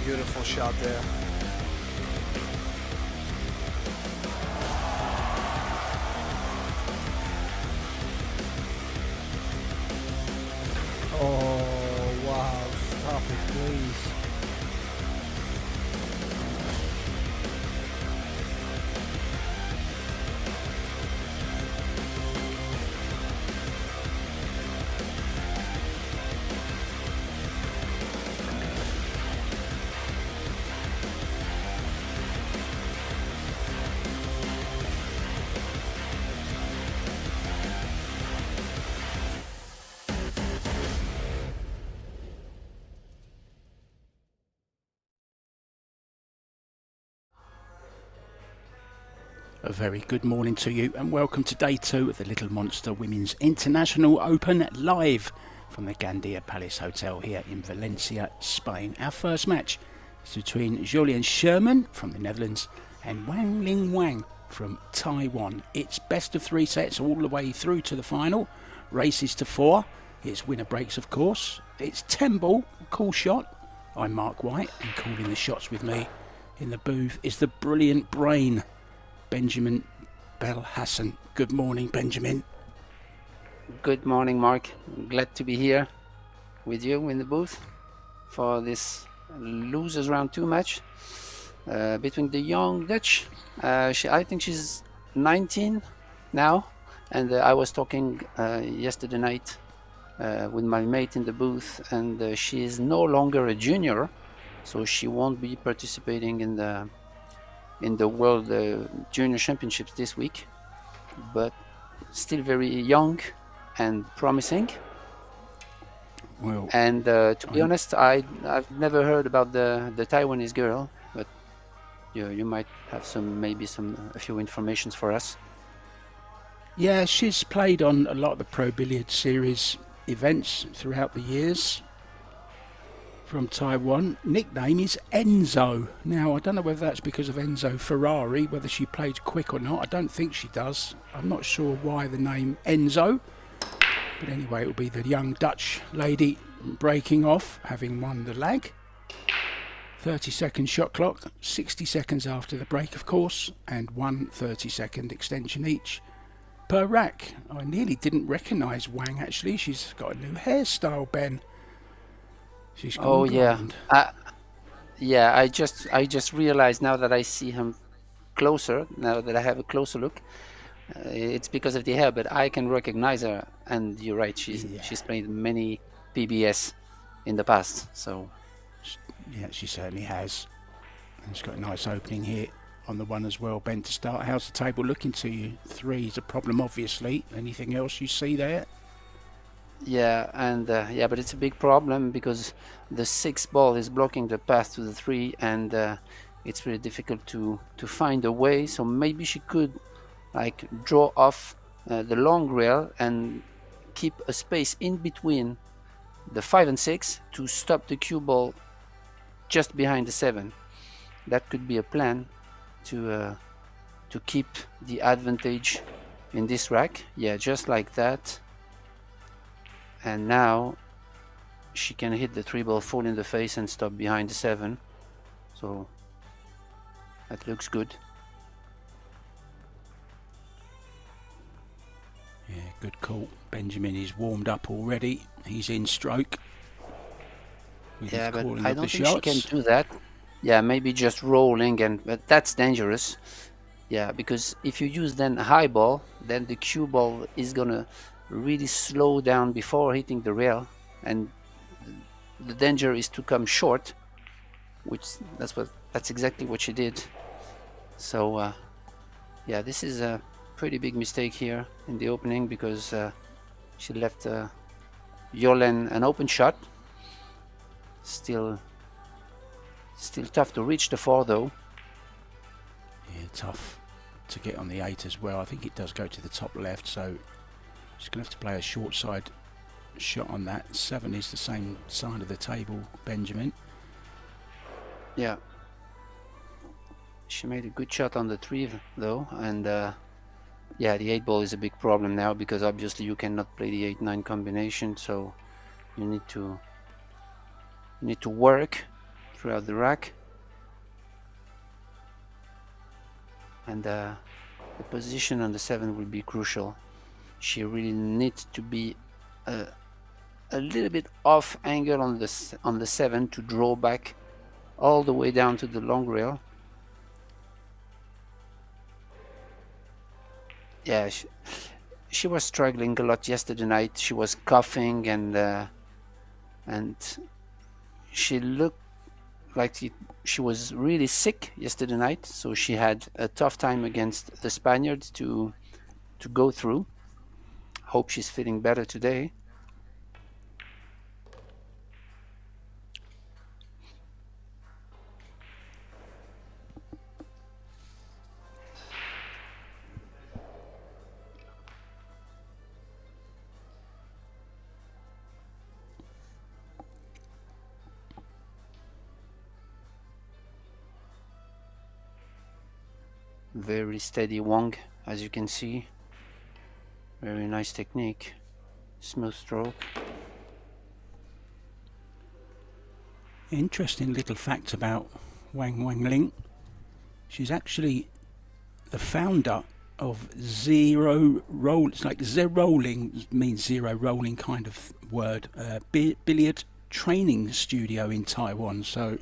Beautiful shot there. Oh, wow. Stop it, please. A very good morning to you and welcome to day 2 of the Little Monster Women's International Open, live from the Gandia Palace Hotel here in Valencia, Spain. Our first match is between Julian Sherman from the Netherlands and Wang from Taiwan. It's best of 3 sets all the way through to the final. Races to 4. It's winner breaks, of course. It's 10 ball, cool shot. I'm Mark White, and calling the shots with me in the booth is the brilliant brain, Benjamin Belhassan. Good morning, Benjamin. Good morning, Mark. Glad to be here with you in the booth for this losers round 2 match between the young Dutch. I think she's 19 now, and I was talking yesterday night with my mate in the booth, and she is no longer a junior, so she won't be participating in the World Junior Championships this week, but still very young and promising. Well, and to be honest, I've never heard about the Taiwanese girl, but you might have a few informations for us. Yeah, she's played on a lot of the Pro Billiard Series events throughout the years. From Taiwan. Nickname is Enzo. Now, I don't know whether that's because of Enzo Ferrari, whether she played quick or not. I don't think she does. I'm not sure why the name Enzo. But anyway, it will be the young Dutch lady breaking off, having won the lag. 30-second shot clock, 60 seconds after the break, of course, and 1 30-second extension each per rack. I nearly didn't recognise Wang, actually. She's got a new hairstyle, Ben. She's gone blonde. Yeah. I just realized now that I see him closer, now that I have a closer look, it's because of the hair, but I can recognize her. And you're right, she's played many PBS in the past. So yeah, she certainly has. And she's got a nice opening here on the one as well. Ben, to start, how's the table looking to you? 3 is a problem, obviously. Anything else you see there? yeah, and but it's a big problem because the 6 ball is blocking the path to the 3, and it's really difficult to find a way. So maybe she could like draw off the long rail and keep a space in between the 5 and 6 to stop the cue ball just behind the 7. That could be a plan to keep the advantage in this rack. Yeah, just like that. And now she can hit the 3 ball full in the face and stop behind the 7. So that looks good. Yeah, good call. Benjamin is warmed up already. He's in stroke. Yeah, but I don't think she can do that. Yeah, maybe just rolling, but that's dangerous. Yeah, because if you use then a high ball, then the cue ball is gonna really slow down before hitting the rail, and the danger is to come short, which that's exactly what she did. So yeah, this is a pretty big mistake here in the opening, because she left Yolen an open shot. Still tough to reach the 4 though. Yeah, tough to get on the 8 as well. I think it does go to the top left, so She's going to have to play a short side shot on that. 7 is the same side of the table, Benjamin. Yeah. She made a good shot on the 3 though, and yeah, the 8 ball is a big problem now because obviously you cannot play the 8-9 combination, so you need to work throughout the rack, and the position on the 7 will be crucial. She really needs to be a little bit off angle on the 7 to draw back all the way down to the long rail. Yeah, she was struggling a lot yesterday night. She was coughing and she looked like she was really sick yesterday night. So she had a tough time against the Spaniards to go through. Hope she's feeling better today. Very steady Wang, as you can see. Very nice technique. Smooth stroke. Interesting little fact about Wang Ling. She's actually the founder of Zero Roll. It's like Zerolling means zero rolling kind of word. Billiard training studio in Taiwan. So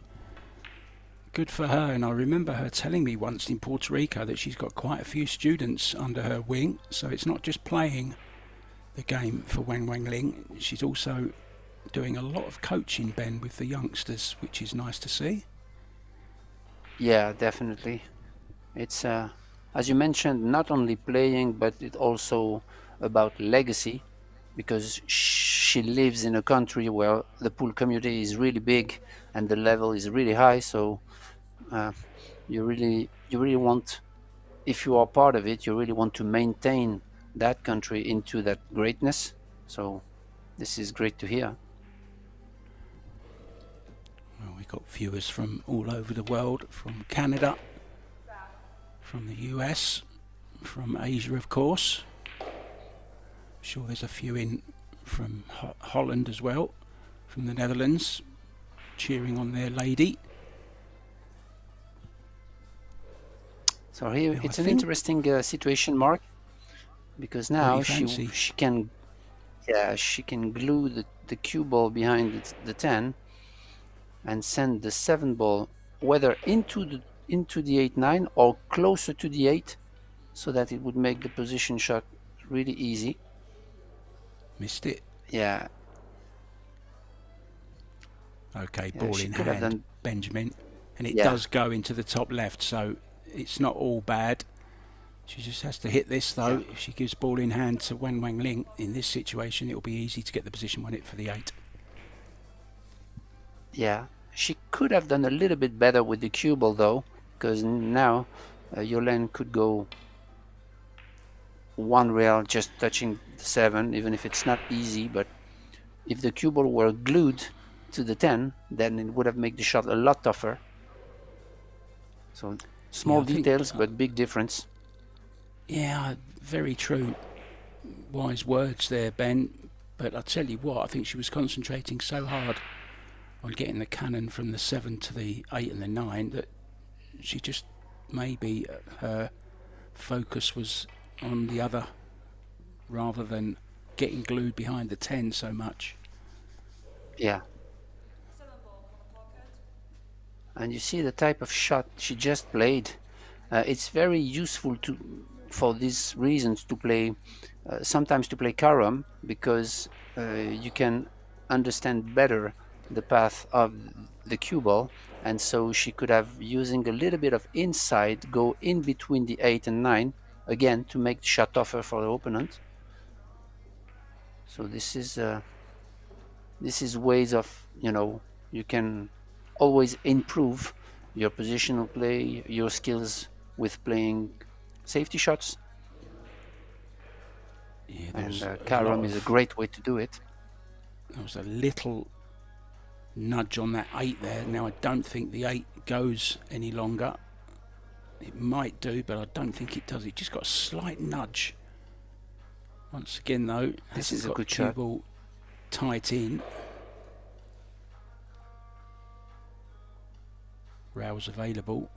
good for her. And I remember her telling me once in Puerto Rico that she's got quite a few students under her wing. So it's not just playing the game for Wang Ling. She's also doing a lot of coaching, Ben, with the youngsters, which is nice to see. Yeah, definitely. It's as you mentioned, not only playing, but it's also about legacy, because she lives in a country where the pool community is really big and the level is really high. So you really want, if you are part of it, you really want to maintain that country into that greatness. So this is great to hear. Well, we've got viewers from all over the world, from Canada, from the US, from Asia, of course. I'm sure there's a few in from Holland as well, from the Netherlands, cheering on their lady. So here it's an interesting situation, Mark, because now she can glue the cue ball behind the 10 and send the 7 ball whether into the 8-9 or closer to the 8, so that it would make the position shot really easy. Missed it. Yeah. Okay, ball in hand, Benjamin, and it does go into the top left, so it's not all bad. She just has to hit this though. If she gives ball in hand to Wang Ling in this situation, it'll be easy to get the position on it for the 8. Yeah, she could have done a little bit better with the cue ball though, because now Yolene could go one rail just touching the 7, even if it's not easy. But if the cue ball were glued to the 10, then it would have made the shot a lot tougher. So small details, but big difference. Yeah, very true. Wise words there, Ben. But I tell you what, I think she was concentrating so hard on getting the cannon from the 7 to the 8 and the 9 that she just, maybe her focus was on the other rather than getting glued behind the 10 so much. Yeah. And you see the type of shot she just played. It's very useful for these reasons to play, sometimes to play carom, because you can understand better the path of the cue ball, and so she could have, using a little bit of inside, go in between the 8 and 9 again to make the shot tougher for the opponent. So this is ways of, you can always improve your positional play, your skills with playing safety shots. Yeah, there and was a lot carom is a of, great way to do it. there was a little nudge on that 8 there. Now I don't think the 8 goes any longer. It might do, but I don't think it does. It just got a slight nudge. Once again, though, This hasn't is a got good cue shot. ball tight in. Rails available.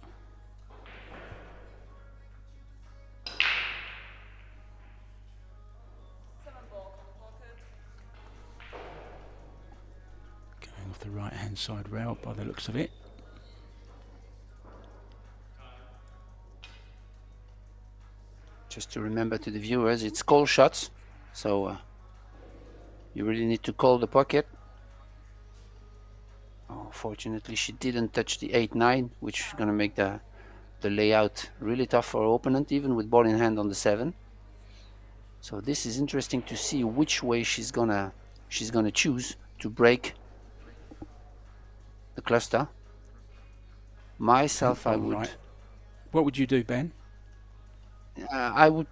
Going off the right hand side rail by the looks of it. Just to remember to the viewers, it's call shots, so you really need to call the pocket. Oh, fortunately, she didn't touch the 8-9, which is going to make the layout really tough for her opponent, even with ball in hand on the 7. So this is interesting to see which way she's gonna choose to break the cluster. Myself, I would. Right. What would you do, Ben? I would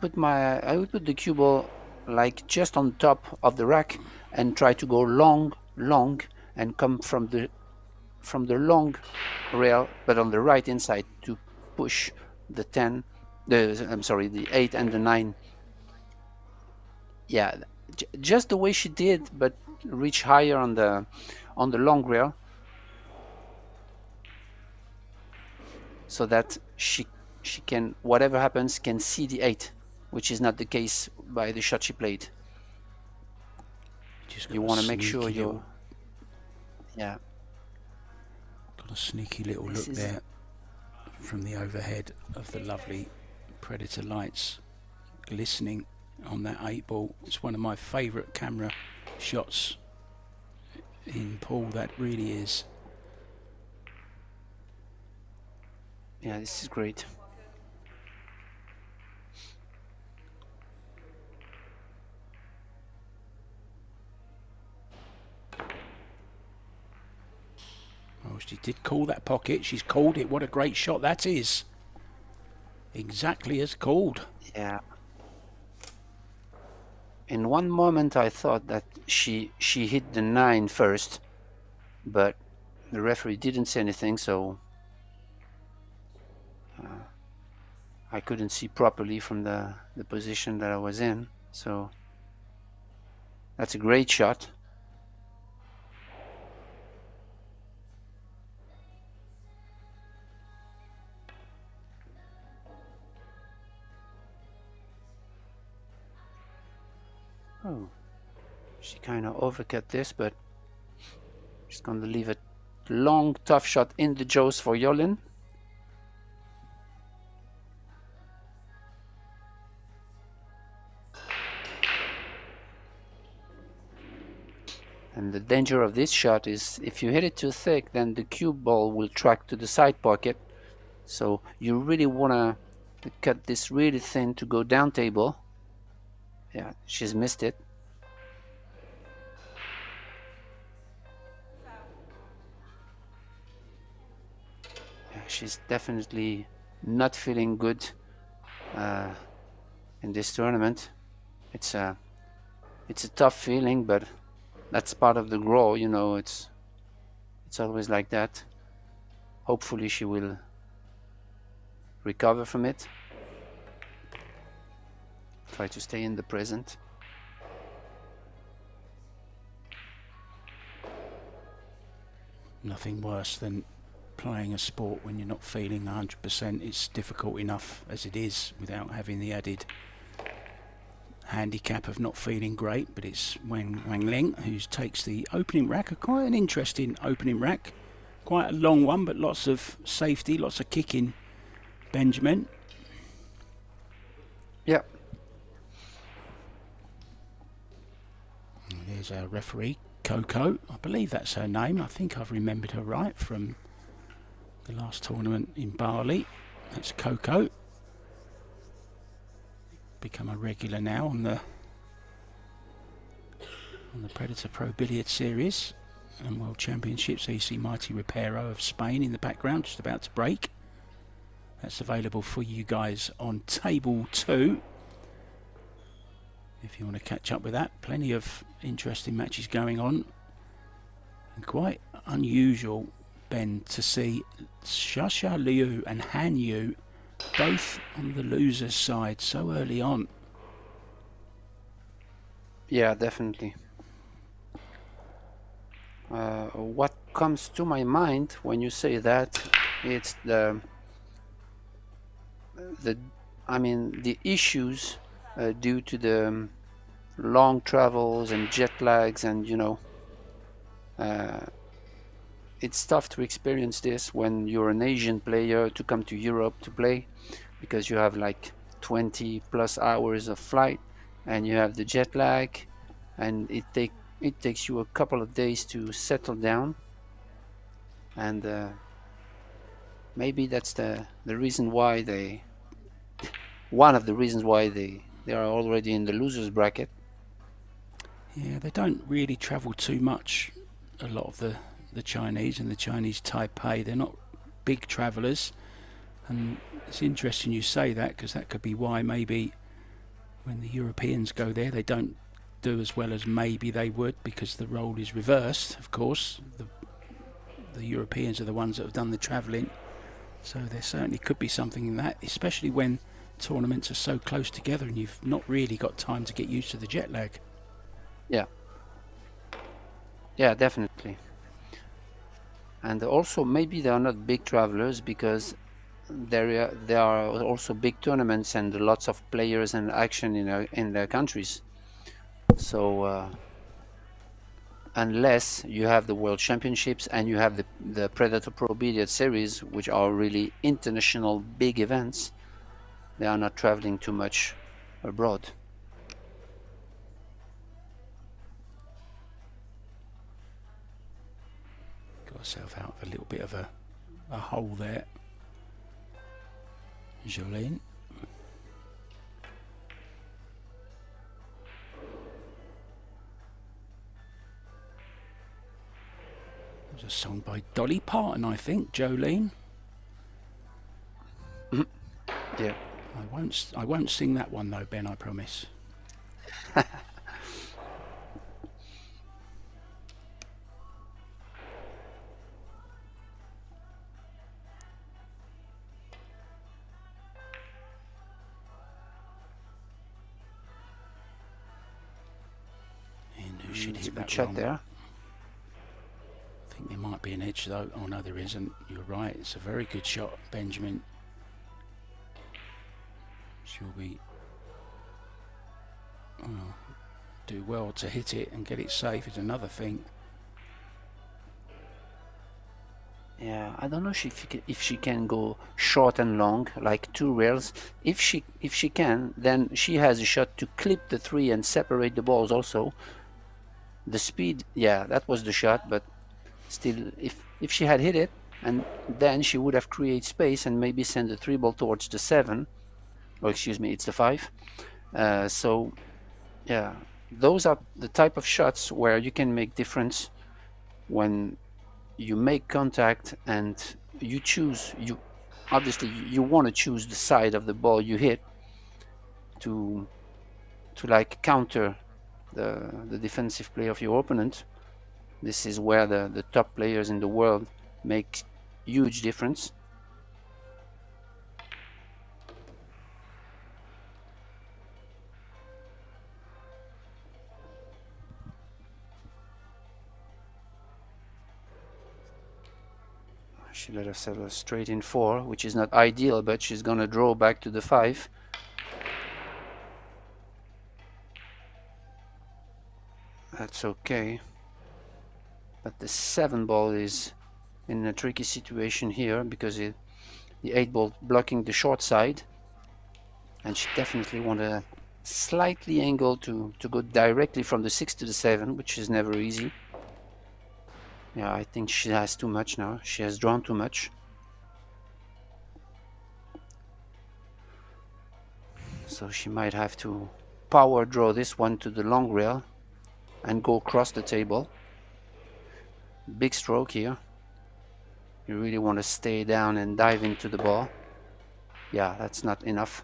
put the cue ball like just on top of the rack and try to go long and come from the long rail, but on the right inside to push the 10, the 8 and the 9. Yeah, just the way she did, but reach higher on the long rail, so that she can, whatever happens, can see the 8, which is not the case by the shot she played. You want to make sure you're, yeah. Got a sneaky little look there from the overhead of the lovely Predator lights glistening on that 8 ball. It's one of my favourite camera shots in pool, that really is. Yeah, this is great. Oh, she did call that pocket. She's called it. What a great shot that is. Exactly as called. Yeah. In one moment I thought that she hit the 9 first, but the referee didn't say anything, so I couldn't see properly from the position that I was in. So that's a great shot. Oh, she kind of overcut this, but she's going to leave a long, tough shot in the jaws for Yolin. And the danger of this shot is if you hit it too thick, then the cue ball will track to the side pocket. So you really want to cut this really thin to go down table. Yeah, she's missed it. Yeah, she's definitely not feeling good in this tournament. It's a tough feeling, but that's part of the grow, you know. It's always like that. Hopefully she will recover from it. Try to stay in the present. Nothing worse than playing a sport when you're not feeling 100%. It's difficult enough as it is without having the added handicap of not feeling great. But it's Wang who takes the opening rack, quite an interesting opening rack, quite a long one, but lots of safety, lots of kicking. Benjamin. Yep. There's our referee, Coco. I believe that's her name. I think I've remembered her right from the last tournament in Bali. That's Coco. Become a regular now on the Predator Pro Billiard Series and World Championships. So you see Mighty Reparo of Spain in the background, just about to break. That's available for you guys on table 2. if you want to catch up with that. Plenty of interesting matches going on. And quite unusual, Ben, to see Xia Liu and Han Yu both on the loser's side so early on. Yeah, definitely. What comes to my mind when you say that, it's the issues due to the long travels and jet lags, and it's tough to experience this when you're an Asian player to come to Europe to play, because you have like 20 plus hours of flight and you have the jet lag, and it takes you a couple of days to settle down, and maybe that's the reason why one of the reasons why they are already in the losers bracket. Yeah, they don't really travel too much, a lot of the Chinese and the Chinese Taipei. They're not big travellers, and it's interesting you say that, because that could be why maybe when the Europeans go there they don't do as well as maybe they would, because the role is reversed, of course. The Europeans are the ones that have done the travelling, so there certainly could be something in that, especially when tournaments are so close together and you've not really got time to get used to the jet lag. Yeah, definitely. And also maybe they are not big travelers, because there are also big tournaments and lots of players and action in their countries. So unless you have the World Championships and you have the Predator Pro Billiard Series, which are really international big events, they are not traveling too much abroad. Got herself out of a little bit of a hole there, Jolene. It was a song by Dolly Parton, I think, Jolene. Yeah. I won't sing that one though, Ben, I promise. And who should hit that shot wrong? there. I think there might be an edge though. Oh no, there isn't. You're right. It's a very good shot, Benjamin. She'll be do well to hit it and get it safe is another thing. Yeah, I don't know if she can go short and long, like two rails. If she can, then she has a shot to clip the three and separate the balls also. The speed, yeah, that was the shot, but still, if she had hit it, and then she would have created space and maybe send the three ball towards the 7. Oh, excuse me, it's the 5. So, yeah, those are the type of shots where you can make difference when you make contact and you choose. Obviously you want to choose the side of the ball you hit to like counter the defensive play of your opponent. This is where the top players in the world make huge difference. She let herself a straight in 4, which is not ideal, but she's gonna draw back to the 5. That's okay. But the 7 ball is in a tricky situation here, because the 8 ball blocking the short side, and she definitely want a slightly angle to go directly from the 6 to the 7, which is never easy. Yeah, I think she has too much now. She has drawn too much. So she might have to power draw this one to the long rail and go across the table. Big stroke here. You really want to stay down and dive into the ball. Yeah, that's not enough.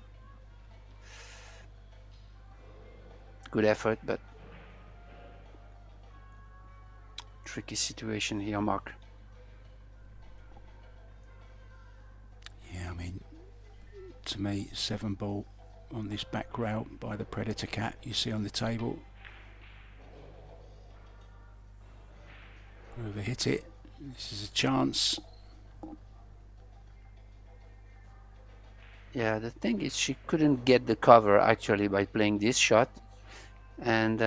good effort, but tricky situation here, Mark. Yeah, I mean, to me, 7-ball on this back rail by the Predator cat you see on the table. Whoever hit it, this is a chance. Yeah, the thing is she couldn't get the cover actually by playing this shot, and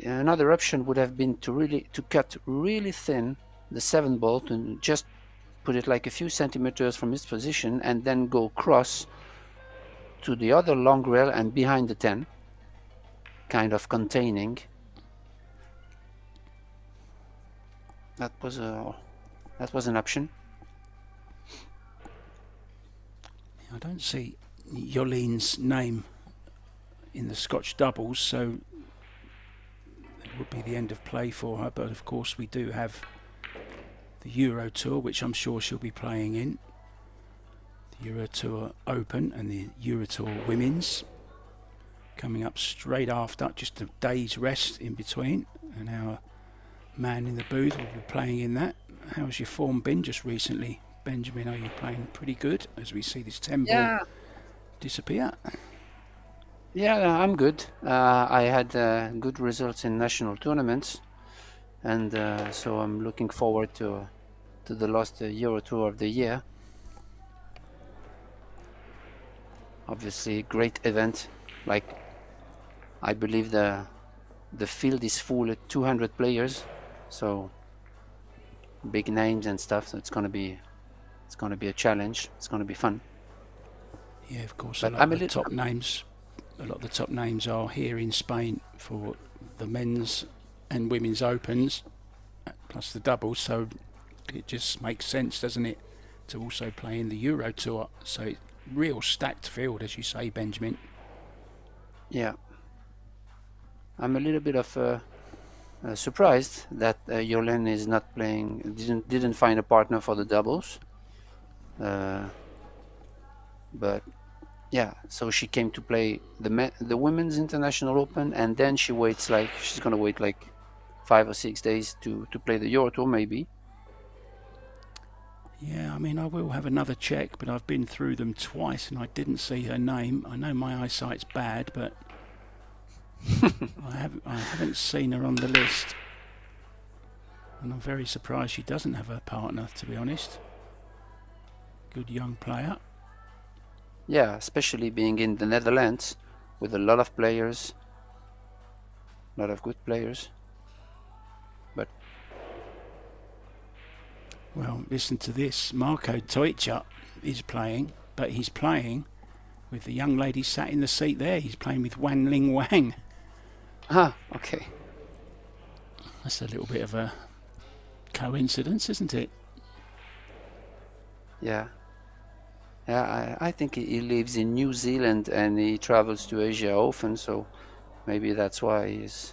another option would have been to cut really thin the 7-ball, to just put it like a few centimeters from its position and then go cross to the other long rail and behind the 10, kind of containing. That was an option. I don't see Jolene's name in the Scotch doubles, so it would be the end of play for her. But of course we do have the Euro Tour, which I'm sure she'll be playing in. The Euro Tour Open and the Euro Tour Women's coming up straight after, just a day's rest in between, and our man in the booth will be playing in that. How's your form been just recently, Benjamin? Are you playing pretty good as we see this 10-ball disappear? Yeah, I'm good. I had good results in national tournaments, and so I'm looking forward to the last Euro Tour of the year. Obviously, great event. Like, I believe the field is full at 200 players, so big names and stuff. So it's gonna be a challenge. It's gonna be fun. Yeah, of course. But A lot of the top names are here in Spain for the men's and women's opens, plus the doubles. So it just makes sense, doesn't it, to also play in the Euro Tour? So real stacked field, as you say, Benjamin. Yeah, I'm a little bit of surprised that Jolene is not playing. Didn't find a partner for the doubles. But yeah, so she came to play the Women's International Open, and then she's gonna wait like 5 or 6 days to play the Euro Tour, maybe. Yeah, I mean, I will have another check, but I've been through them twice and I didn't see her name. I know my eyesight's bad, but I haven't seen her on the list. And I'm very surprised she doesn't have a partner, to be honest. Good young player. Yeah, especially being in the Netherlands with a lot of players, a lot of good players. But well, listen to this. Marco Teutsch is playing, but he's playing with the young lady sat in the seat there. He's playing with Wang. Okay. That's a little bit of a coincidence, isn't it? Yeah. Yeah, I think he lives in New Zealand and he travels to Asia often, so maybe that's why he's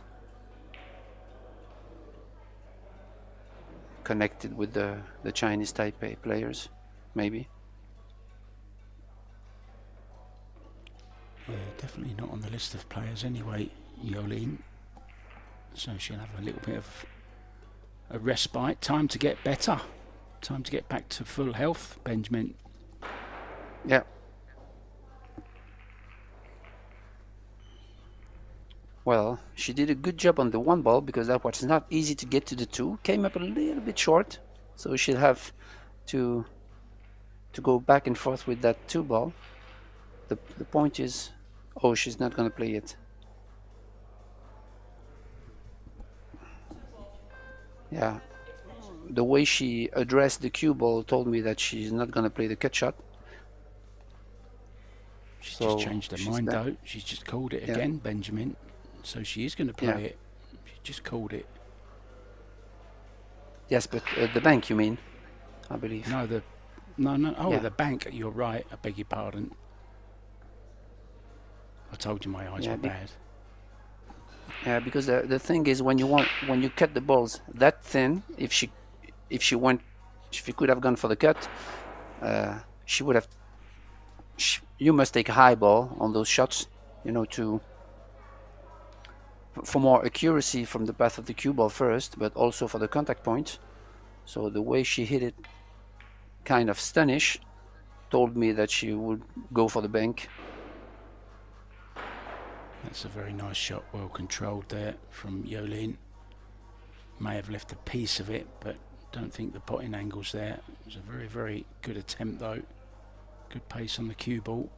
connected with the Chinese Taipei players, maybe. Yeah, definitely not on the list of players anyway, Jolene. So she'll have a little bit of a respite. Time to get better. Time to get back to full health, Benjamin. Yeah. Well, she did a good job on the 1-ball because that was not easy to get to the 2. Came up a little bit short, so she'll have to go back and forth with that 2-ball. The point is, she's not going to play it. Yeah. The way she addressed the cue ball told me that she's not going to play the cut shot. She's just changed her mind though. She's just called it again, Benjamin. So she is going to play it. She just called it. Yes, but the bank, you mean? I believe. No. Oh, the bank. You're right. I beg your pardon. I told you my eyes were bad. Yeah, because the thing is, when you cut the balls that thin, if she could have gone for the cut, she would have. You must take a high ball on those shots, to for more accuracy from the path of the cue ball first, but also for the contact point. So the way she hit it, kind of stunish, told me that she would go for the bank. That's a very nice shot, well controlled there from Yolene. May have left a piece of it, but don't think the potting angle's there. It was a very, very good attempt though. Good pace on the cue ball.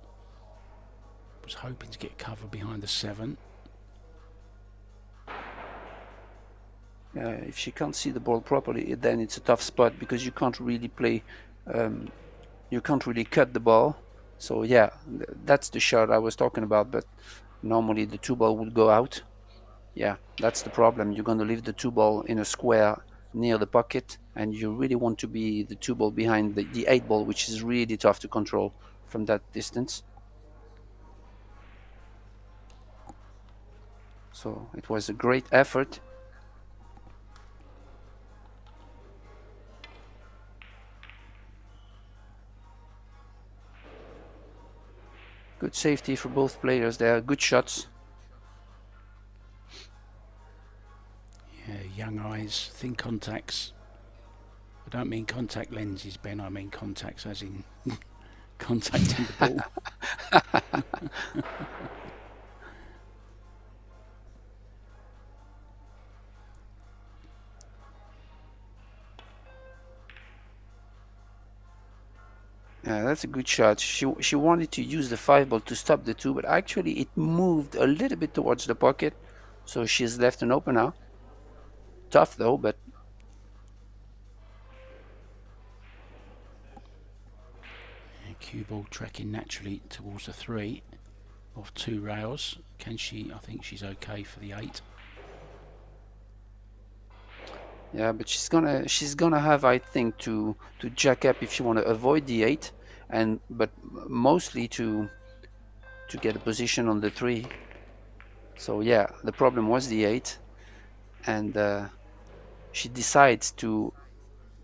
Was hoping to get cover behind the 7. If she can't see the ball properly, then it's a tough spot because you can't really play, you can't really cut the ball. So yeah, that's the shot I was talking about, but normally the 2 ball would go out. Yeah, that's the problem. You're going to leave the 2 ball in a square near the pocket, and you really want to be the 2 ball behind the 8 ball, which is really tough to control from that distance. So it was a great effort. Good safety for both players there, good shots. Yeah, young eyes, thin contacts. I don't mean contact lenses, Ben, I mean contacts as in contacting the ball. Yeah, that's a good shot. She wanted to use the 5 ball to stop the 2, but actually it moved a little bit towards the pocket, so she's left an opener. Tough though, but Cue ball tracking naturally towards the 3 off 2 rails. Can she? I think she's okay for the 8. yeah, but she's gonna have, I think, to jack up if she want to avoid the 8, but mostly to get a position on the 3. So yeah, the problem was the 8, and she decides to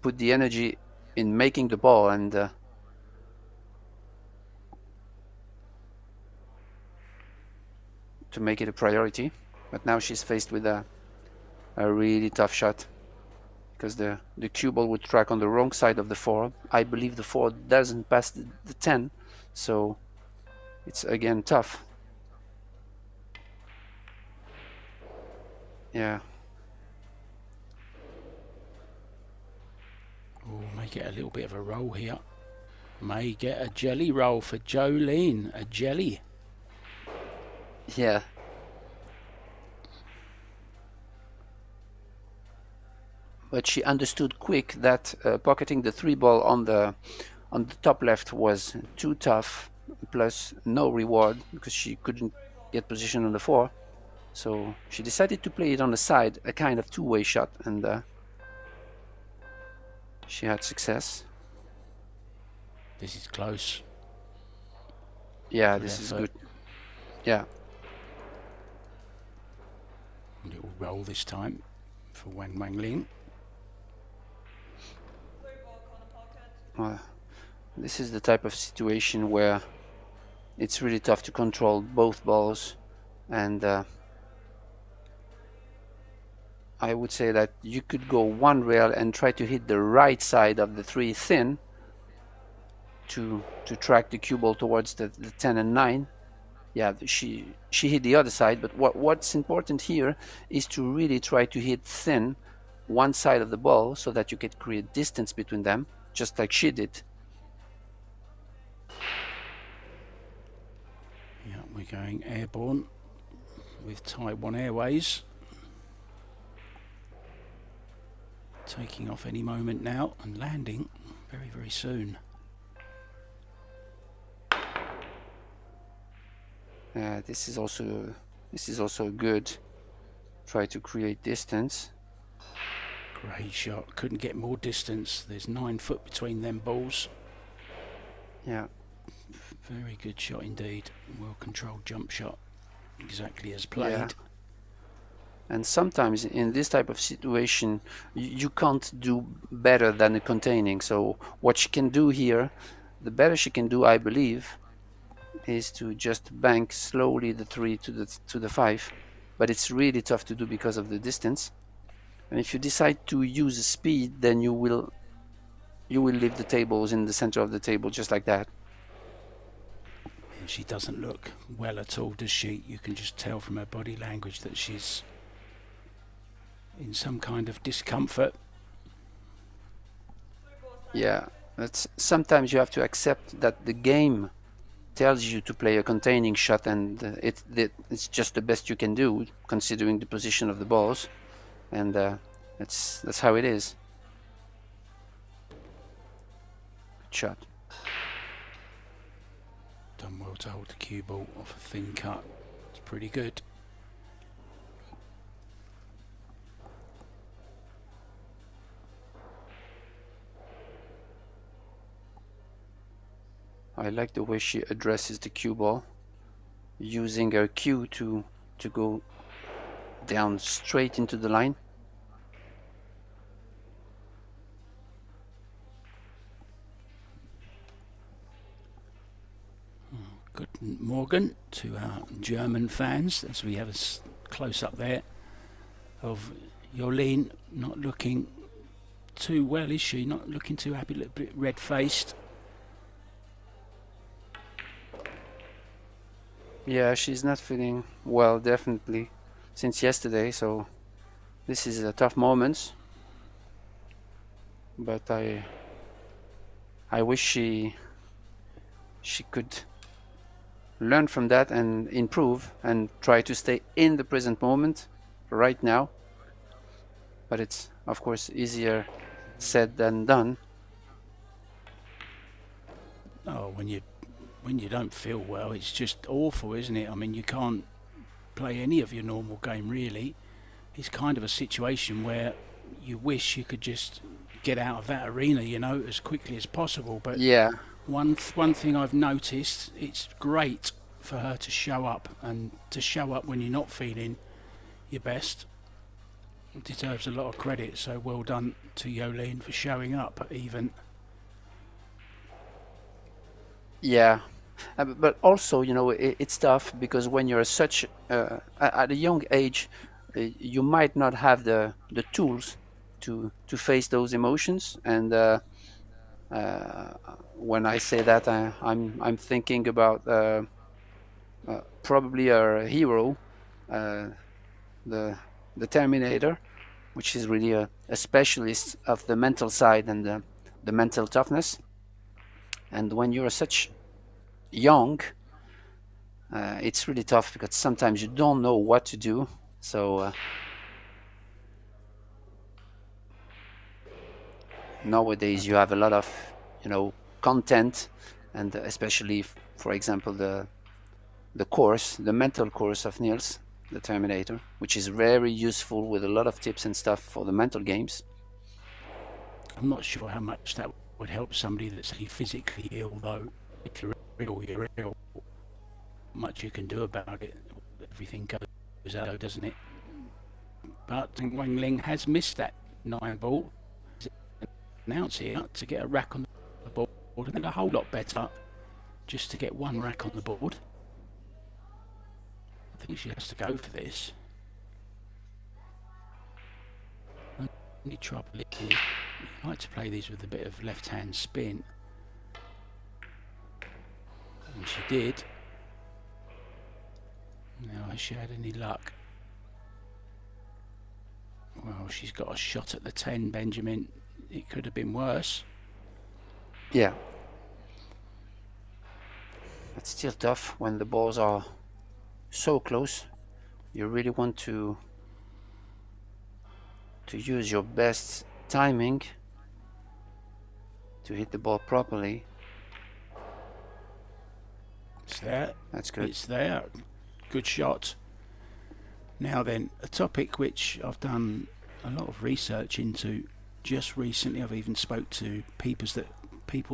put the energy in making the ball and to make it a priority. But now she's faced with a really tough shot, because the cue ball would track on the wrong side of the 4. I believe the 4 doesn't pass the 10, so it's again tough. Yeah. Oh, may get a little bit of a roll here. May get a jelly roll for Jolene. A jelly. Yeah. But she understood quick that pocketing the 3 ball on the top left was too tough, plus no reward because she couldn't get position on the 4. So she decided to play it on the side, a kind of 2-way shot, and she had success. This is close. Yeah, Good this is effort. good. Yeah. Little roll this time for Wang Ling. Well, this is the type of situation where it's really tough to control both balls, and I would say that you could go 1 rail and try to hit the right side of the 3 thin to track the cue ball towards the 10 and 9. Yeah, she hit the other side, but what's important here is to really try to hit thin one side of the ball so that you can create distance between them, just like she did. Yeah, we're going airborne with Taiwan Airways. Taking off any moment now and landing very, very soon. This is also good. Try to create distance. Great shot. Couldn't get more distance. There's 9 foot between them balls. Yeah. Very good shot indeed. Well controlled jump shot. Exactly as played. Yeah. And sometimes in this type of situation, you can't do better than the containing. So what she can do here, the better she can do, I believe, is to just bank slowly the 3 to the 5. but it's really tough to do because of the distance. And if you decide to use speed, then you will leave the tables in the center of the table just like that. And she doesn't look well at all, does she? You can just tell from her body language that she's in some kind of discomfort. Yeah, sometimes you have to accept that the game tells you to play a containing shot, and it's just the best you can do considering the position of the balls, and that's how it is. Good shot. Done well to hold the cue ball off a thin cut. It's pretty good. I like the way she addresses the cue ball, using her cue to go down straight into the line. Good Morgan to our German fans, as we have a close up there of Jolene. Not looking too well, is she? Not looking too happy, a little bit red-faced. Yeah, she's not feeling well, definitely, since yesterday, so this is a tough moment. But I wish she could learn from that and improve and try to stay in the present moment right now. But it's, of course, easier said than done. Oh, when you don't feel well, it's just awful, isn't it? I mean, you can't play any of your normal game, really. It's kind of a situation where you wish you could just get out of that arena, you know, as quickly as possible. But Yeah, one thing I've noticed, it's great for her to show up, and to show up when you're not feeling your best. It deserves a lot of credit, so well done to Jolene for showing up even. yeah. But also, you know, it's tough because when you're such at a young age, you might not have the tools to face those emotions. And when I say that, I'm thinking about probably our hero, the Terminator, which is really a specialist of the mental side and the mental toughness. And when you're such young, it's really tough because sometimes you don't know what to do. So nowadays you have a lot of, you know, content, and especially, for example, the course, the mental course of Niels, the Terminator, which is very useful with a lot of tips and stuff for the mental games. I'm not sure how much that would help somebody that's physically ill, though. If you're ill, you're ill. Much you can do about it. Everything goes out, doesn't it? But Wang Ling has missed that 9 ball. Announce here to get a rack on the board, and a whole lot better just to get 1 rack on the board. I think she has to go for this. Only trouble is, I like to play these with a bit of left-hand spin, and she did. Now, has she had any luck? Well, she's got a shot at the 10, Benjamin. It could have been worse. Yeah, it's still tough when the balls are so close. You really want to use your best timing to hit the ball properly. It's there. That's good. It's there. Good shot. Now then, a topic which I've done a lot of research into just recently. I've even spoke to people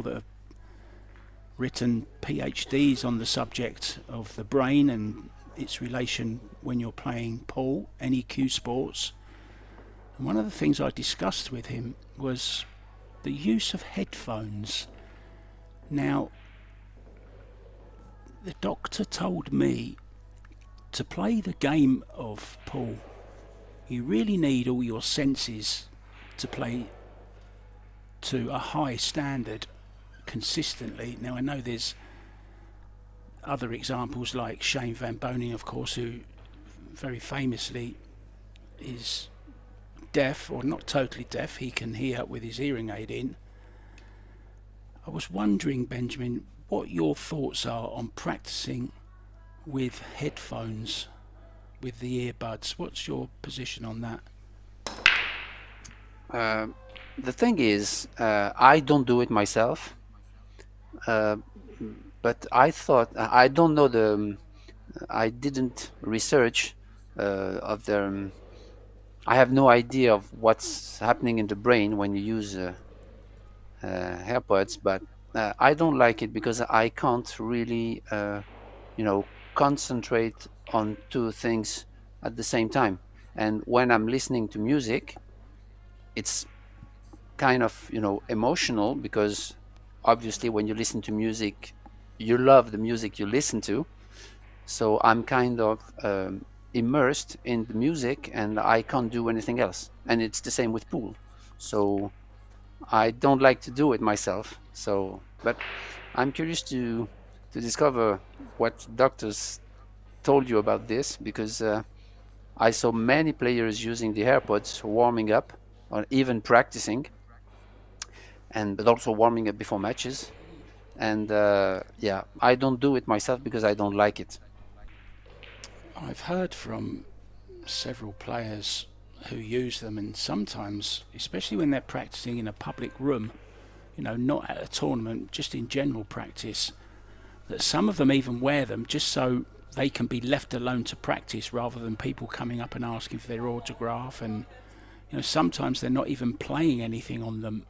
that have written PhDs on the subject of the brain and its relation when you're playing pool, any cue sports. And one of the things I discussed with him was the use of headphones. Now, the doctor told me to play the game of pool, you really need all your senses to play to a high standard consistently. Now, I know there's other examples like Shane Van Boening, of course, who very famously is deaf, or not totally deaf. He can hear with his hearing aid in. I was wondering, Benjamin, what your thoughts are on practicing with headphones, with the earbuds. What's your position on that? The thing is, I don't do it myself, uh, but I thought I don't know I didn't research of the. I have no idea of what's happening in the brain when you use AirPods, but I don't like it because I can't really, concentrate on two things at the same time. And when I'm listening to music, it's kind of, emotional, because obviously when you listen to music, you love the music you listen to. So I'm kind of immersed in the music, and I can't do anything else. And it's the same with pool. So I don't like to do it myself. So, but I'm curious to discover what doctors told you about this, because I saw many players using the AirPods warming up or even practicing, and but also warming up before matches. And yeah, I don't do it myself because I don't like it. I've heard from several players who use them, and sometimes, especially when they're practicing in a public room, not at a tournament, just in general practice, that some of them even wear them just so they can be left alone to practice rather than people coming up and asking for their autograph. And sometimes they're not even playing anything on them.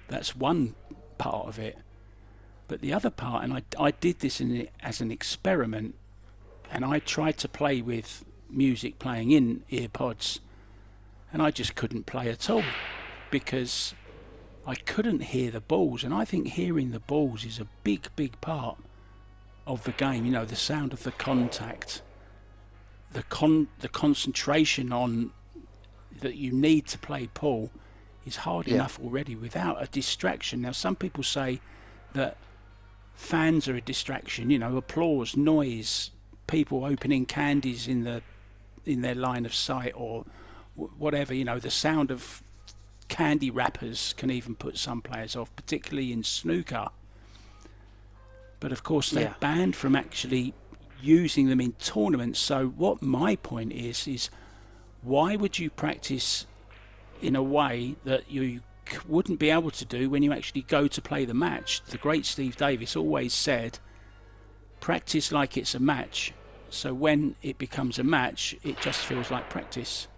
That's one part of it. But the other part, and I did this as an experiment, and I tried to play with music playing in earpods, and I just couldn't play at all because I couldn't hear the balls. And I think hearing the balls is a big, big part of the game. The sound of the contact, the concentration on that you need to play pool is hard Yeah, enough already without a distraction. Now, some people say that fans are a distraction, applause, noise, people opening candies in their line of sight, or whatever. The sound of candy wrappers can even put some players off, particularly in snooker. But of course they're yeah, banned from actually using them in tournaments. So what my point is why would you practice in a way that you wouldn't be able to do when you actually go to play the match? The great Steve Davis always said, practice like it's a match, so when it becomes a match it just feels like practice,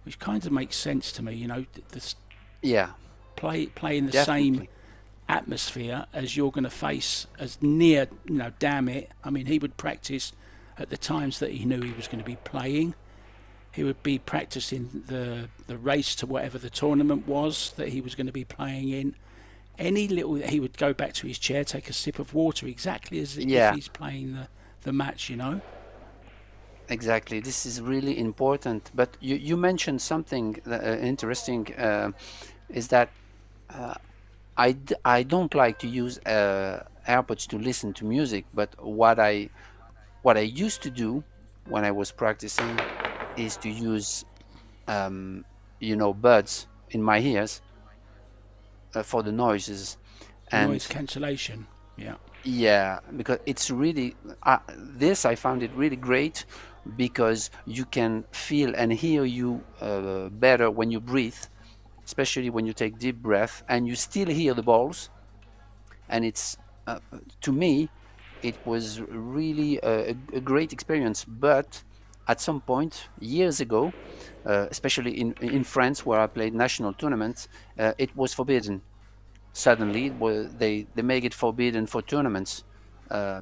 which kind of makes sense to me. This yeah, play in the same definitely. atmosphere as you're going to face, as near, damn it. I mean, he would practice at the times that he knew he was going to be playing. He would be practicing the race to whatever the tournament was that he was going to be playing in. Any little, he would go back to his chair, take a sip of water, exactly as if Yeah, he's playing the match. exactly. This is really important. But you mentioned something interesting, is that uh, I don't like to use AirPods to listen to music, but what I used to do when I was practicing is to use buds in my ears for the noises. Noise And cancellation. Yeah. yeah, because it's really this I found it really great, because you can feel and hear you better when you breathe, especially when you take deep breath, and you still hear the balls. And it's to me it was really a great experience. But at some point years ago, especially in France where I played national tournaments, it was forbidden. Suddenly they make it forbidden for tournaments,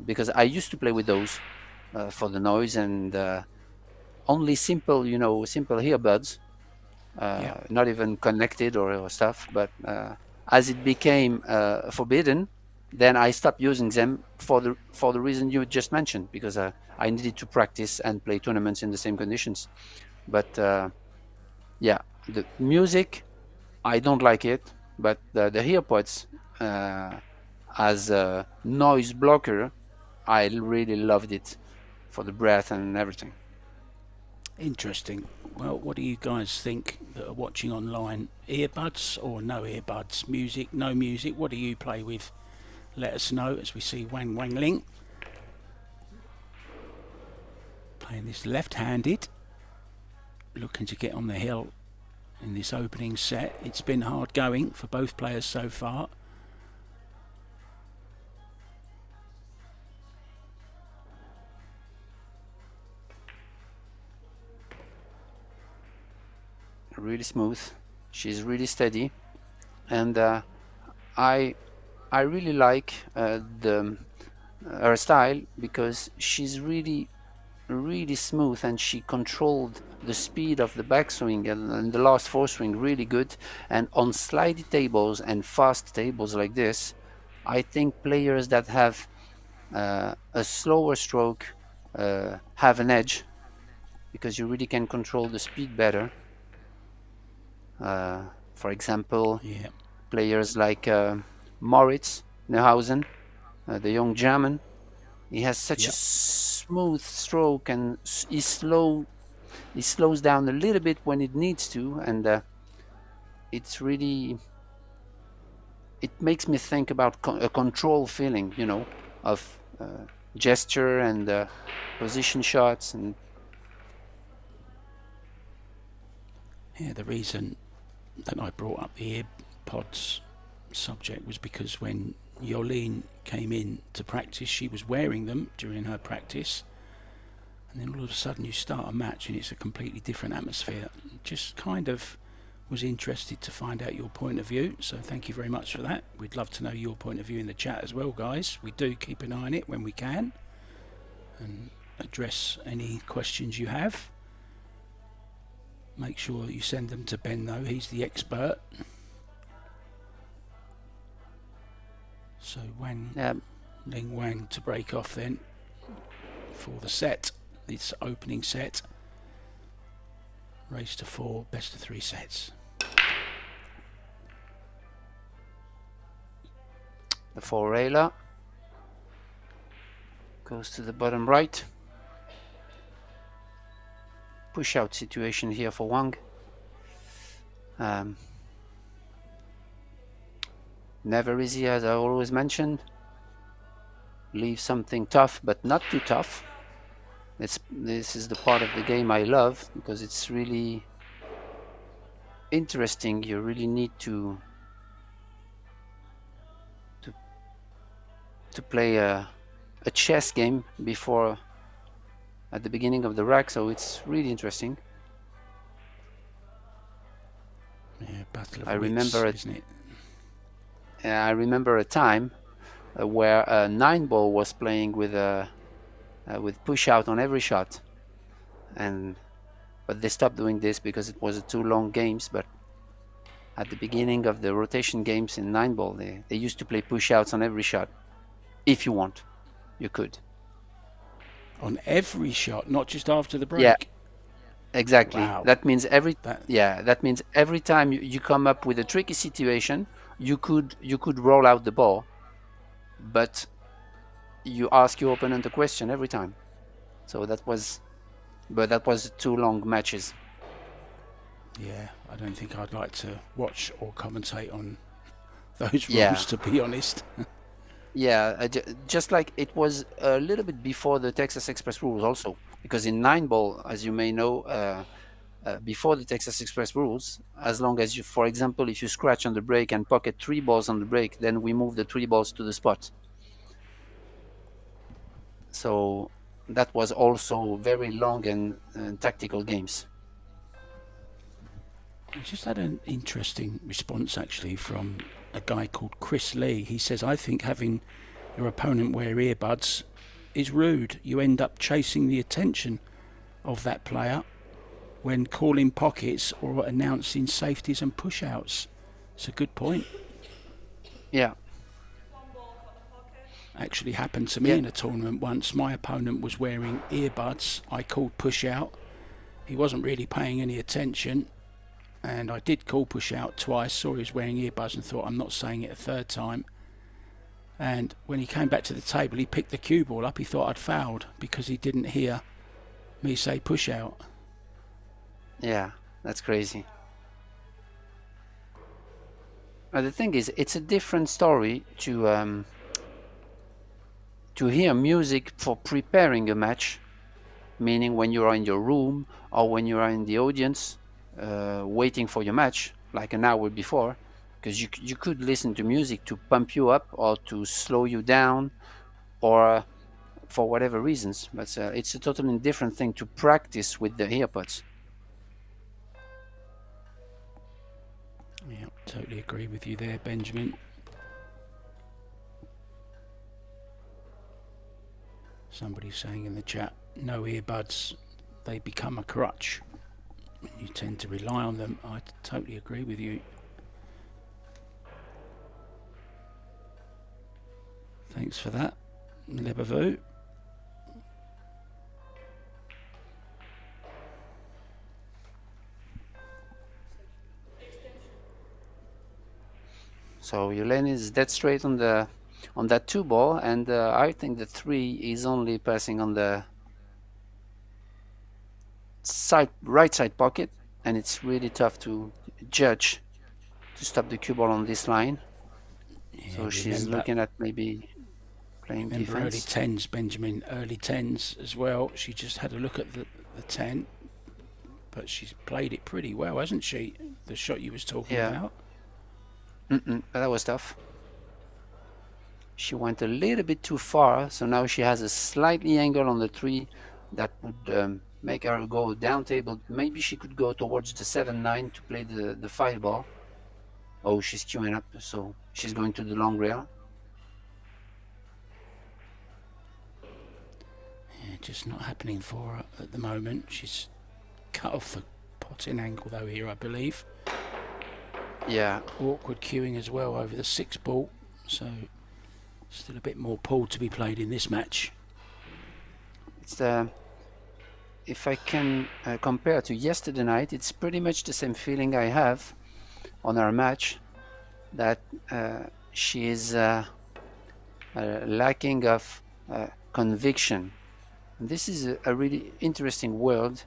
because I used to play with those for the noise, and only simple earbuds, Yeah. not even connected or stuff. But as it became forbidden, then I stopped using them for the reason you just mentioned, because I needed to practice and play tournaments in the same conditions. But yeah, the music, I don't like it, but the earpods as a noise blocker, I really loved it for the breath and everything. Interesting. Well, what do you guys think that are watching online? Earbuds or no earbuds? Music, no music? What do you play with? Let us know as we see Wang Ling playing this left-handed, looking to get on the hill in this opening set. It's been hard going for both players so far. Really smooth. She's really steady, and I really like her style, because she's really smooth, and she controlled the speed of the backswing and the last foreswing really good. And on slidey tables and fast tables like this, I think players that have a slower stroke have an edge, because you really can control the speed better. For example, Yeah. players like Moritz Neuhausen, the young German, he has such a smooth stroke, and he slows down a little bit when it needs to, and it's really, it makes me think about a control feeling, of gesture and position shots. And Yeah, the reason that I brought up the AirPods subject was because when Yolene came in to practice, she was wearing them during her practice, and then all of a sudden you start a match and it's a completely different atmosphere. Just kind of was interested to find out your point of view, so thank you very much for that. We'd love to know your point of view in the chat as well, guys. We do keep an eye on it when we can and address any questions you have. Make sure you send them to Ben though, he's the expert. So Ling Wang to break off then for the set, this opening set. Race to 4, best of 3 sets. the 4-railer goes to the bottom right. Push out situation here for Wang. Never easy, as I always mention. Leave something tough, but not too tough. This is the part of the game I love, because it's really interesting. You really need to play a chess game before, at the beginning of the rack, so it's really interesting. Yeah, battle of I wits, remember isn't it? I remember a time where a 9-ball was playing with push out on every shot, but they stopped doing this because it was too long games. But at the beginning of the rotation games in 9-ball, they used to play push outs on every shot. If you want, you could. On every shot, not just after the break. Yeah, exactly. Wow. That means that means every time you come up with a tricky situation, you could roll out the ball, but you ask your opponent a question every time. So that was 2 long matches. Yeah, I don't think I'd like to watch or commentate on those rules, to be honest. Yeah, just like it was a little bit before the Texas Express rules also, because in 9-ball, as you may know, before the Texas Express rules, as long as you, for example, if you scratch on the break and pocket 3 balls on the break, then we move the 3 balls to the spot. So that was also very long and tactical games. I just had an interesting response actually from a guy called Chris Lee. He says, I think having your opponent wear earbuds is rude. You end up chasing the attention of that player when calling pockets or announcing safeties and push outs. It's a good point. Yeah. Actually happened to me Yeah. in a tournament once. My opponent was wearing earbuds. I called push out. He wasn't really paying any attention, and I did call push out twice. Saw he was wearing earbuds and thought, I'm not saying it a third time. And when he came back to the table, he picked the cue ball up. He thought I'd fouled because he didn't hear me say push out. Yeah, that's crazy. The thing is, it's a different story to hear music for preparing a match, meaning when you are in your room or when you are in the audience waiting for your match, like an hour before, because you could listen to music to pump you up or to slow you down or for whatever reasons. But it's a totally different thing to practice with the earbuds. Yeah, totally agree with you there, Benjamin. Somebody's saying in the chat, no earbuds, they become a crutch. You tend to rely on them. I totally agree with you. Thanks for that, Lebevu. So Yulene is dead straight on that 2 ball, and I think the 3 is only passing on the right side pocket, and it's really tough to judge to stop the cue ball on this line. Yeah, So she's looking at maybe playing remember early defense. tens, Benjamin, early tens as well. She just had a look at the 10, but she's played it pretty well, hasn't she? The shot you was talking Yeah. about. But that was tough. She went a little bit too far, so now she has a slightly angle on the 3 that would make her go down table. Maybe she could go towards the 7-9 to play the 5 ball. Oh, she's queuing up, so she's going to the long rail. Yeah, just not happening for her at the moment. She's cut off the potting angle though here, I believe. Yeah. Awkward queuing as well over the 6 ball, so still a bit more pool to be played in this match. It's if I can compare to yesterday night, it's pretty much the same feeling I have on our match, that she is lacking of conviction. And this is a really interesting world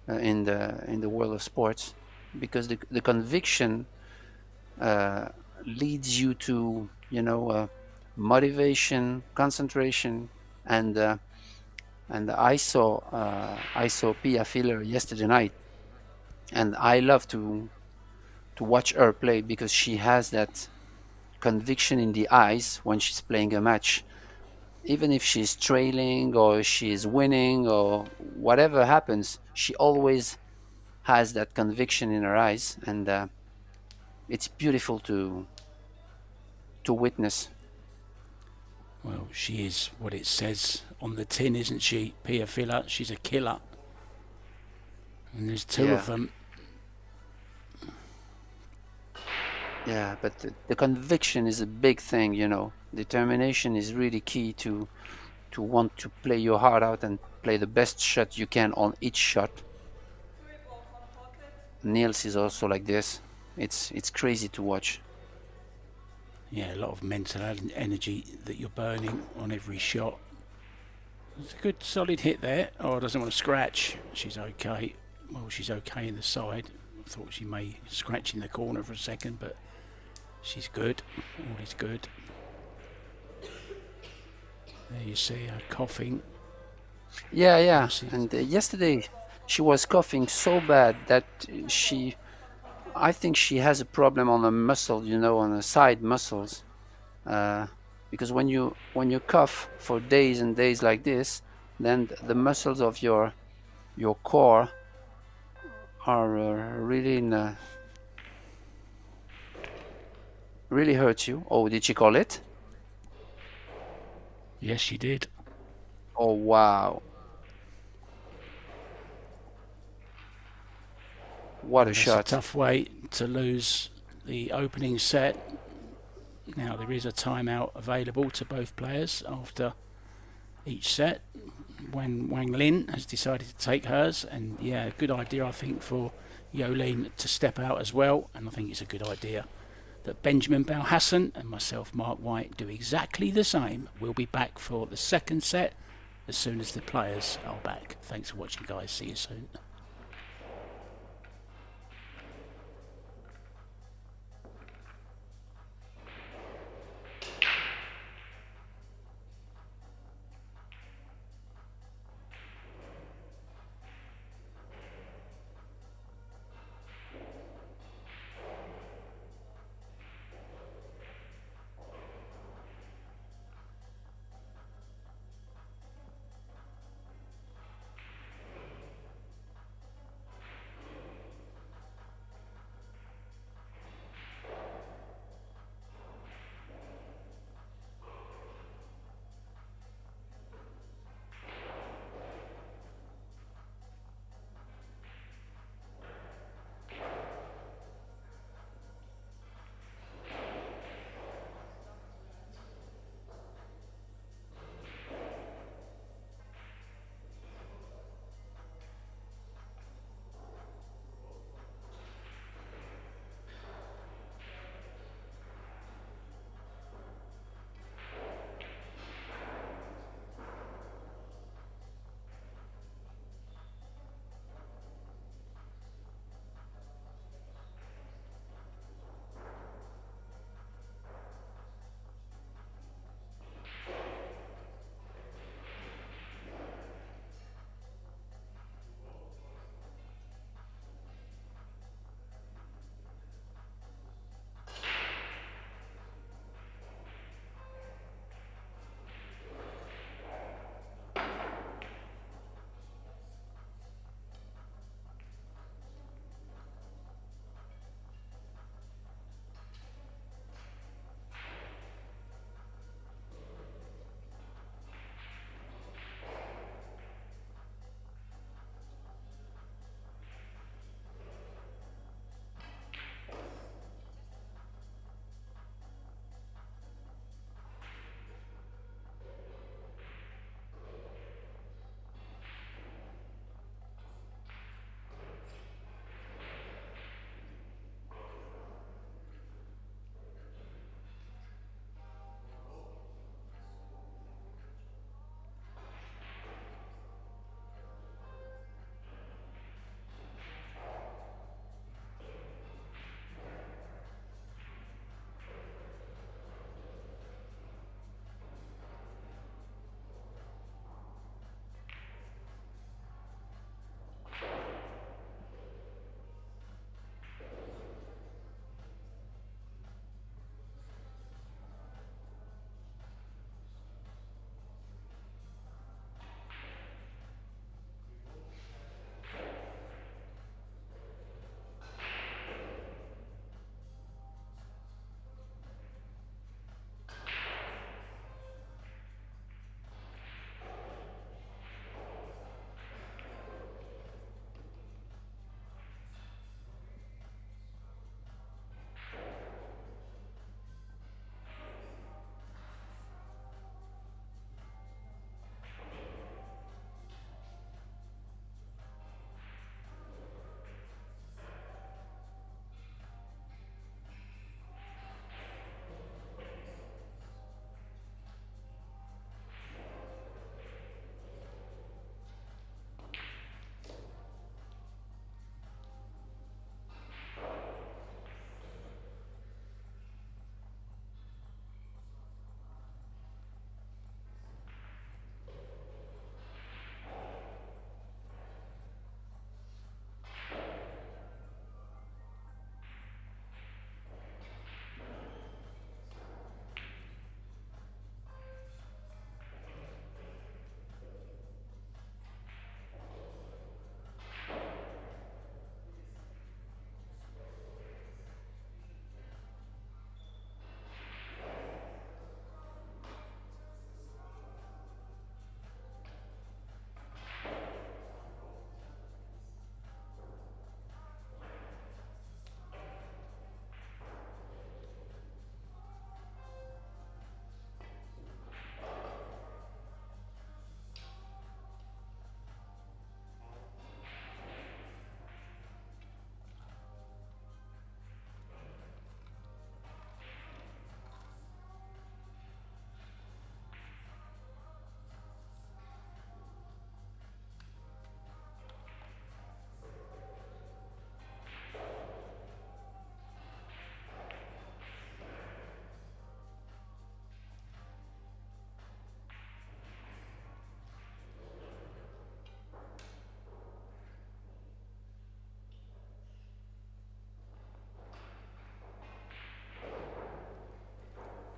in the world of sports, because the conviction leads you to motivation, concentration, and I saw Pia Filler yesterday night, and I love to watch her play because she has that conviction in the eyes when she's playing a match. Even if she's trailing or she's winning or whatever happens, she always has that conviction in her eyes, and it's beautiful to witness. Well, she is what it says on the tin, isn't she? Pia Filler, she's a killer. And there's 2 of them. Yeah, but the conviction is a big thing, Determination is really key to want to play your heart out and play the best shot you can on each shot. Niels is also like this. It's crazy to watch. Yeah, a lot of mental energy that you're burning on every shot. It's a good solid hit there. Oh, doesn't want to scratch. She's okay. Well, she's okay in the side. I thought she may scratch in the corner for a second, but she's good. All is good. There you see her coughing. Yeah. And yesterday she was coughing so bad that I think she has a problem on the muscle, on the side muscles. Because when you cough for days and days like this, then the muscles of your core are really really hurt you. Oh, did she call it? Yes, she did. Oh, wow. What a shot. It's a tough way to lose the opening set. Now there is a timeout available to both players after each set when Wang Lin has decided to take hers, and yeah, good idea I think for Yolene to step out as well, and I think it's a good idea that Benjamin Balhassan and myself, Mark White, do exactly the same. We'll be back for the second set as soon as the players are back. Thanks for watching, guys. See you soon.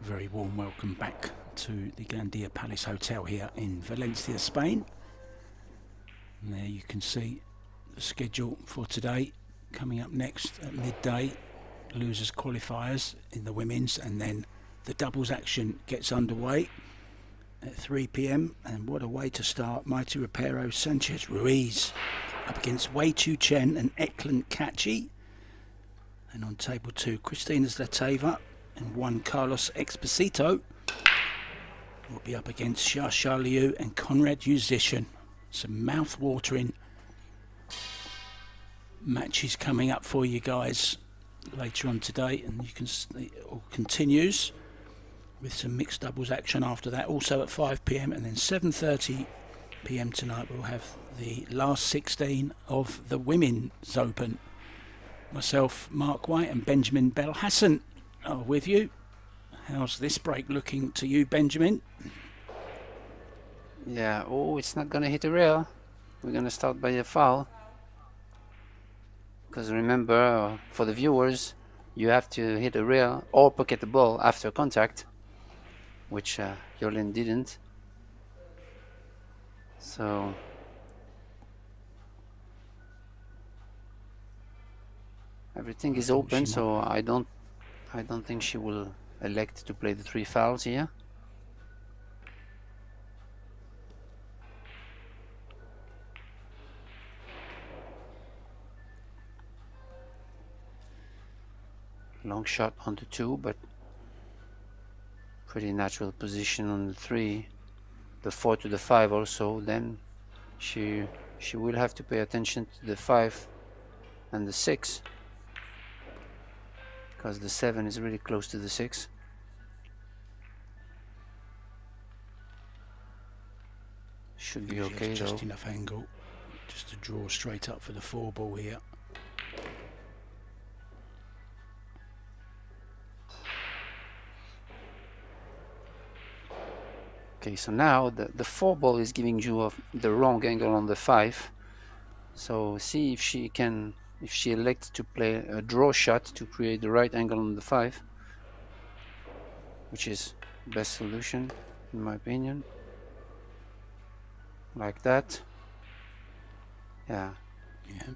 very warm welcome back to the Gandia Palace Hotel here in Valencia, Spain. And there you can see the schedule for today. Coming up next at midday, losers qualifiers in the women's, and then the doubles action gets underway at 3 p.m. And what a way to start. Maite Rapero, Sanchez Ruiz up against Wei Chu Chen and Eklund Kachi. And on table 2, Kristina Zlateva and Juan Carlos Exposito will be up against Xia Liu and Conrad Musician. Some mouth-watering matches coming up for you guys later on today, and you can see it all continues with some mixed doubles action after that, also at 5 p.m. and then 7:30 p.m. tonight we'll have the last 16 of the Women's Open. Myself, Mark White, and Benjamin Belhassan are with you. How's this break looking to you, Benjamin? Yeah, oh, it's not gonna hit a rail. We're gonna start by a foul. Because remember, for the viewers, you have to hit a rail or pocket the ball after contact, which Jolien didn't. So everything is open, so I don't think she will elect to play the 3 fouls here. Long shot on the 2, but pretty natural position on the 3. The 4 to the 5 also. Then she will have to pay attention to the 5 and the 6, because the 7 is really close to the 6. Should be okay though. Just enough angle just to draw straight up for the 4 ball here. Okay, so now the 4 ball is giving you the wrong angle on the 5. So see if she elects to play a draw shot to create the right angle on the 5, which is the best solution in my opinion. Like that. Yeah.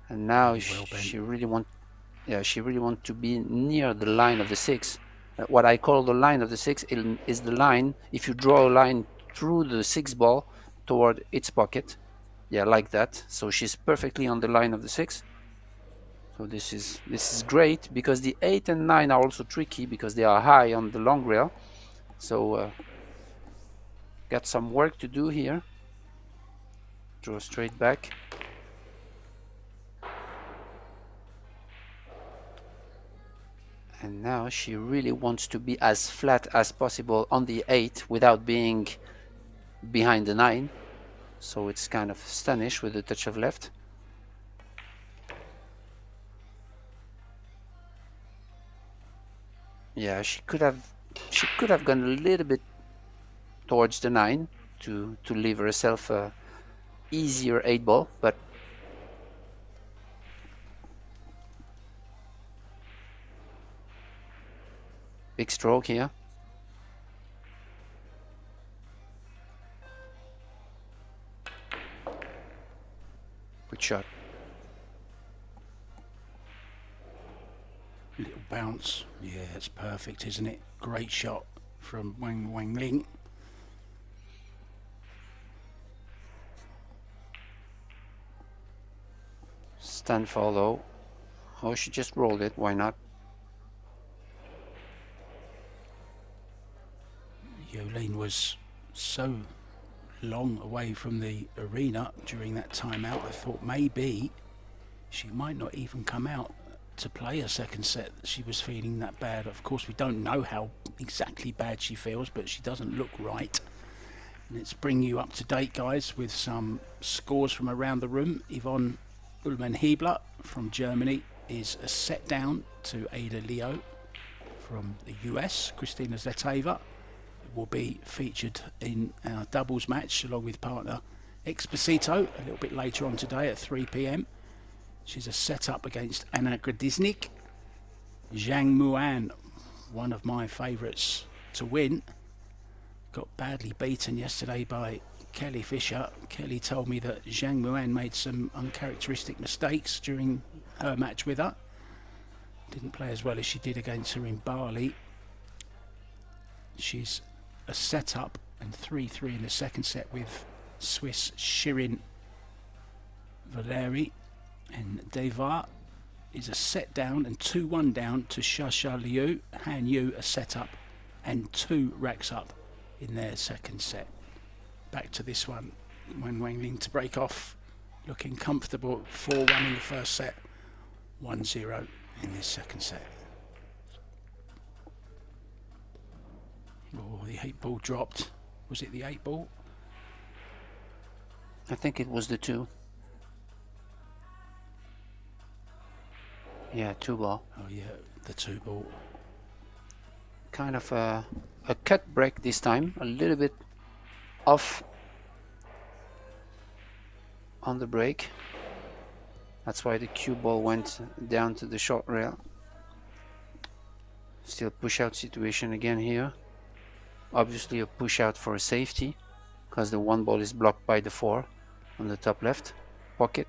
And now she really want to be near the line of the 6. What I call the line of the 6 is the line, if you draw a line through the 6 ball toward its pocket, yeah, like that. So she's perfectly on the line of the 6. So this is great, because the 8 and 9 are also tricky because they are high on the long rail. So got some work to do here. Draw straight back. And now she really wants to be as flat as possible on the 8 without being behind the 9. So it's kind of Stanish with a touch of left. Yeah, she could have gone a little bit towards the 9 to leave herself a easier 8 ball, but big stroke here. Good shot. Little bounce. Yeah, it's perfect, isn't it? Great shot from Wang Ling. Stand follow. Oh, she just rolled it. Why not? Jolien was so long away from the arena during that timeout. I thought maybe she might not even come out to play a second set. She was feeling that bad. Of course, we don't know how exactly bad she feels, but she doesn't look right. Let's bring you up to date, guys, with some scores from around the room. Yvonne Ullmann-Hebler from Germany is a set down to Ada Leo from the US. Kristina Zlateva will be featured in our doubles match along with partner Exposito a little bit later on today at 3 p.m. She's a set up against Anna Gradiznik. Zhang Muan, one of my favourites to win. Got badly beaten yesterday by Kelly Fisher. Kelly told me that Zhang Muan made some uncharacteristic mistakes during her match with her. Didn't play as well as she did against her in Bali. She's a set-up and 3-3 in the second set with Swiss Shirin Valeri, and Devar is a set down and 2-1 down to Shasha Liu. Han Yu a set up and 2 racks up in their second set. Back to this one when Wang Ling to break off, looking comfortable. 4-1 in the first set, 1-0 in this second set. Oh, the 8 ball dropped. Was it the 8 ball? I think it was the 2. Yeah, 2 ball. Oh yeah, the 2 ball. Kind of a cut break this time, a little bit off on the break. That's why the cue ball went down to the short rail. Still push out situation again here. Obviously a push out for a safety, because the 1 ball is blocked by the 4 on the top left pocket.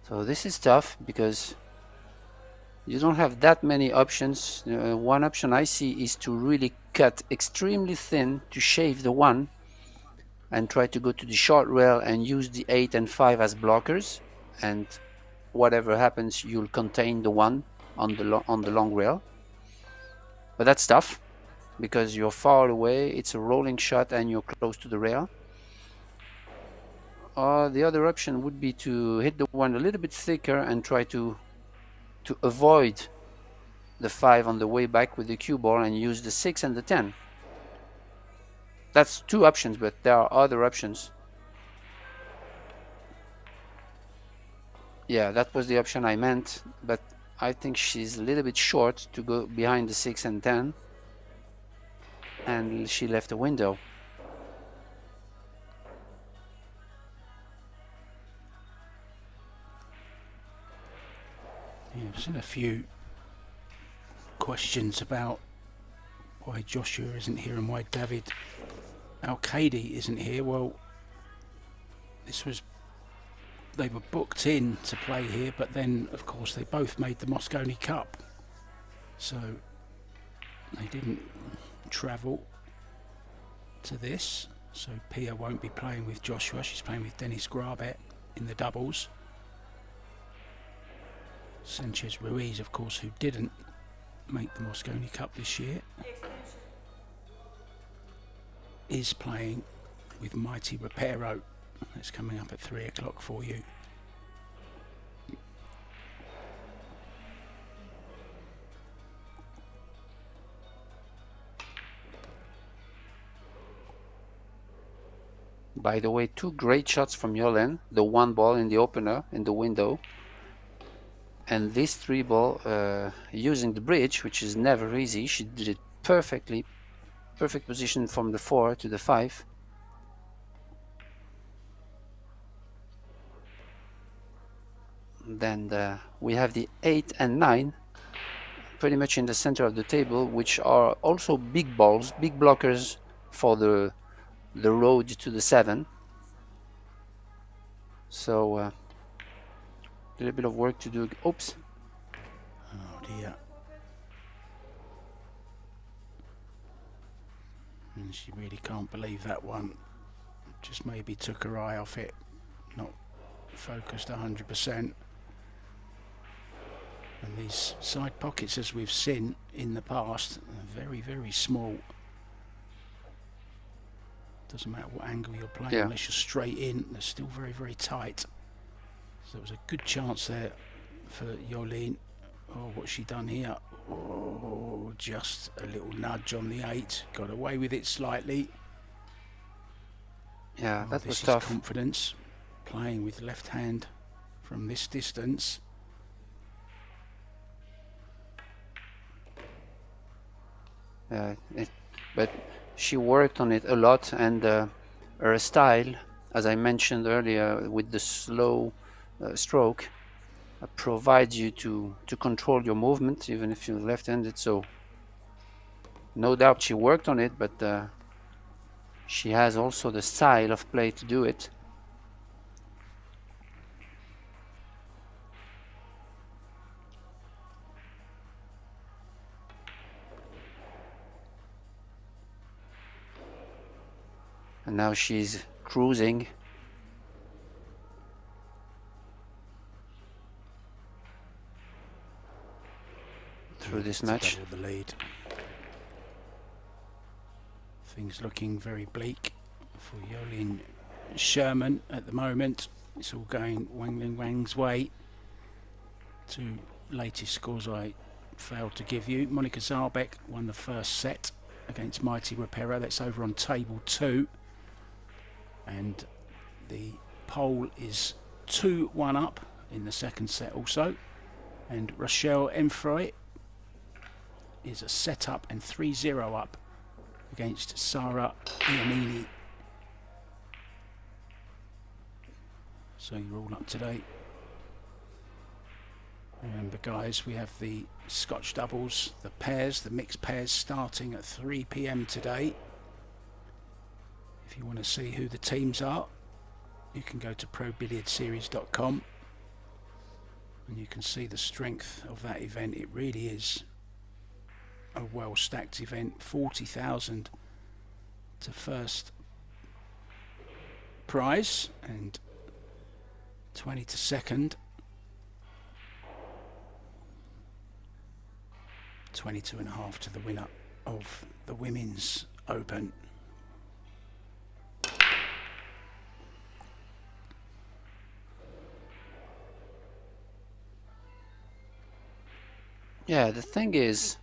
So this is tough because you don't have that many options. One option I see is to really cut extremely thin to shave the 1 and try to go to the short rail and use the 8 and 5 as blockers, and whatever happens you'll contain the 1 on the long rail. But that's tough because you're far away, it's a rolling shot and you're close to the rail. The other option would be to hit the 1 a little bit thicker and try to avoid the 5 on the way back with the cue ball and use the 6 and the 10. That's 2 options, but there are other options. Yeah, that was the option I meant, but I think she's a little bit short to go behind the 6 and 10, and she left a window. Yeah, I've seen a few questions about why Joshua isn't here and why David Al-Qaedi isn't here. Well, they were booked in to play here, but then of course they both made the Mosconi Cup, so they didn't travel to this. So Pia won't be playing with Joshua, she's playing with Dennis Grabet in the doubles. Sanchez Ruiz, of course, who didn't make the Mosconi Cup this year, is playing with Mighty Rapero. That's coming up at 3 o'clock for you. By the way, 2 great shots from Yolene. The 1 ball in the opener in the window, and this 3 ball using the bridge, which is never easy. She did it perfectly. Perfect position from the 4 to the 5. Then we have the 8 and 9 pretty much in the center of the table, which are also big balls, big blockers for the road to the 7. So a little bit of work to do. Oops. Oh dear. And she really can't believe that one. Just maybe took her eye off it, not focused 100%. And these side pockets, as we've seen in the past, are very, very small. Doesn't matter what angle you're playing, unless you're straight in, they're still very, very tight. So there was a good chance there for Yolene. Oh, what's she done here? Oh, just a little nudge on the 8. Got away with it slightly. Yeah, that was this tough. Is confidence, playing with left hand from this distance. But she worked on it a lot, and her style as I mentioned earlier, with the slow stroke, provides you to control your movement, even if you're left-handed. So no doubt she worked on it, but she has also the style of play to do it. And now she's cruising. Through this match. Double the lead. Things looking very bleak for Yolin Sherman at the moment. It's all going Wang's way. Two latest scores I failed to give you. Monica Zarbek won the first set against Mighty Rapera. That's over on table 2. And the pole is 2-1 up in the second set also. And Rochelle Enfroy is a set up and 3-0 up against Sara Iannini. So you're all up to date. Remember guys, we have the Scotch doubles, the pairs, the mixed pairs starting at 3 PM today. If you want to see who the teams are, you can go to probilliardseries.com and you can see the strength of that event. It really is a well stacked event. 40,000 to first prize and 20 to second. 22.5 to the winner of the Women's Open. Yeah, the thing is,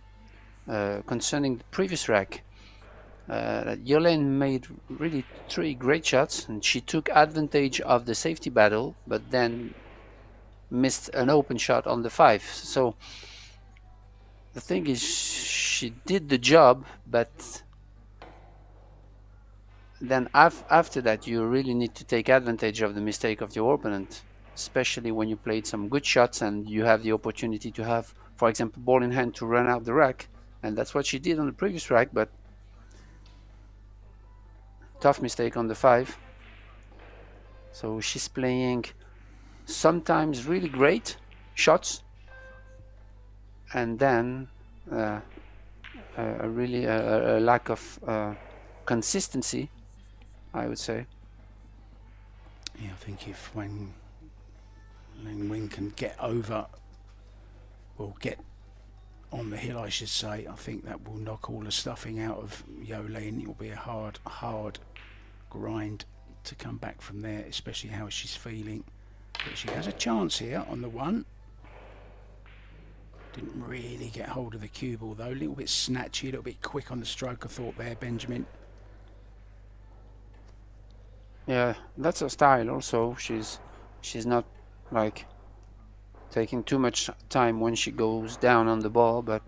concerning the previous rack, Yolene made really 3 great shots, and she took advantage of the safety battle, but then missed an open shot on the 5. So the thing is, she did the job, but then after that you really need to take advantage of the mistake of your opponent, especially when you played some good shots and you have the opportunity to have, for example, ball in hand to run out the rack. And that's what she did on the previous rack, but tough mistake on the 5. So she's playing sometimes really great shots, and then a lack of consistency, I would say. Yeah, I think if Wang can get over, or get on the hill I should say, I think that will knock all the stuffing out of Yolene. It will be a hard grind to come back from there, especially how she's feeling. But she has a chance here on the 1. Didn't really get hold of the cue ball though. A little bit snatchy, a little bit quick on the stroke, I thought there, Benjamin. Yeah, that's her style also. She's not like taking too much time when she goes down on the ball, but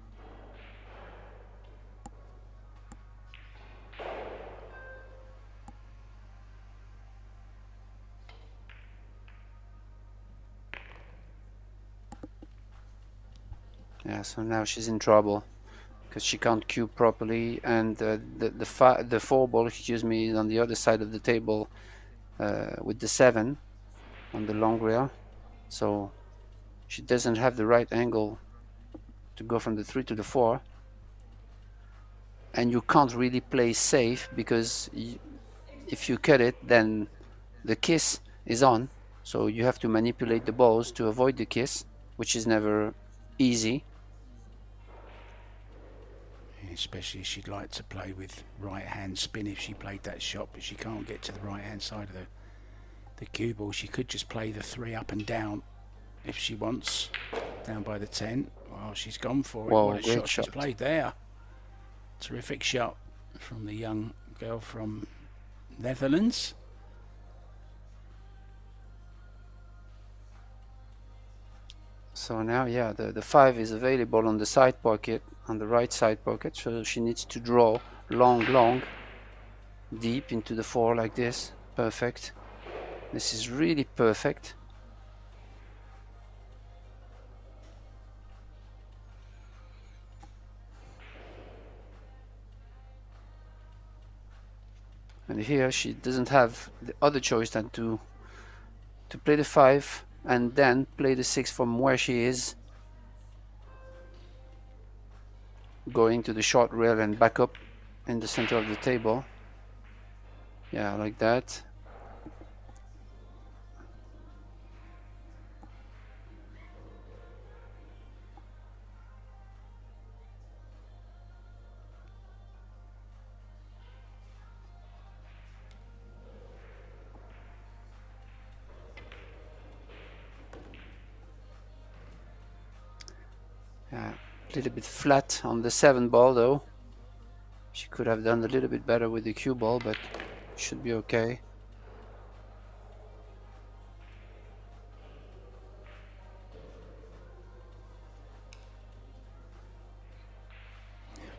yeah, so now she's in trouble because she can't cue properly, and the 4 ball, excuse me, is on the other side of the table with the 7 on the long rail, so she doesn't have the right angle to go from the 3 to the 4, and you can't really play safe because if you cut it, then the kiss is on, so you have to manipulate the balls to avoid the kiss, which is never easy. Especially she'd like to play with right hand spin if she played that shot, but she can't get to the right hand side of the cue ball. She could just play the 3 up and down if she wants, down by the 10. Well, she's gone for it. Whoa, what a great shot she's played there. Terrific shot from the young girl from Netherlands. So now, yeah, the 5 is available on the side pocket, on the right side pocket, so she needs to draw long, deep into the 4 like this. Perfect. This is really perfect. And here she doesn't have the other choice than to play the 5 and then play the 6 from where she is, going to the short rail and back up in the center of the table. Yeah, like that. A little bit flat on the 7 ball though. She could have done a little bit better with the cue ball, but should be okay.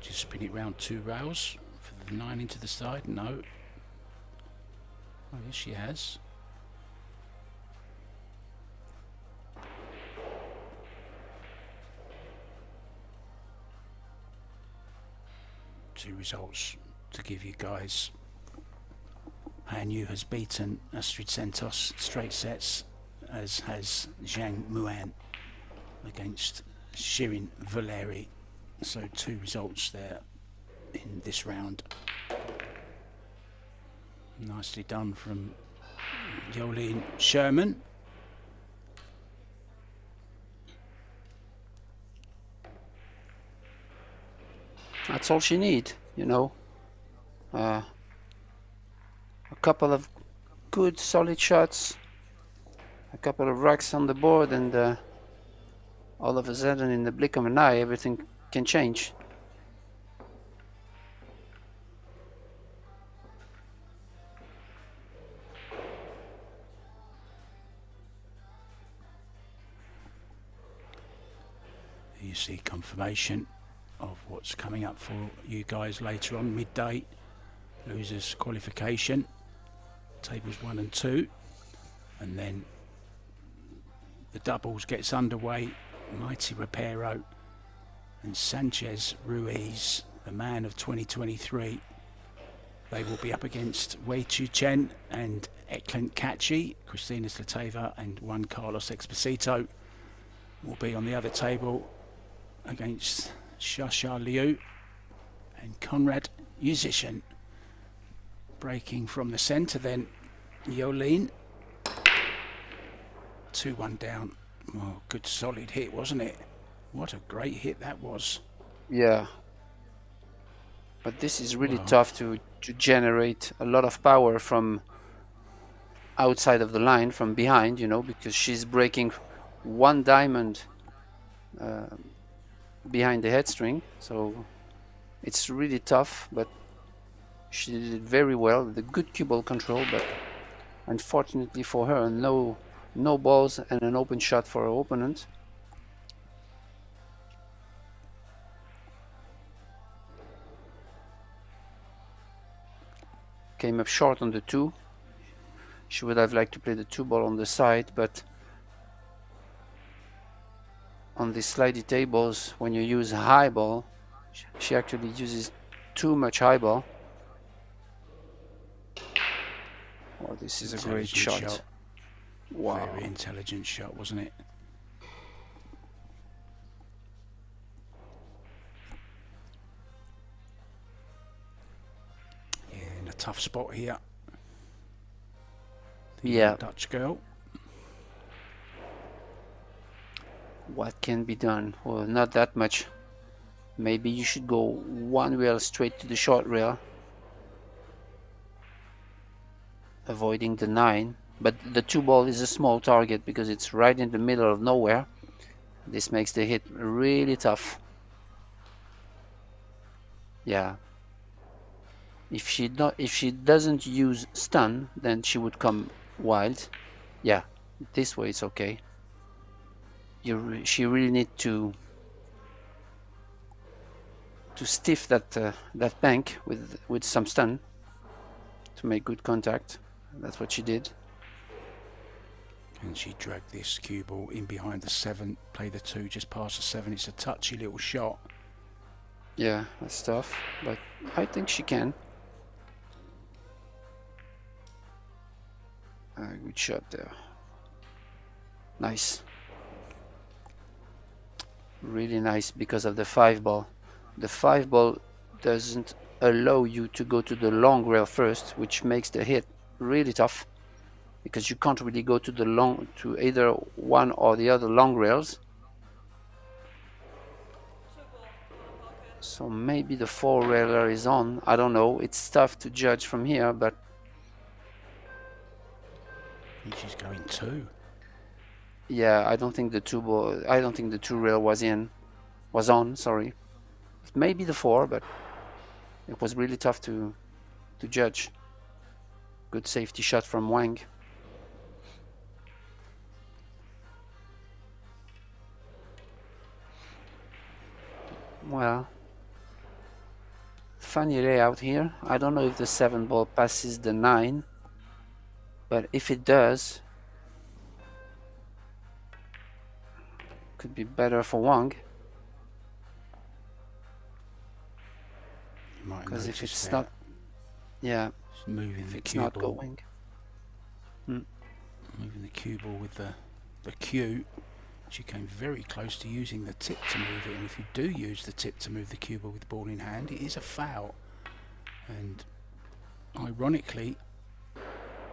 Just spin it round 2 rails for the 9 into the side. No. Oh, yes, she has. Two results to give you guys. Han Yu has beaten Astrid Santos straight sets, as has Zhang Muan against Shirin Valeri. So 2 results there in this round. Nicely done from Yolene Sherman. That's all she needs, you know. A couple of good solid shots, a couple of racks on the board, and all of a sudden, in the blink of an eye, everything can change. You see confirmation of what's coming up for you guys later on, midday. Losers qualification, tables 1 and 2, and then the doubles gets underway. Mighty Rapero and Sanchez Ruiz, the man of 2023. They will be up against Wei Chu Chen and Eklund Kachi. Christina Slateva and Juan Carlos Exposito will be on the other table against Shasha Liu and Conrad Musician. Breaking from the centre then, Yolene. 2-1 down. Oh, good solid hit, wasn't it? What a great hit that was. Yeah. But this is really tough to generate a lot of power from outside of the line, from behind, you know, because she's breaking 1 diamond behind the head string. So it's really tough, but she did it very well. The good cue ball control, but unfortunately for her, no balls and an open shot for her opponent. Came up short on the 2. She would have liked to play the 2 ball on the side, but on these slidey tables, when you use high ball, she actually uses too much high ball. Oh, this is a great shot. Wow. Very intelligent shot, wasn't it? Yeah, in a tough spot here. The Yeah. Dutch girl. What can be done? Well, not that much. Maybe you should go 1 rail straight to the short rail, avoiding the 9. But the 2 ball is a small target because it's right in the middle of nowhere. This makes the hit really tough. Yeah. If she doesn't use stun, then she would come wild. Yeah, this way it's okay. She really need to stiff that bank with some stun to make good contact. That's what she did. Can she drag this cue ball in behind the 7, play the 2 just past the 7? It's a touchy little shot. Yeah, that's tough, but I think she can. Good shot there. Nice. Really nice because of the 5 ball. The 5 ball doesn't allow you to go to the long rail first, which makes the hit really tough because you can't really go to the long, to either one or the other long rails. So maybe the 4 railer is on. I don't know. It's tough to judge from here, but I think she's going 2. yeah, I don't think the 2 ball. I don't think the 2 rail was on. Sorry, maybe the 4, but it was really tough to judge. Good safety shot from Wang. Well, funny layout here. I don't know if the 7 ball passes the 9, but if it does, could be better for Wang. Because if it's not, yeah, moving if the it's cue not ball, going, moving the cue ball with the cue, she came very close to using the tip to move it. And if you do use the tip to move the cue ball with the ball in hand, it is a foul. And ironically,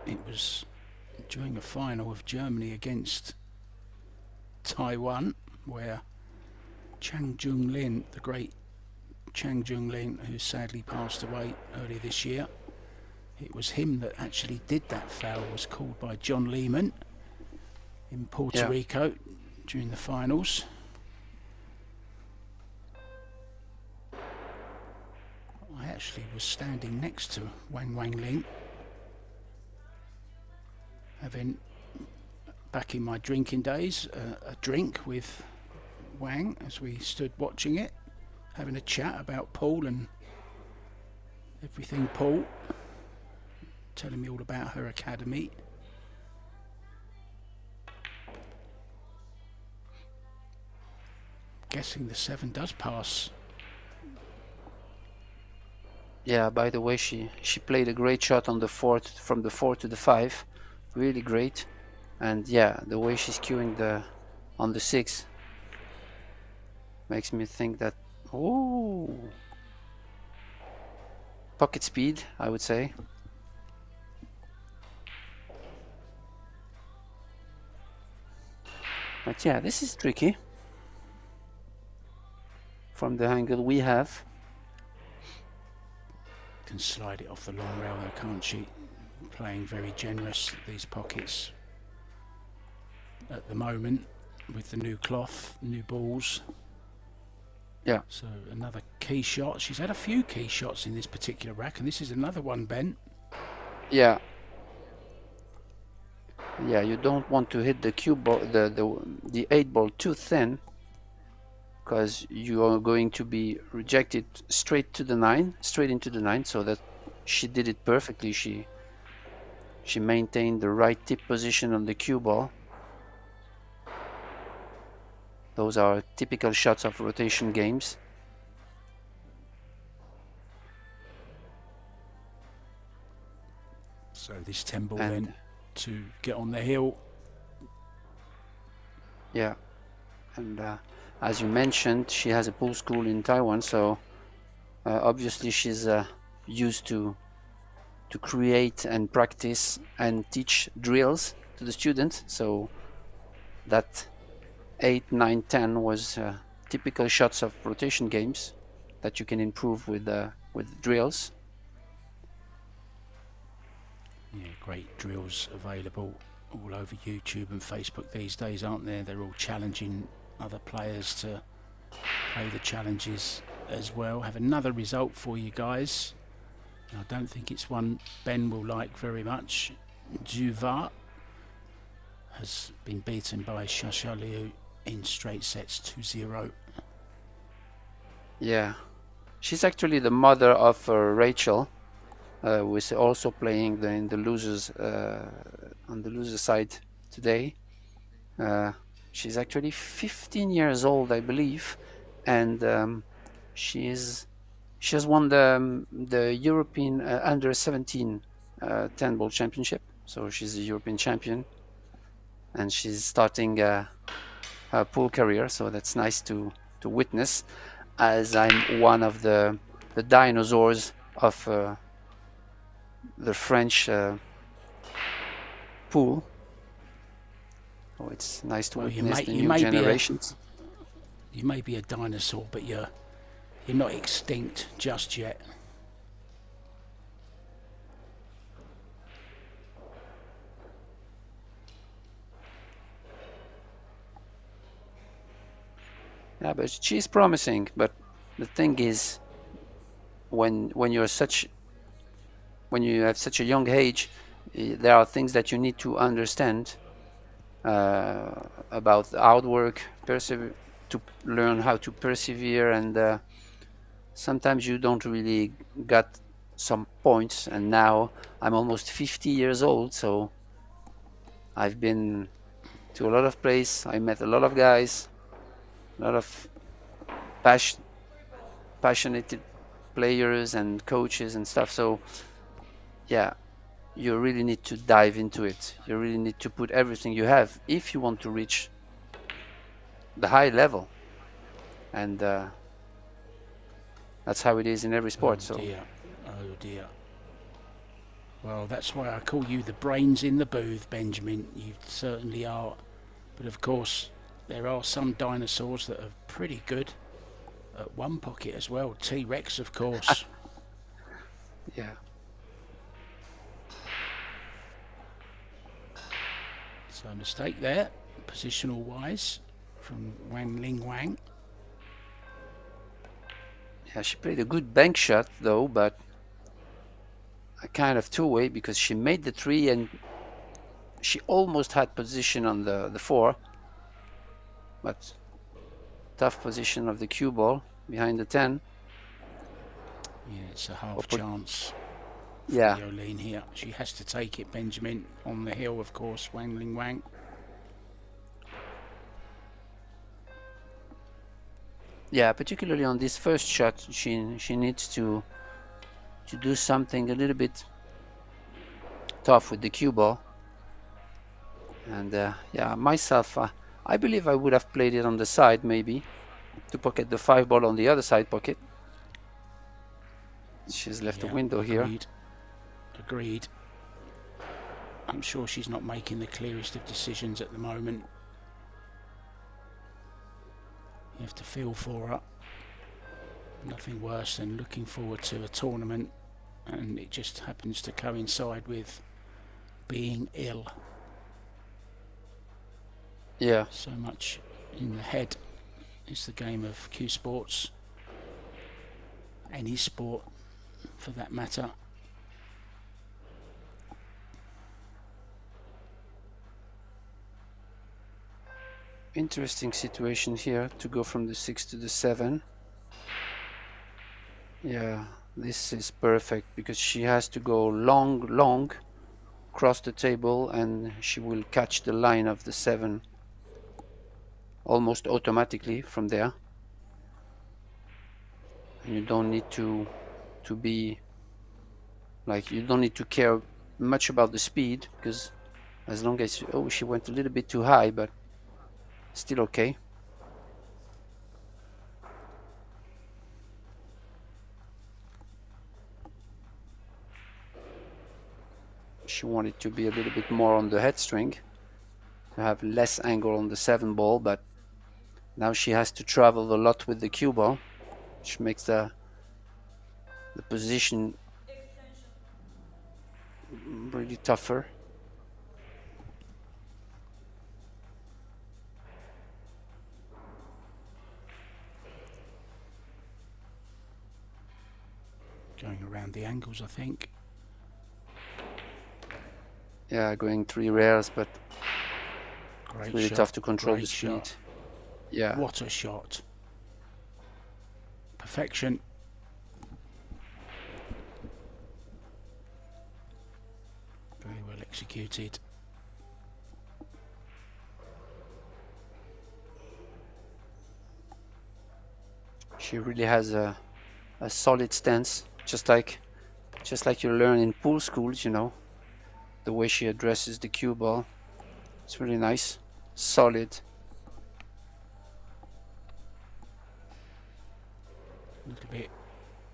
it was during a final of Germany against Taiwan, where Chang Jung-lin, the great Chang Jung-lin, who sadly passed away earlier this year, it was him that actually did that foul. Was called by John Lehman in Puerto Rico during the finals. I actually was standing next to Wang Ling, having, back in my drinking days, a drink with Wang as we stood watching it, having a chat about Paul and everything Paul, telling me all about her academy. Guessing the 7 does pass. yeah. By the way, she played a great shot on the 4, from the 4 to the 5, really great. And yeah, the way she's queuing on the 6 makes me think that, oh, pocket speed, I would say. But yeah, this is tricky from the angle we have. Can slide it off the long rail though, can't she? Playing very generous, these pockets at the moment with the new cloth, new balls. Yeah. So another key shot. She's had a few key shots in this particular rack, and this is another one, Ben. Yeah. Yeah, you don't want to hit the cue ball, the 8 ball too thin, because you are going to be rejected straight to the 9, straight into the 9. So that she did it perfectly. She maintained the right tip position on the cue ball. Those are typical shots of rotation games. So this 10 ball then to get on the hill. Yeah, and as you mentioned, she has a pool school in Taiwan, so obviously she's used to create and practice and teach drills to the students. So that 8, 9, 10 was typical shots of rotation games that you can improve with drills. Yeah, great drills available all over YouTube and Facebook these days, aren't there? They're all challenging other players to play the challenges as well. Have another result for you guys. I don't think it's one Ben will like very much. Duvat has been beaten by Shasha Liu in straight sets 2-0. Yeah, she's actually the mother of Rachel, who is also playing in the losers on the loser side today. Uh, she's actually 15 years old, I believe, and she has won the European under 17 10 ball championship. So she's a European champion, and she's starting her pool career. So that's nice to witness, as I'm one of the dinosaurs of the French pool. So it's nice to Well, witness the you new may generations. you may be a dinosaur, but you're not extinct just yet. Yeah, but she's promising. But the thing is, when you have such a young age, there are things that you need to understand about hard work, to learn how to persevere, and sometimes you don't really got some points. And now I'm almost 50 years old, so I've been to a lot of places. I met a lot of guys, a lot of passionate players and coaches and stuff. So yeah, you really need to dive into it. You really need to put everything you have if you want to reach the high level, and that's how it is in every sport. Oh dear, oh dear. Well, that's why I call you the brains in the booth, Benjamin. You certainly are. But of course, there are some dinosaurs that are pretty good at one pocket as well. T-Rex, of course. Yeah. So a mistake there, positional wise, from Wang. Yeah, she played a good bank shot though, but a kind of two-way, because she made the 3 and she almost had position on the 4, but tough position of the cue ball behind the 10. Yeah, it's a half chance for Yeah. Yolene here. She has to take it, Benjamin, on the hill, of course, Wang. Yeah, particularly on this first shot, she needs to do something a little bit tough with the cue ball. And yeah, myself, I believe I would have played it on the side, maybe, to pocket the 5 ball on the other side pocket. She's left a window here. Agreed. I'm sure she's not making the clearest of decisions at the moment. You have to feel for her. Nothing worse than looking forward to a tournament and it just happens to coincide with being ill. Yeah. So much in the head is the game of cue sports. Any sport, for that matter. Interesting situation here to go from the 6 to the 7. Yeah, this is perfect because she has to go long across the table and she will catch the line of the 7 almost automatically from there. And you don't need to be like, you don't need to care much about the speed, because as long as she went a little bit too high, but still okay. She wanted to be a little bit more on the head string to have less angle on the 7 ball, but now she has to travel a lot with the cue ball, which makes the position really tougher. Going around the angles, I think. Yeah, going 3 rares, but Great it's really shot. tough to control Great the speed. Shot. Yeah. What a shot. Perfection. Very well executed. She really has a solid stance, just like you learn in pool schools, you know, the way she addresses the cue ball. It's really nice, solid. A little bit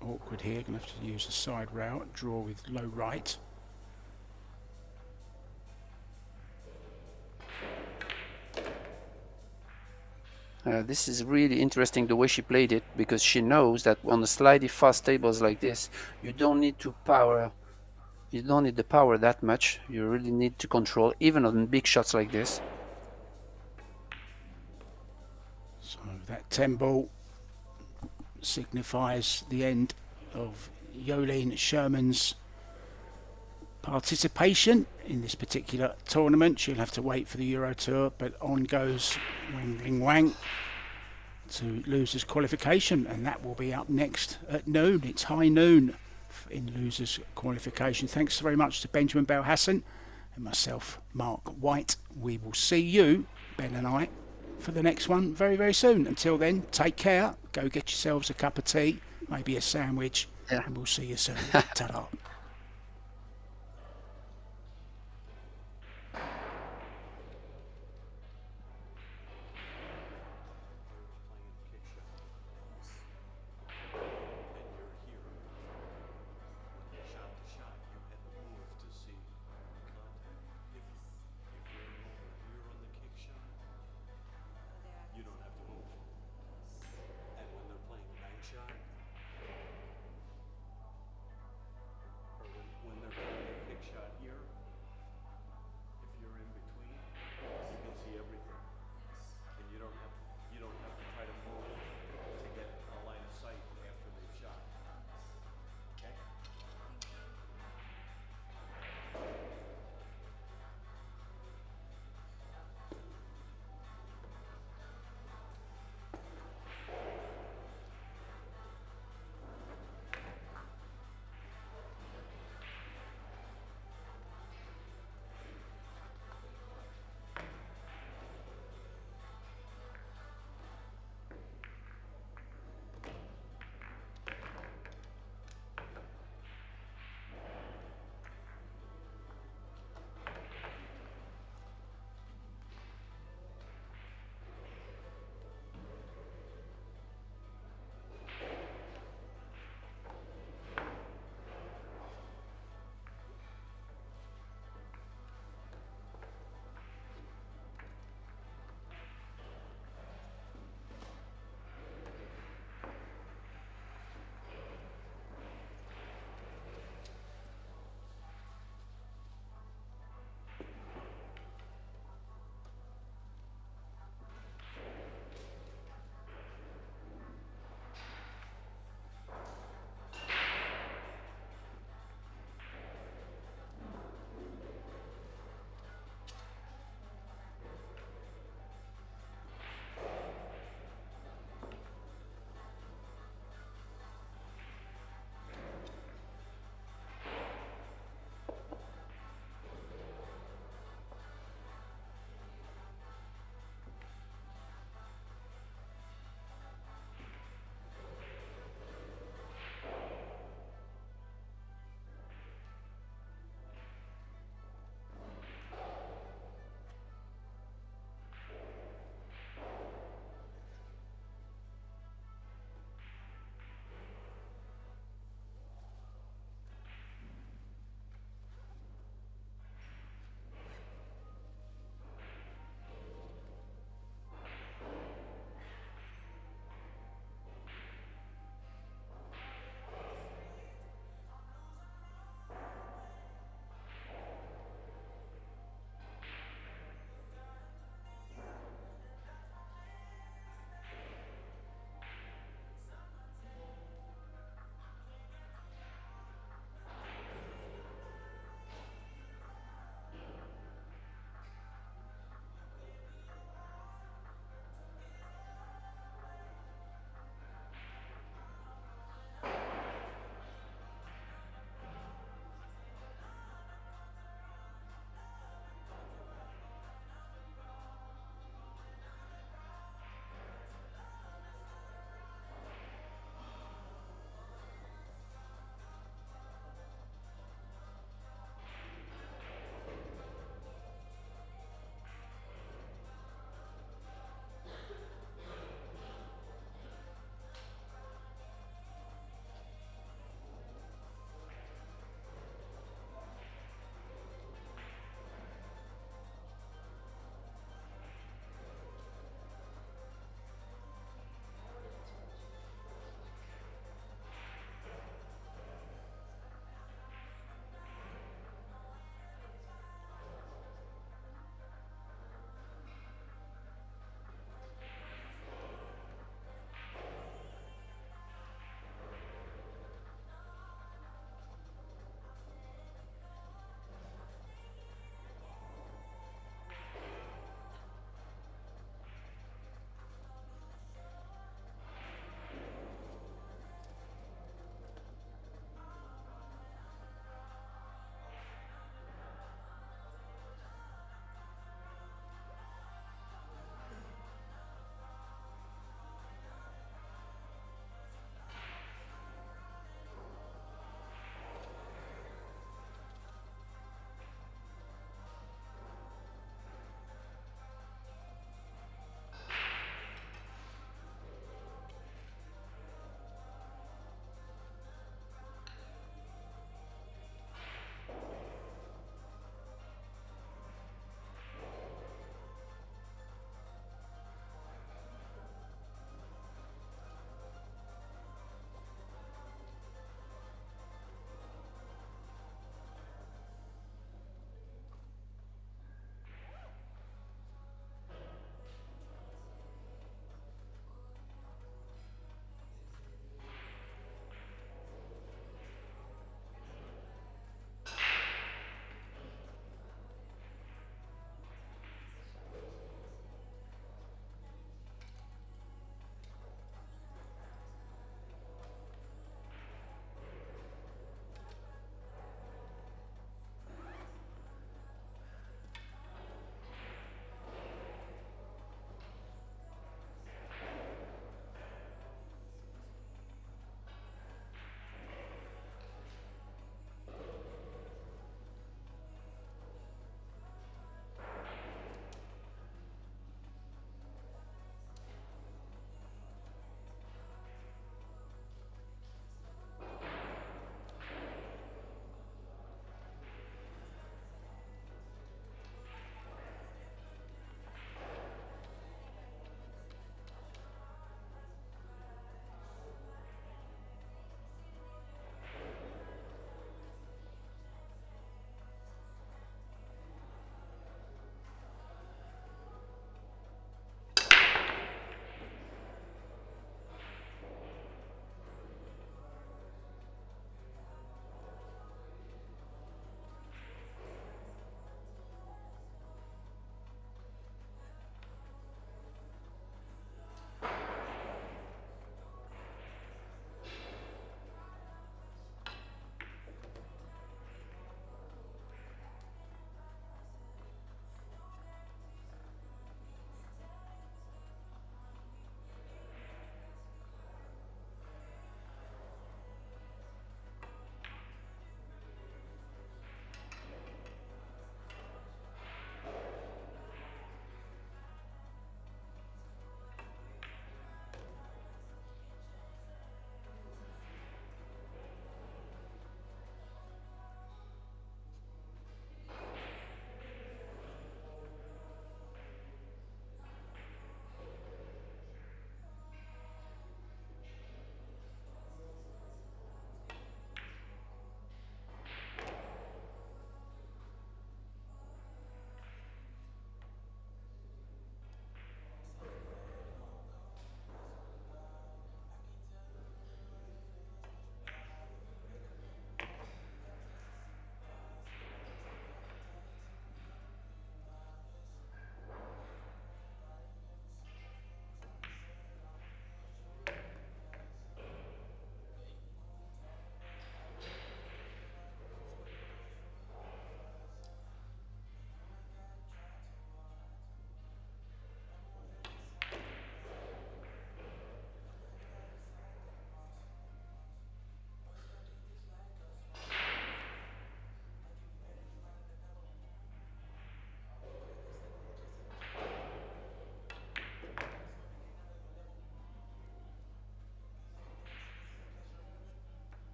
awkward here, gonna have to use a side route, draw with low right. This is really interesting the way she played it, because she knows that on the slightly fast tables like this, you don't need to power. You don't need the power that much. You really need to control, even on big shots like this. So that 10 ball signifies the end of Yolene Sherman's participation in this particular tournament. She'll have to wait for the Euro Tour, but on goes Wang to losers qualification, and that will be up next at noon. It's high noon in losers qualification. Thanks very much to Benjamin Belhassan and myself, Mark White. We will see you, Ben and I, for the next one very, very soon. Until then, take care. Go get yourselves a cup of tea, maybe a sandwich, and we'll see you soon. Ta-da.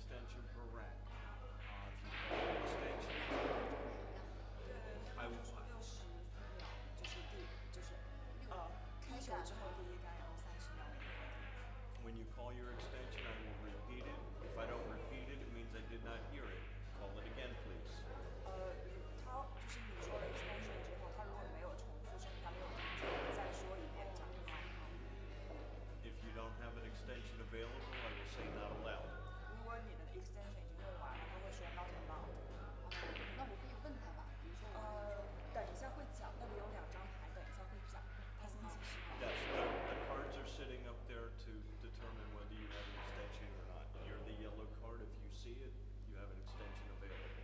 extension per rack. If you call your extension, I will. 就是开球之后第一杆，然后30秒每个回合。 When you call your extension, I will repeat it. If I don't repeat it, it means I did not hear it. Call it again, please. 他就是你说了 extension 之后，他如果没有重复，说明他没有听见，再说一遍这样子。 If you don't have an extension available, I will say not allowed. 如果你的 extension 已经用完了，他会说 not allowed。那我可以问他吧，比如说等一下会讲，那里有2张牌，等一下会讲。他先解释。Yes, the cards are sitting up there to determine whether you have an extension or not. You're the yellow card. If you see it, you have an extension available.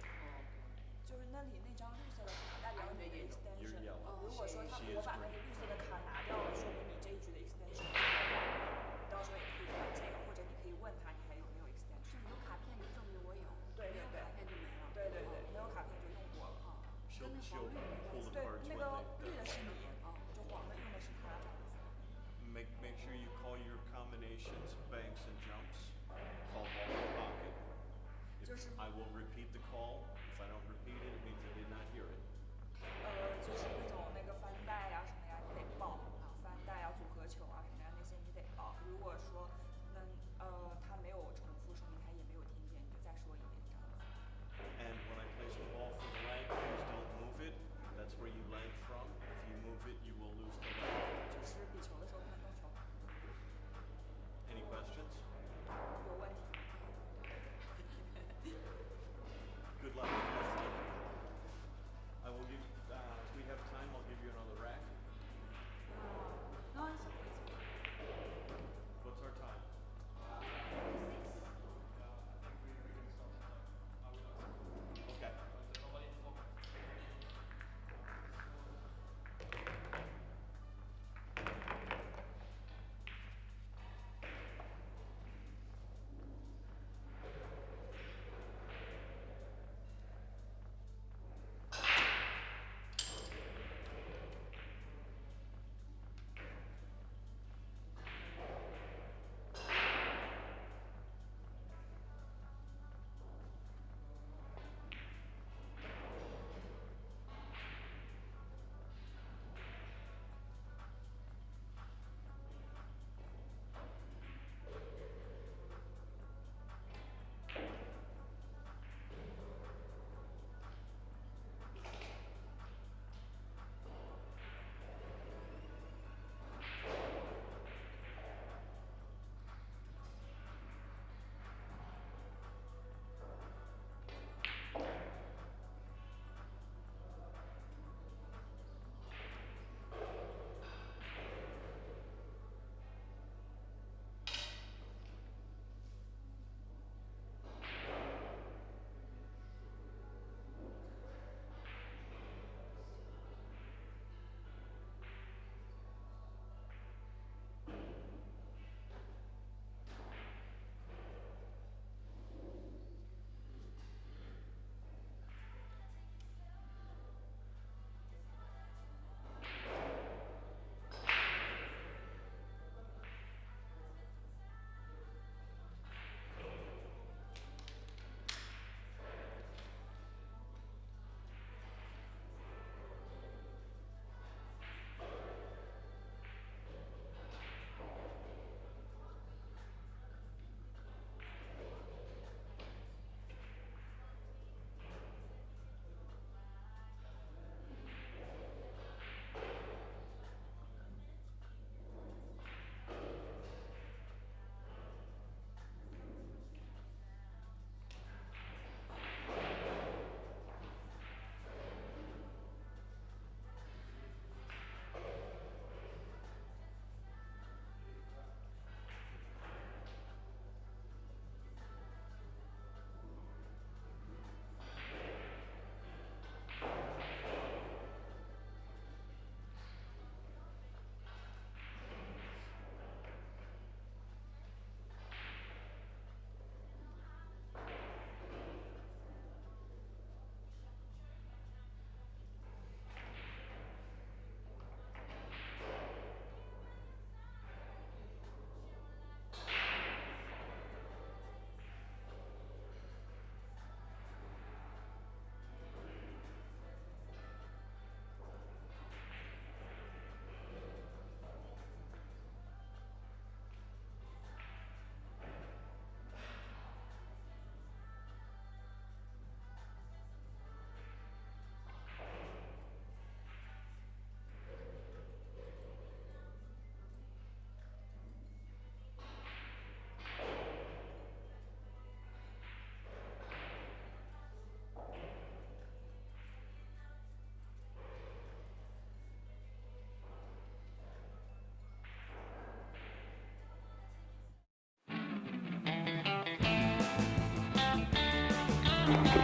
Yeah,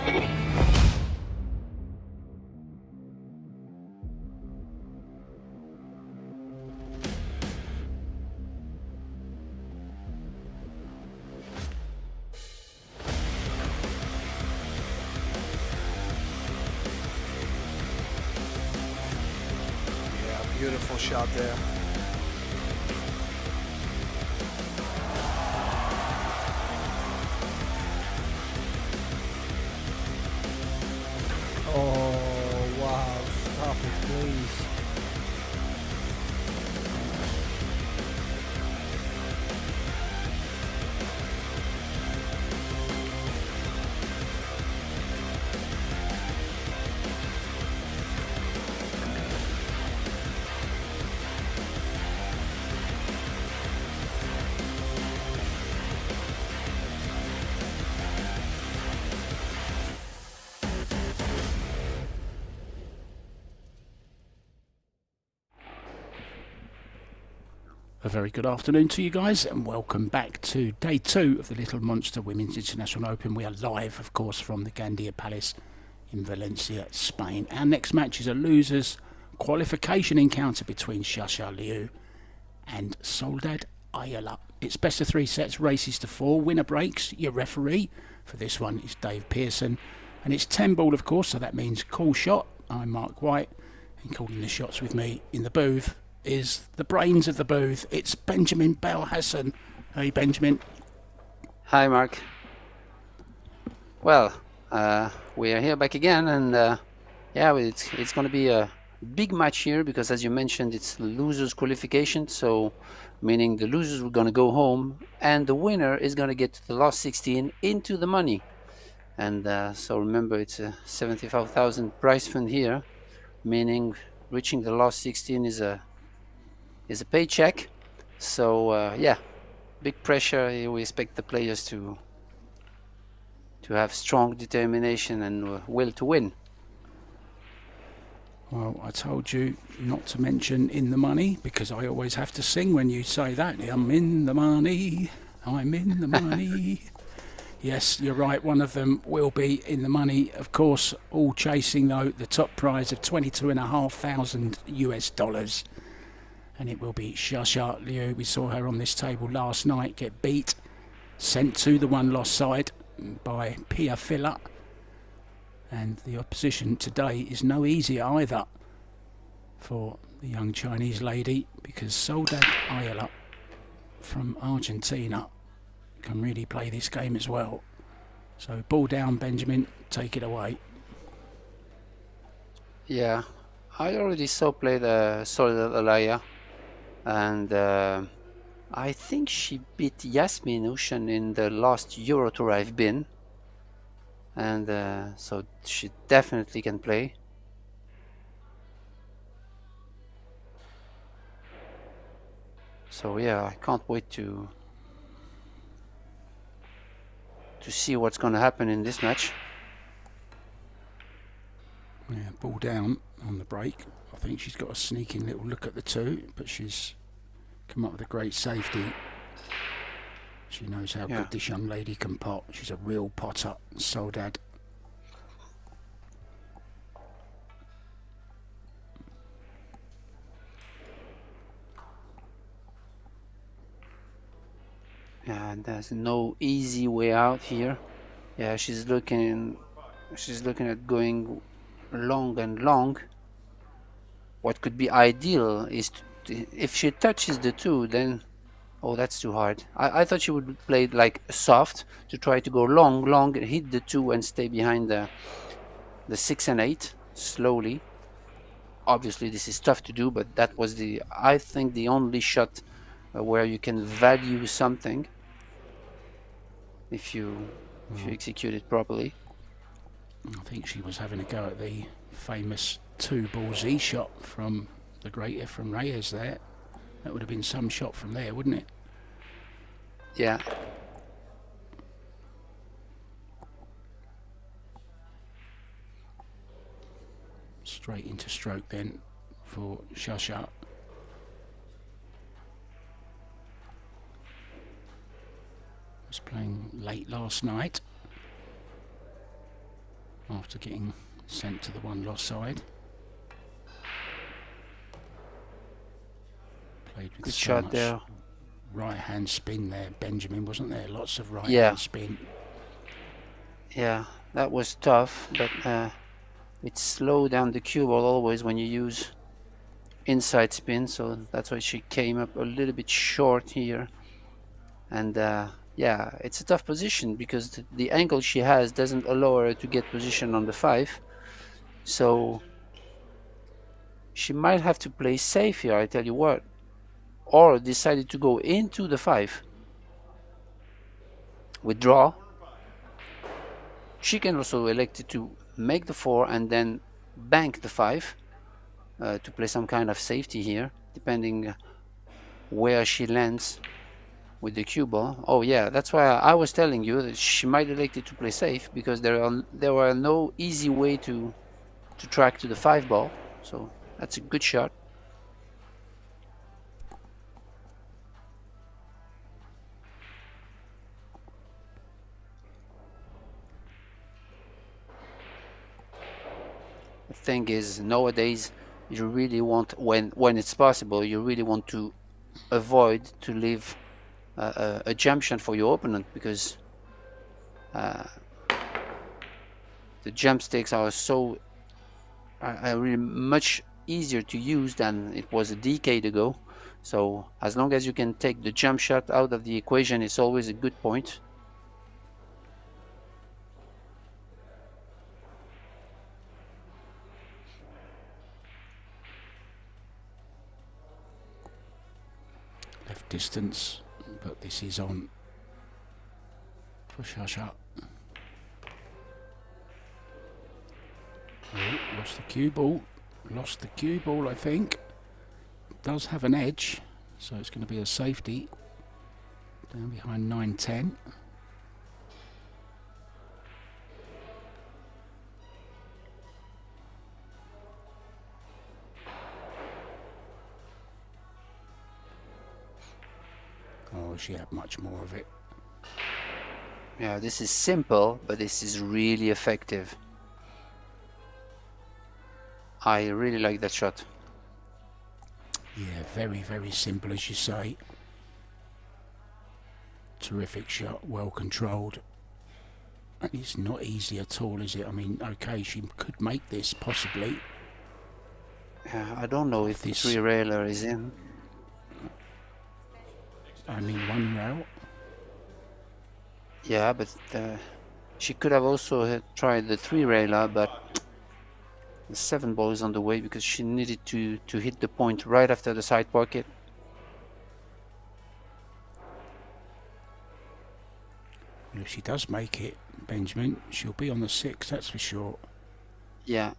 beautiful shot there. Oh, wow. Stop it, please. A very good afternoon to you guys, and welcome back to day 2 of the Little Monster Women's International Open. We are live, of course, from the Gandia Palace in Valencia, Spain. Our next match is a losers qualification encounter between Xia Liu and Soledad Ayala. It's best of 3 sets, races to 4, winner breaks. Your referee for this one is Dave Pearson, and it's 10 ball, of course, so that means call shot. I'm Mark White, and calling the shots with me in the booth is the brains of the booth. It's Benjamin Belhassan. Hey, Benjamin. Hi, Mark. Well, we are here back again, and yeah, it's going to be a big match here because, as you mentioned, it's losers qualification. So, meaning the losers are going to go home, and the winner is going to get to the last 16 into the money. And so remember, it's a 75,000 prize fund here, meaning reaching the last 16 is a paycheck. So yeah, big pressure. We expect the players to have strong determination and will to win. Well, I told you not to mention in the money because I always have to sing when you say that. I'm in the money. I'm in the money. Yes, you're right. One of them will be in the money, of course, all chasing, though, the top prize of $22,500 US. And it will be Xia Liu. We saw her on this table last night get beat, sent to the one-loss side by Pia Filler. And the opposition today is no easier either for the young Chinese lady, because Soledad Ayala from Argentina can really play this game as well. So ball down, Benjamin, take it away. Yeah, I already saw play the Soledad Alaya, and I think she beat Yasmin Ushan in the last Euro Tour I've been, and so she definitely can play. So yeah, I can't wait to see what's going to happen in this match. Yeah, ball down on the break. I think she's got a sneaking little look at the 2, but she's come up with a great safety. She knows how good this young lady can pot. She's a real potter, Soledad. Yeah, there's no easy way out here. Yeah, she's looking at going long and long. What could be ideal is if she touches the 2, then oh, that's too hard. I thought she would play like soft to try to go long, hit the 2 and stay behind the 6 and 8 slowly. Obviously, this is tough to do, but that was I think the only shot where you can value something if you execute it properly. I think she was having a go at the famous 2-ball Z shot from the great Efren Reyes there. That would have been some shot from there, wouldn't it? Yeah. Straight into stroke then for Xia. Was playing late last night. after getting sent to the one lost side. Played with Good so shot much there. right hand spin there, Benjamin, wasn't there? Lots of right Yeah. hand spin. Yeah, that was tough, but it slowed down the cue ball always when you use inside spin, so that's why she came up a little bit short here. And yeah, it's a tough position because the angle she has doesn't allow her to get position on the 5, so she might have to play safe here, I tell you what, or decided to go into the 5. Withdraw. She can also elect to make the 4 and then bank the 5 to play some kind of safety here, depending where she lands with the cue ball. Oh yeah, that's why I was telling you that she might elect to play safe, because there were no easy way to track to the 5 ball. So that's a good shot. The thing is, nowadays you really want, when it's possible, you really want to avoid to leave a jump shot for your opponent, because the jump stakes are really much easier to use than it was a decade ago. So as long as you can take the jump shot out of the equation, it's always a good point. Left distance, but this is on for Shasha. Oh, lost the cue ball. Lost the cue ball, I think. Does have an edge, so it's going to be a safety. Down behind 9-10. Oh, she had much more of it. Yeah, this is simple, but this is really effective. I really like that shot. Yeah, very, very simple, as you say. Terrific shot, well controlled. And it's not easy at all, is it? I mean, okay, she could make this, possibly. I don't know if this 3-railer is in. Only one rail. Yeah, but she could have also tried the 3-railer, but the 7 ball is on the way because she needed to hit the point right after the side pocket. If she does make it, Benjamin, she'll be on the 6, that's for sure. Yeah.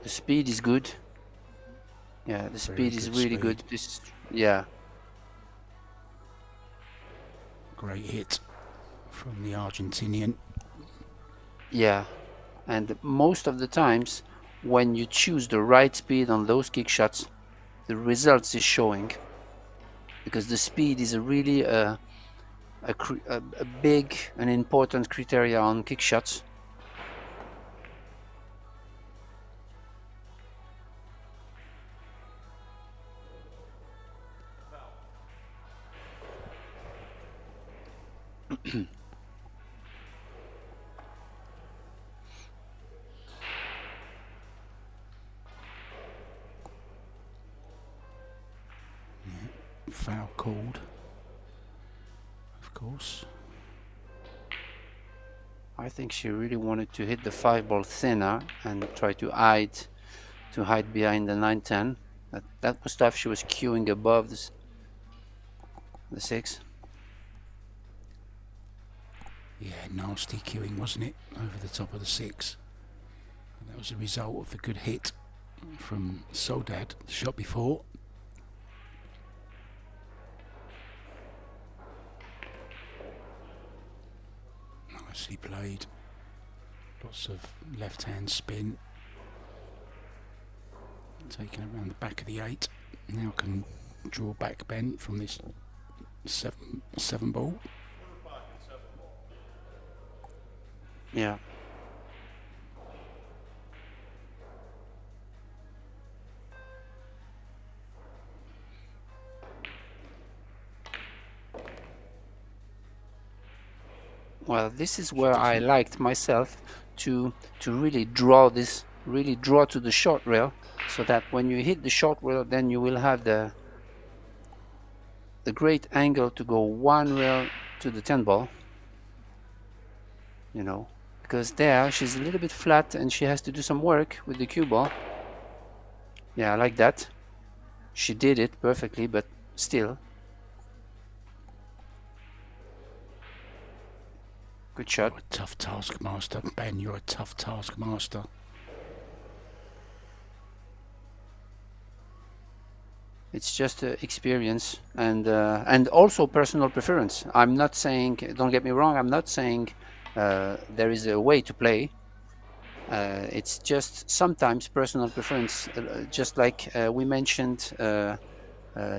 The speed is good. Yeah, the speed is really good. This, yeah. Great hit from the Argentinian. Yeah, and most of the times when you choose the right speed on those kick shots, the results is showing, because the speed is a really a big and important criteria on kick shots. Foul called, of course. I think she really wanted to hit the 5 ball thinner and try to hide behind the 9-10. That was tough. She was queuing above the 6. Yeah, nasty queuing, wasn't it? Over the top of the 6. And that was a result of the good hit from Soldad, the shot before. Nicely played. Lots of left-hand spin. Taken around the back of the 8. Now can drawback, Ben, from this seven ball. Yeah. Well, this is where I liked myself to really draw this, really draw to the short rail, so that when you hit the short rail, then you will have the great angle to go one rail to the 10 ball. You know, because there she's a little bit flat and she has to do some work with the cue ball. Yeah, I like that. She did it perfectly, but still. Good shot. You're a tough taskmaster, Ben. You're a tough taskmaster. It's just experience and also personal preference. I'm not saying, don't get me wrong, I'm not saying there is a way to play. It's just sometimes personal preference, just like we mentioned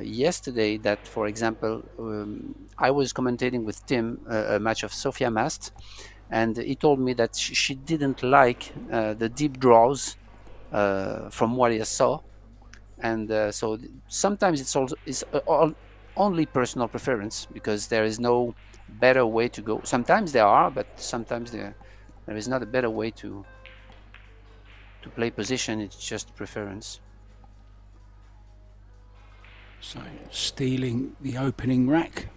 yesterday that, for example, I was commentating with Tim a match of Sofia Mast, and he told me that she didn't like the deep draws from what he saw, and so sometimes it's also only personal preference, because there is no better way to go. Sometimes there are, but sometimes there is not a better way to play position. It's just preference. So, stealing the opening rack,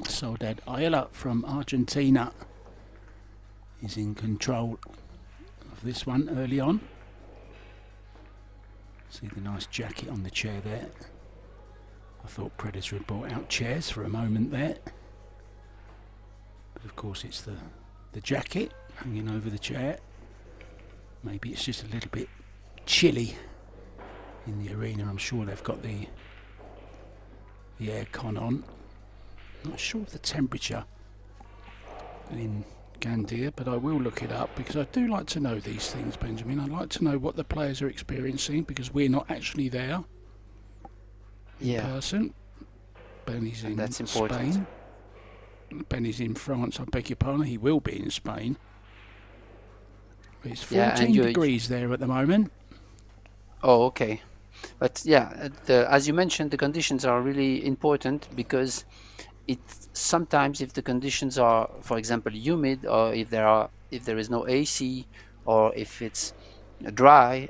Soledad Ayala from Argentina is in control of this one early on. See the nice jacket on the chair there. I thought Predator had brought out chairs for a moment there, but of course it's the jacket hanging over the chair. Maybe it's just a little bit chilly in the arena. I'm sure they've got the aircon on. Not sure of the temperature in Gandia, but I will look it up, because I do like to know these things, Benjamin. I like to know what the players are experiencing, because we're not actually there in person. Benny's in That's important. Spain. Benny's in France, I beg your pardon. He will be in Spain. It's 14 degrees there at the moment. Oh, okay. But yeah, as you mentioned, the conditions are really important, because sometimes if the conditions are, for example, humid, or if there is no AC, or if it's dry,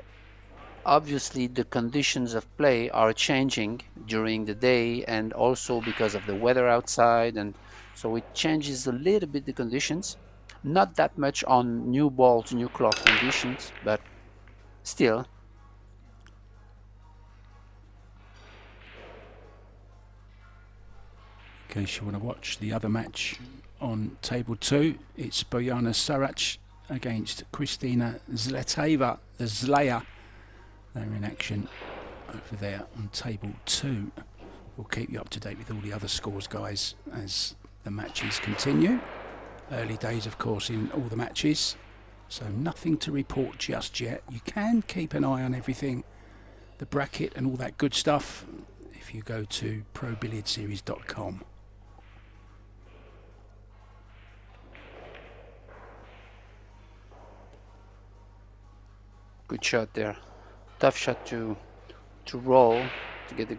obviously the conditions of play are changing during the day, and also because of the weather outside, and so it changes a little bit the conditions. Not that much on new balls, new cloth conditions, but still. In case you want to watch the other match on table 2, it's Bojana Sarac against Kristina Zleteva, the Zlaya. They're in action over there on table 2. We'll keep you up to date with all the other scores, guys, as the matches continue. Early days, of course, in all the matches, so nothing to report just yet. You can keep an eye on everything, the bracket and all that good stuff, if you go to probilliardseries.com. Good shot there. Tough shot to roll, to get the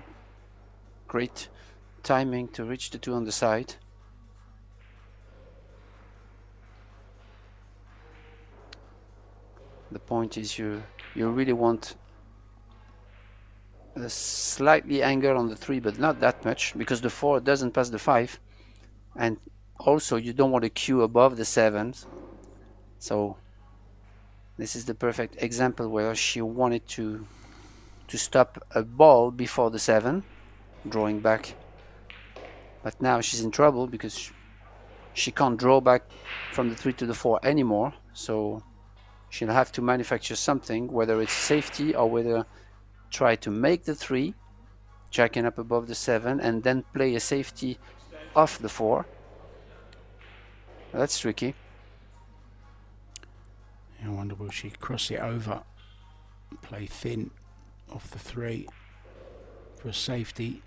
great timing to reach the 2 on the side. The point is you really want a slightly angle on the 3, but not that much, because the 4 doesn't pass the 5, and also you don't want to cue above the 7. So this is the perfect example where she wanted to stop a ball before the 7, drawing back, but now she's in trouble because she can't draw back from the 3 to the 4 anymore. So she'll have to manufacture something, whether it's safety or whether try to make the 3, jacking up above the 7, and then play a safety off the 4. That's tricky. I wonder, will she cross it over, play thin off the 3 for a safety?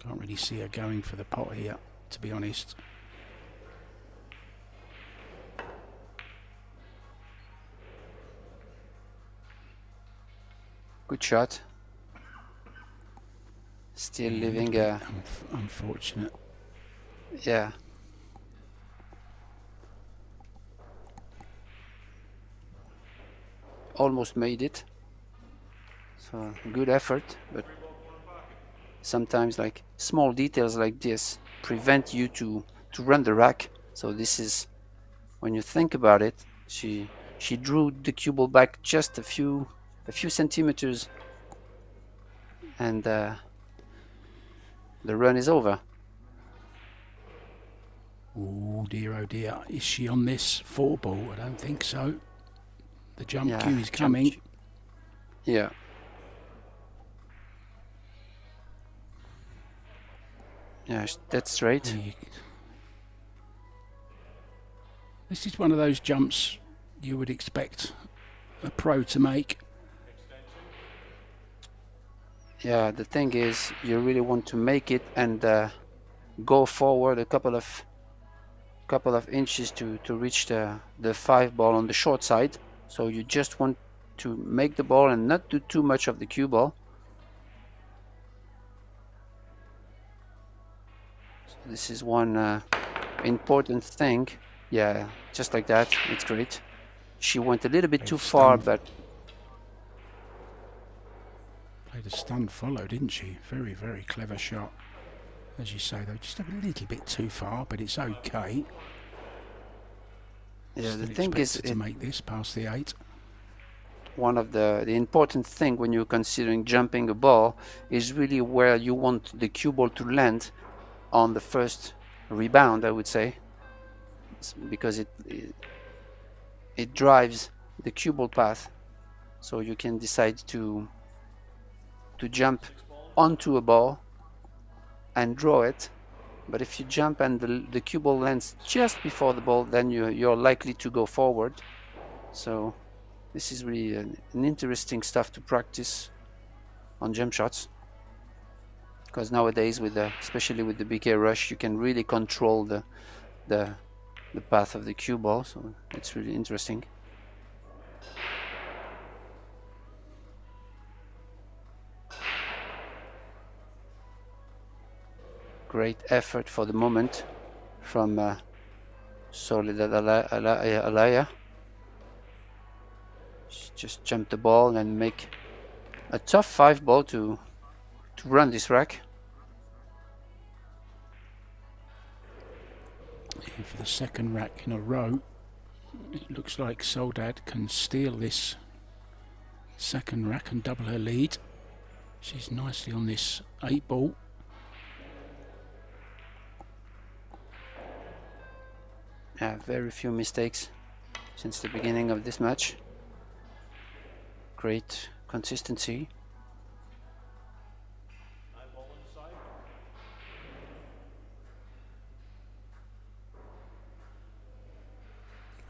Can't really see her going for the pot here, to be honest. Good shot. Still Yeah, leaving little a bit unfortunate. yeah. Almost made it. So good effort, but sometimes like small details like this prevent you to run the rack. So this is, when you think about it, she drew the cue ball back just a few centimeters, and the run is over. Oh dear, is she on this 4 ball? I don't think so. The jump Yeah, cue is jump coming. cue. Yeah. Yeah, that's straight. This is one of those jumps you would expect a pro to make. Yeah, the thing is, you really want to make it and go forward a couple of inches to reach the 5 ball on the short side. So you just want to make the ball and not do too much of the cue ball. So this is one important thing. Yeah, just like that. It's great. She went a little bit too far, but played a stunned follow, didn't she? Very, very clever shot. As you say, though, just a little bit too far, but it's okay. yeah, the Still thing is, expected to make this past the 8. one of the important thing when you're considering jumping a ball is really where you want the cue ball to land on the first rebound, I would say, because it drives the cue ball path. So you can decide to jump onto a ball and draw it, but if you jump and the cue ball lands just before the ball, then you're likely to go forward. So this is really an interesting stuff to practice on jump shots, because nowadays, especially with the BK rush, you can really control the path of the cue ball. So it's really interesting. Great effort for the moment from Soledad Alaya. She just jumped the ball and make a tough 5 ball to run this rack. And for the second rack in a row, it looks like Soledad can steal this second rack and double her lead. She's nicely on this 8 ball. Yeah, very few mistakes since the beginning of this match. Great consistency.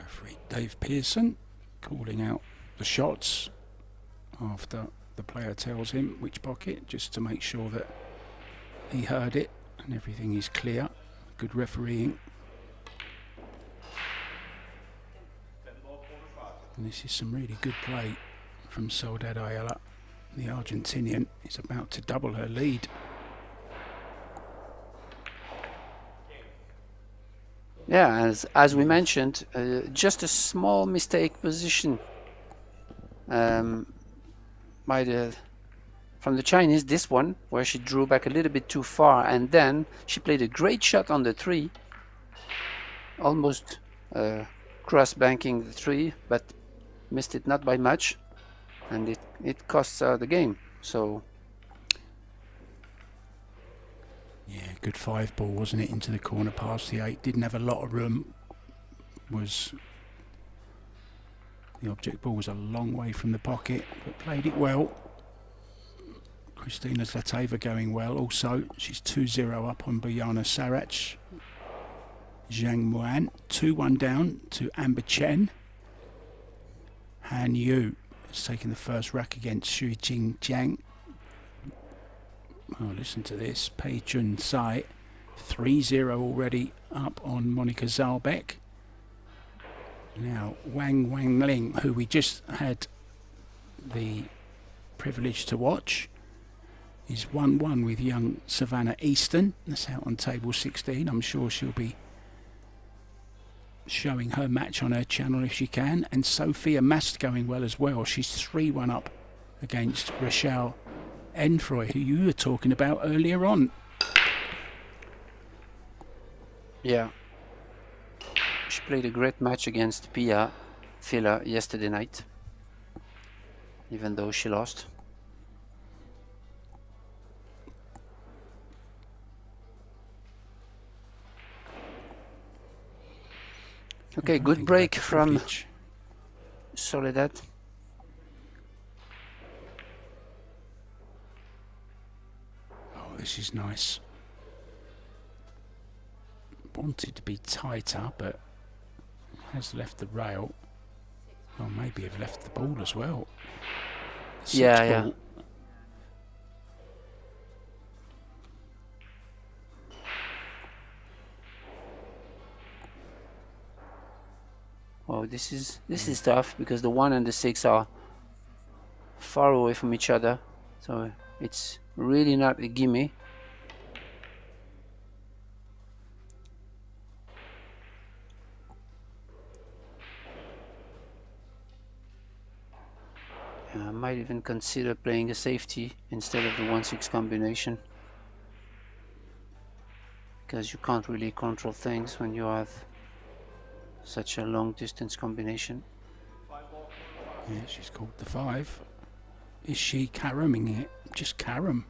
Referee Dave Pearson calling out the shots after the player tells him which pocket, just to make sure that he heard it and everything is clear. Good refereeing. And this is some really good play from Soledad Ayala. The Argentinian is about to double her lead. Yeah, as we mentioned, just a small mistake position from the Chinese, this one, where she drew back a little bit too far, and then she played a great shot on the 3, almost cross-banking the 3, but missed it not by much, and it costs her the game. So yeah, good 5 ball, wasn't it, into the corner past the 8. Didn't have a lot of room. The object ball was a long way from the pocket, but played it well. Kristina Zlateva going well also. She's 2-0 up on Bojana Sarac. Zhang Muan 2-1 down to Amber Chen. Han Yu has taken the first rack against Shui Jing Jiang. Oh, listen to this. Pei Chun Sai, 3-0 already up on Monica Zalbeck. Now, Wang Ling, who we just had the privilege to watch, is 1-1 with young Savannah Easton. That's out on table 16. I'm sure she'll be showing her match on her channel if she can. And Sophia Mast going well as well. She's 3-1 up against Rachel Enfroy, who you were talking about earlier on. Yeah. She played a great match against Pia Filler yesterday night, even though she lost. Okay, good break from Soledad. Oh, this is nice. Wanted to be tighter, but has left the rail. Well, maybe have left the ball as well. Yeah. Oh, this is tough because the 1 and the 6 are far away from each other, so it's really not a gimme. I might even consider playing a safety instead of the 1-6 combination, because you can't really control things when you have such a long distance combination. Yeah, she's called the 5. Is she caroming it? Just carom.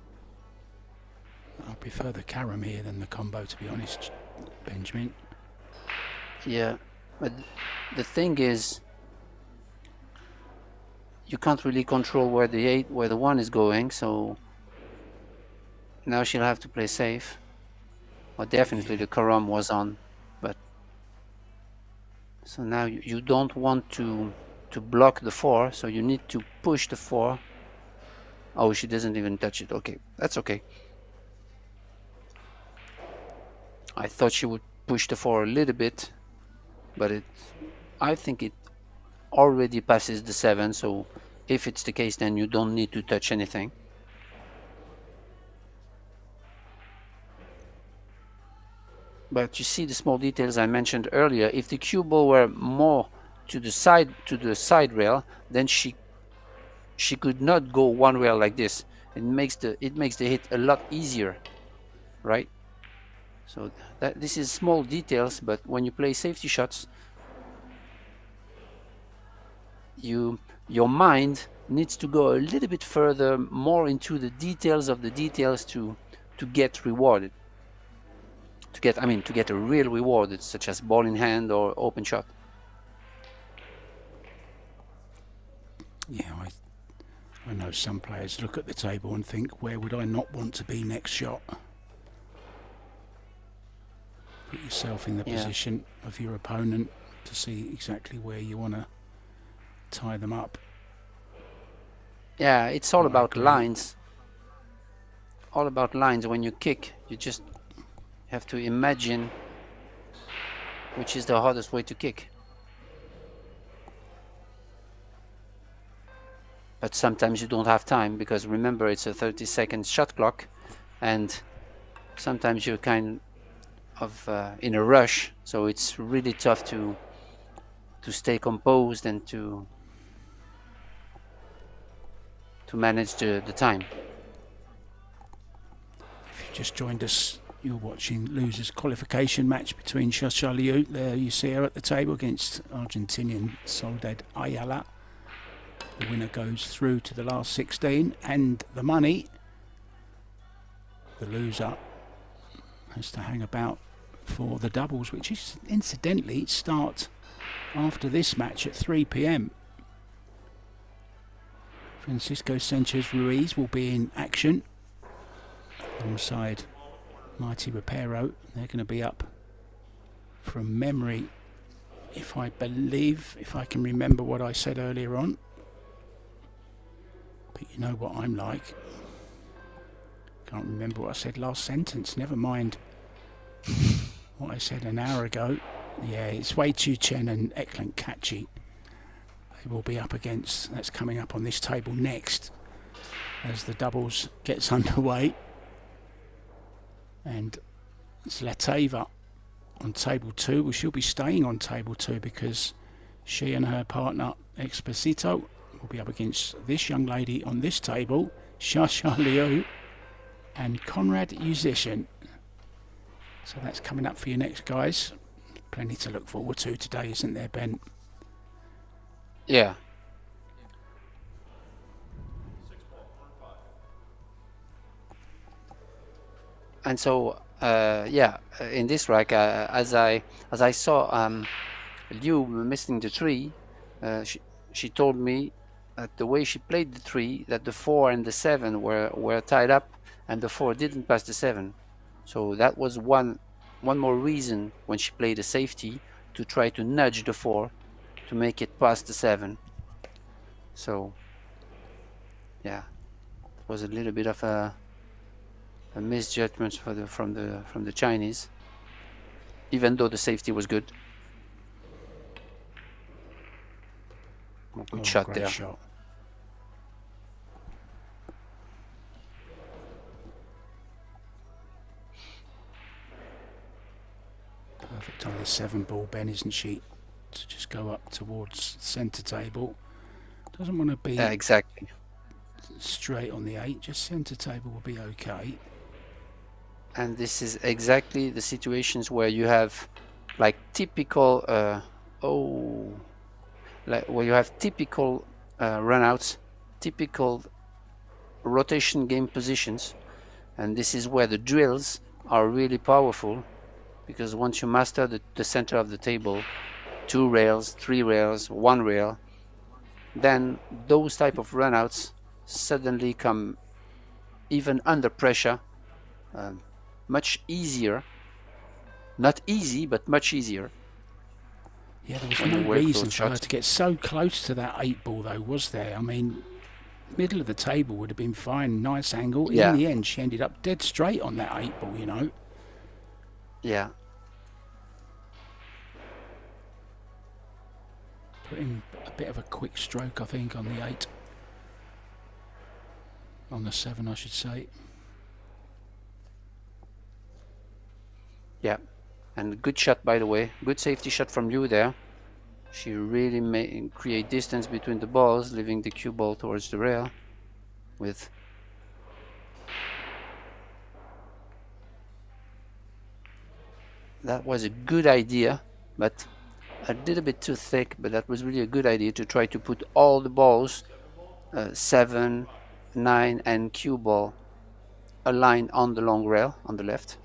I prefer the carom here than the combo, to be honest, Benjamin. Yeah, but the thing is, you can't really control where the 1 is going, so now she'll have to play safe. Well, definitely the carom was on, but so now you don't want to block the 4, so you need to push the 4. Oh, she doesn't even touch it. Okay, that's okay. I thought she would push the 4 a little bit, but I think it already passes the 7, so if it's the case, then you don't need to touch anything. But you see the small details I mentioned earlier. If the cue ball were more to the side rail, then she could not go one rail like this. It makes the hit a lot easier, right? So this is small details, but when you play safety shots, your mind needs to go a little bit further, more into the details of the details to get rewarded. To get a real reward, such as ball in hand or open shot. Yeah, I know some players look at the table and think, where would I not want to be next shot? Put yourself in the position of your opponent to see exactly where you want to tie them up. Yeah, it's all about lines. All about lines. When you kick, you just have to imagine which is the hardest way to kick. But sometimes you don't have time, because remember, it's a 30-second shot clock, and sometimes you're kind of in a rush, so it's really tough to stay composed and to manage the time. If you just joined us, you're watching losers qualification match between Xia Liu. There you see her at the table against Argentinian Soledad Ayala. The winner goes through to the last 16, and the money, the loser has to hang about for the doubles, which is incidentally start after this match at 3 p.m. Francisco Sanchez Ruiz will be in action alongside Mighty Rapero. They're going to be up from memory, if I can remember what I said earlier on. But you know what I'm like. Can't remember what I said last sentence. Never mind what I said an hour ago. Yeah, it's Wei Chu Chen and Eklan Kachi. They will be up against. That's coming up on this table next as the doubles gets underway. And Zlateva on table 2. Well, she'll be staying on table 2 because she and her partner Exposito will be up against this young lady on this table, Xia Liu and Conrad Musician. So that's coming up for you next, guys. Plenty to look forward to today, isn't there, Ben? Yeah. And so, in this rack, as I saw Liu missing the 3, she told me that the way she played the 3, that the 4 and the 7 were tied up, and the 4 didn't pass the 7. So that was one more reason when she played a safety to try to nudge the 4 to make it past the 7. So yeah, it was a little bit of a misjudgment from the Chinese, even though the safety was good. Good shot great there. Shot. Perfect on this 7 ball, Ben, isn't she? To just go up towards centre table. Doesn't want to be Exactly. straight on the 8, just centre table will be okay. And this is exactly the situations where you have like typical where you have typical runouts, typical rotation game positions, and this is where the drills are really powerful, because once you master the center of the table, 2 rails, 3 rails, 1 rail, then those type of runouts suddenly come even under pressure much easier. Not easy, but much easier. Yeah, there was When you no work reason those for her shots. to get so close to that 8 ball, though, was there? I mean, middle of the table would have been fine, nice angle. Yeah. In the end, she ended up dead straight on that 8 ball, you know. Yeah. Putting a bit of a quick stroke, I think, on the 8. On the 7, I should say. Yeah, and good shot, by the way. Good safety shot from you there. She really made create distance between the balls, leaving the cue ball towards the rail. With that was a good idea, but a little bit too thick. But that was really a good idea to try to put all the balls, 7, 9, and cue ball, aligned on the long rail on the left.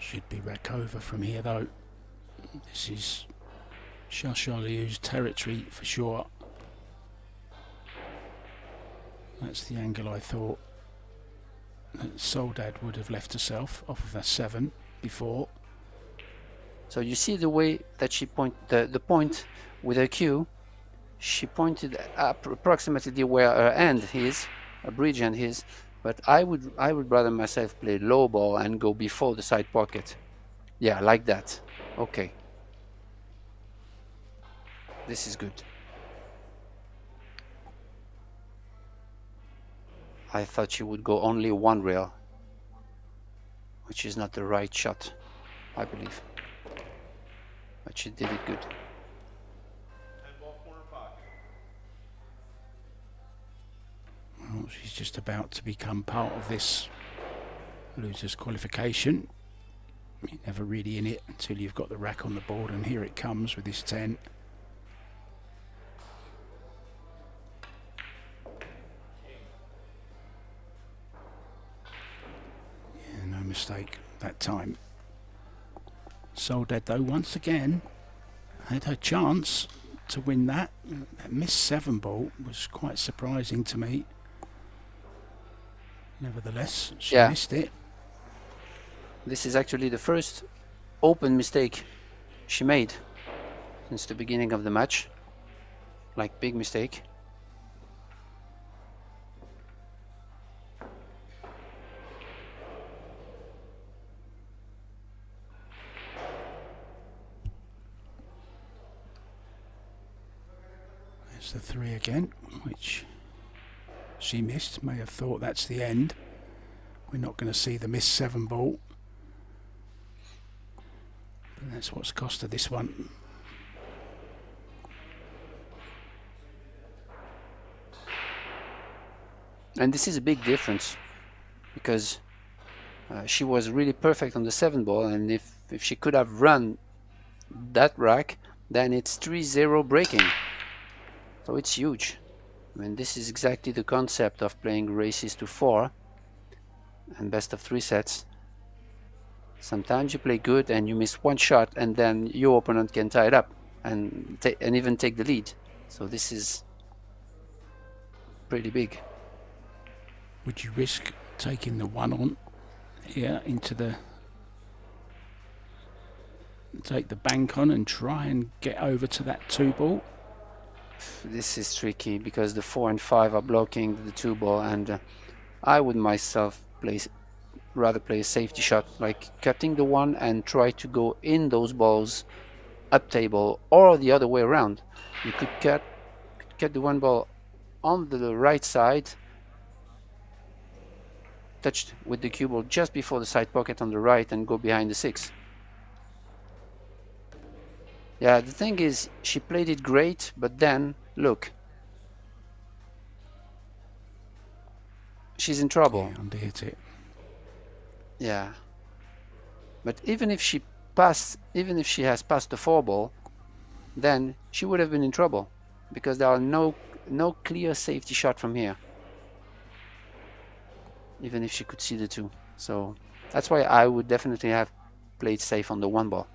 Should be rack over from here, though. This is Xia Liu's territory for sure. That's the angle I thought that Soldad would have left herself off of that 7 before. So you see the way that she the point with her cue. She pointed up approximately where her end is, a bridge end is. But I would rather myself play low ball and go before the side pocket. Yeah, like that. Okay. This is good. I thought she would go only 1 rail, which is not the right shot, I believe. But she did it good. Well, she's just about to become part of this losers qualification. You're never really in it until you've got the rack on the board, and here it comes with this 10. Yeah, no mistake that time. Soldad, though, once again had her chance to win that. That missed 7 ball was quite surprising to me. Nevertheless, she missed it. This is actually the first open mistake she made since the beginning of the match. Like, big mistake. There's the 3 again, which she missed. May have thought that's the end. We're not going to see the missed 7 ball. But that's what's cost her this one. And this is a big difference because she was really perfect on the 7 ball, and if she could have run that rack, then it's 3-0 breaking. So it's huge. I mean, this is exactly the concept of playing races to 4 and best of 3 sets. Sometimes you play good and you miss one shot, and then your opponent can tie it up and even take the lead. So this is pretty big. Would you risk taking the 1 on here into the... take the bank on and try and get over to that 2 ball? This is tricky because the 4 and 5 are blocking the 2 ball, and I would myself rather play a safety shot, like cutting the 1 and try to go in those balls up table, or the other way around. You could cut the 1 ball on the right side, touched with the cue ball just before the side pocket on the right, and go behind the 6. Yeah, the thing is, she played it great, but then look, she's in trouble. Yeah, under-hit it. Yeah, but even if she has passed the 4 ball, then she would have been in trouble because there are no clear safety shot from here, even if she could see the 2. So that's why I would definitely have played safe on the 1 ball.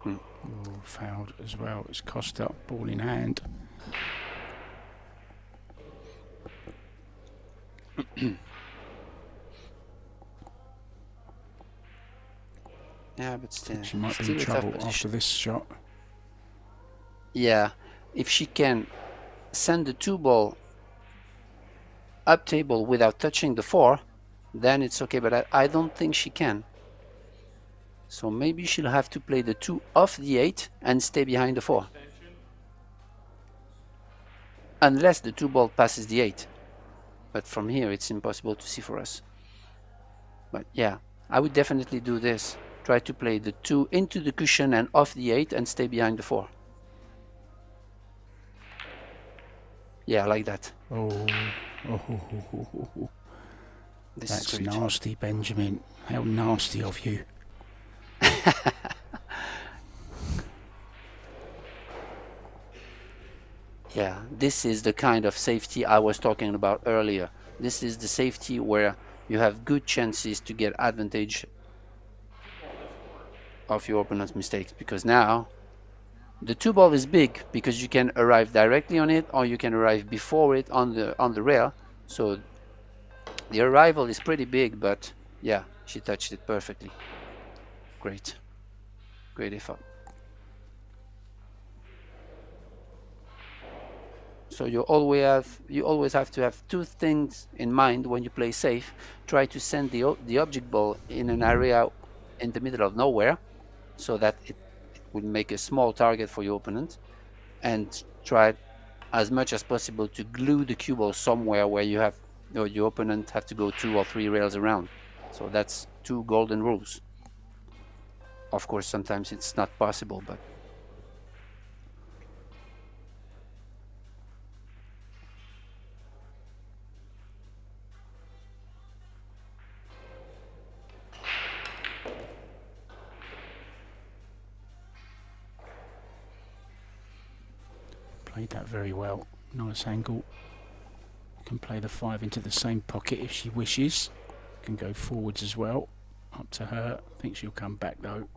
Oh, fouled as well. It's cost up, ball in hand. Yeah, but still, She might be still in a tough trouble position. after this shot. Yeah, if she can send the 2 ball up table without touching the 4, then it's okay, but I don't think she can. So maybe she'll have to play the 2 off the 8 and stay behind the 4. Unless the 2 ball passes the 8. But from here it's impossible to see for us. But yeah, I would definitely do this. Try to play the 2 into the cushion and off the 8 and stay behind the 4. Yeah, like that. Oh. This That's is great. nasty, Benjamin. How nasty of you. Yeah, this is the kind of safety I was talking about earlier. This is the safety where you have good chances to get advantage of your opponent's mistakes, because now the 2 ball is big because you can arrive directly on it or you can arrive before it on the rail. So the arrival is pretty big, but yeah, she touched it perfectly. Great effort. So you always have to have 2 things in mind when you play safe. Try to send the object ball in an area in the middle of nowhere, so that it will make a small target for your opponent, and try as much as possible to glue the cue ball somewhere where your opponent have to go 2 or 3 rails around. So that's 2 golden rules. Of course, sometimes it's not possible, but Played that very well. Nice angle. Can play the 5 into the same pocket if she wishes. Can go forwards as well. Up to her. I think she'll come back though.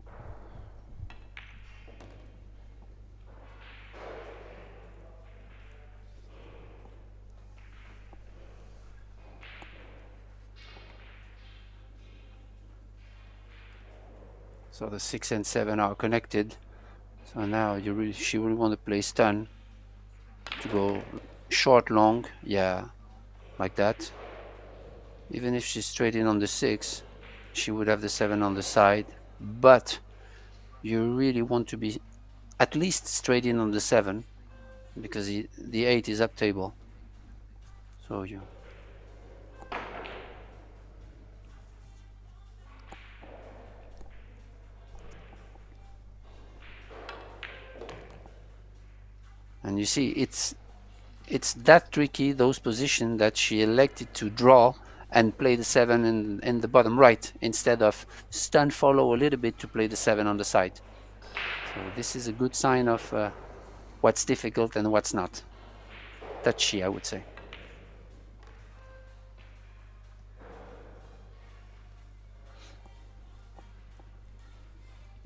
so the 6 and 7 are connected. So now she really want to play stun to go short long, yeah, like that. Even if she's straight in on the 6, she would have the 7 on the side, but you really want to be at least straight in on the 7, because the 8 is up table. So you. And you see, it's that tricky, those positions, that she elected to draw and play the 7 in the bottom right, instead of stun follow a little bit to play the 7 on the side. So this is a good sign of what's difficult and what's not. Touchy, I would say.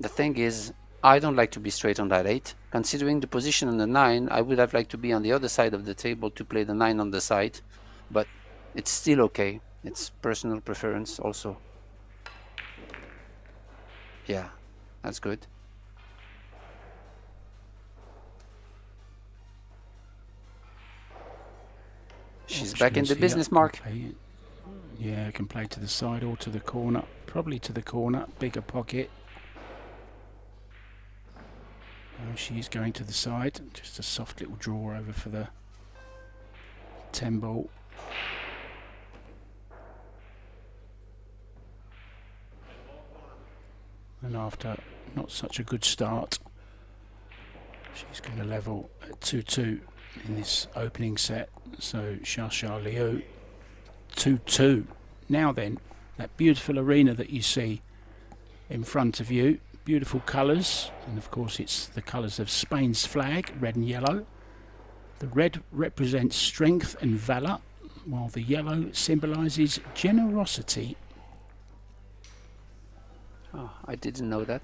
The thing is, I don't like to be straight on that 8. Considering the position on the 9, I would have liked to be on the other side of the table to play the 9 on the side, but it's still okay. It's personal preference also. Yeah, that's good. She's back in the business, Mark. Yeah, can play to the side or to the corner. Probably to the corner, bigger pocket. Oh, she's going to the side. Just a soft little draw over for the 10 ball. And after not such a good start, she's going to level at 2-2 in this opening set. So Xia Liu, 2-2. Now then, that beautiful arena that you see in front of you, beautiful colours, and of course it's the colours of Spain's flag, red and yellow. The red represents strength and valour, while the yellow symbolises generosity. Oh, I didn't know that.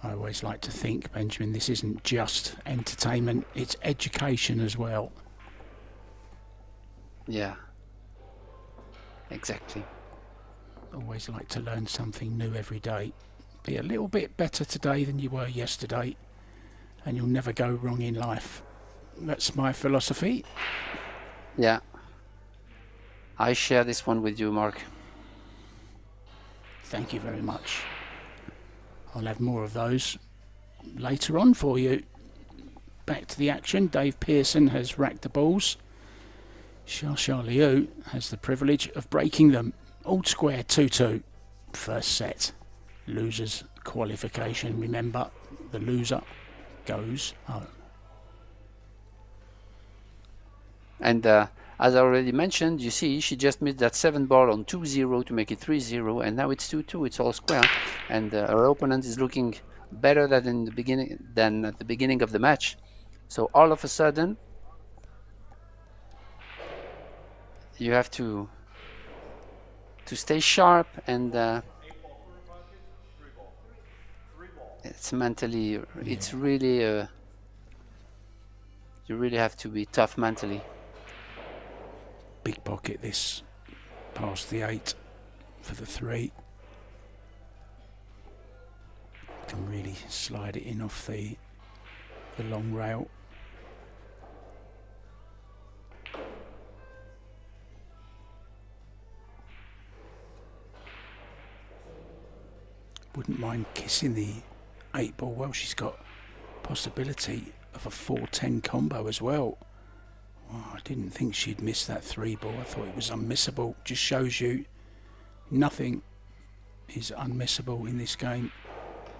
I always like to think, Benjamin, this isn't just entertainment, it's education as well. Yeah, exactly. Always like to learn something new every day. Be a little bit better today than you were yesterday, and you'll never go wrong in life. That's my philosophy. Yeah. I share this one with you, Mark. Thank you very much. I'll have more of those later on for you. Back to the action. Dave Pearson has racked the balls. Xia Liu has the privilege of breaking them. All square 2-2. First set. Losers qualification. Remember, the loser goes home. And as I already mentioned, you see, she just missed that 7 ball on 2-0 to make it 3-0, and now it's 2-2. It's all square, and her opponent is looking better than at the beginning of the match. So all of a sudden, you have to stay sharp, and it's mentally, it's really, you really have to be tough mentally. Big pocket this, past the 8 for the 3. Can really slide it in off the long rail. Wouldn't mind kissing the 8 ball. Well, she's got possibility of a 4-10 combo as well. Oh, I didn't think she'd miss that 3 ball. I thought it was unmissable. Just shows you nothing is unmissable in this game.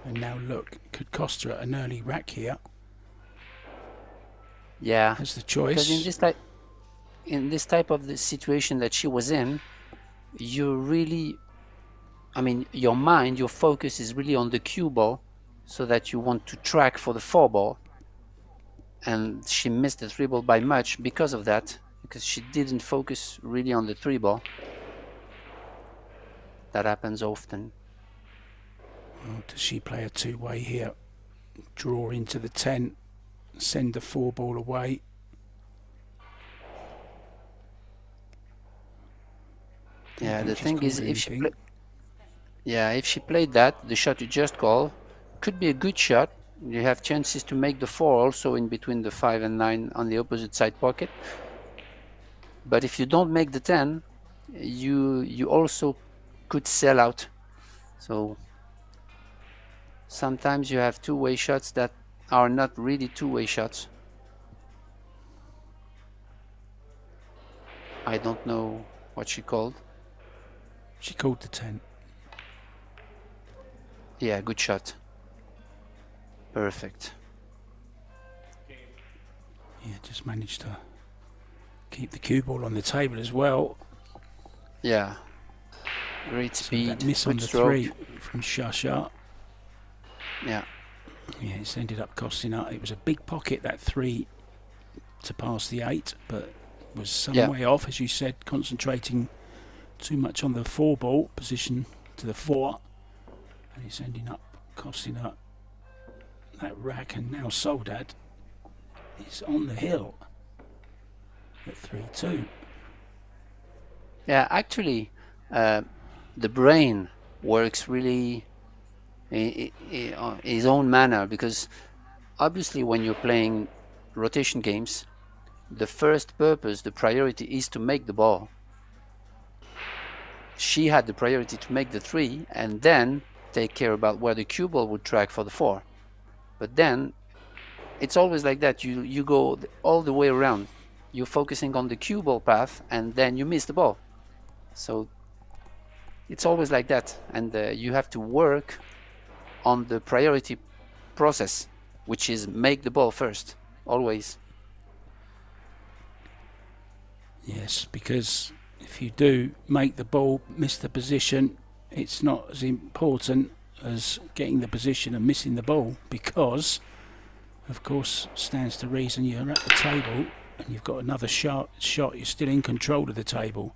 And now look, could cost her an early rack here. Yeah, Has the choice. because in this type of the situation that she was in, you really, I mean, your mind, your focus is really on the cue ball, so that you want to track for the 4 ball. And she missed the 3 ball by much because of that, because she didn't focus really on the 3 ball. That happens often. Oh, does she play a 2-way here? Draw into the 10, send the 4 ball away. Yeah, the She's thing is, called if she anything. if she played that, the shot you just called could be a good shot. You have chances to make the 4 also in between the 5 and 9 on the opposite side pocket. But if you don't make the 10, you also could sell out. So sometimes you have two-way shots that are not really two-way shots. I don't know what she called. She called the 10. Yeah, good shot. Perfect. Yeah, just managed to keep the cue ball on the table as well. Yeah. Great So speed. that miss on Good the stroke. 3 from Shasha. Yeah. Yeah, it's ended up costing her. It was a big pocket, that 3 to pass the 8, but was some Yeah. way off, as you said, concentrating too much on the 4 ball position to the 4, and it's ending up costing her that rack. And now Soldad is on the hill at 3-2. Yeah, actually, the brain works really in his own manner, because obviously when you're playing rotation games, the first purpose, the priority, is to make the ball. She had the priority to make the 3 and then take care about where the cue ball would track for the 4. But then it's always like that. You go all the way around. You're focusing on the cue ball path and then you miss the ball. So it's always like that. And you have to work on the priority process, which is make the ball first, always. Yes, because if you do make the ball, miss the position, it's not as important as getting the position and missing the ball, because, of course, stands to reason you're at the table and you've got another shot, you're still in control of the table.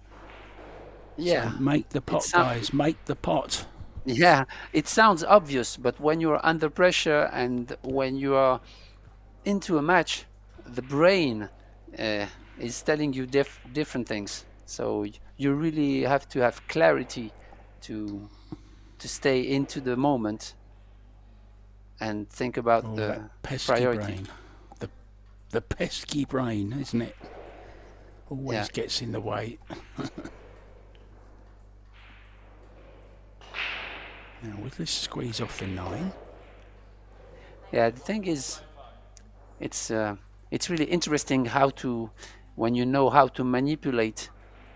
Yeah. So make the pot, guys, make the pot. Yeah, it sounds obvious, but when you're under pressure and when you are into a match, the brain is telling you different things. So you really have to have clarity to stay into the moment and think about Oh, the that pesky priority. brain. The pesky brain, isn't it? Always Yeah. gets in the way. Now, with this squeeze off the 9. Yeah, the thing is, it's really interesting how to, when you know how to manipulate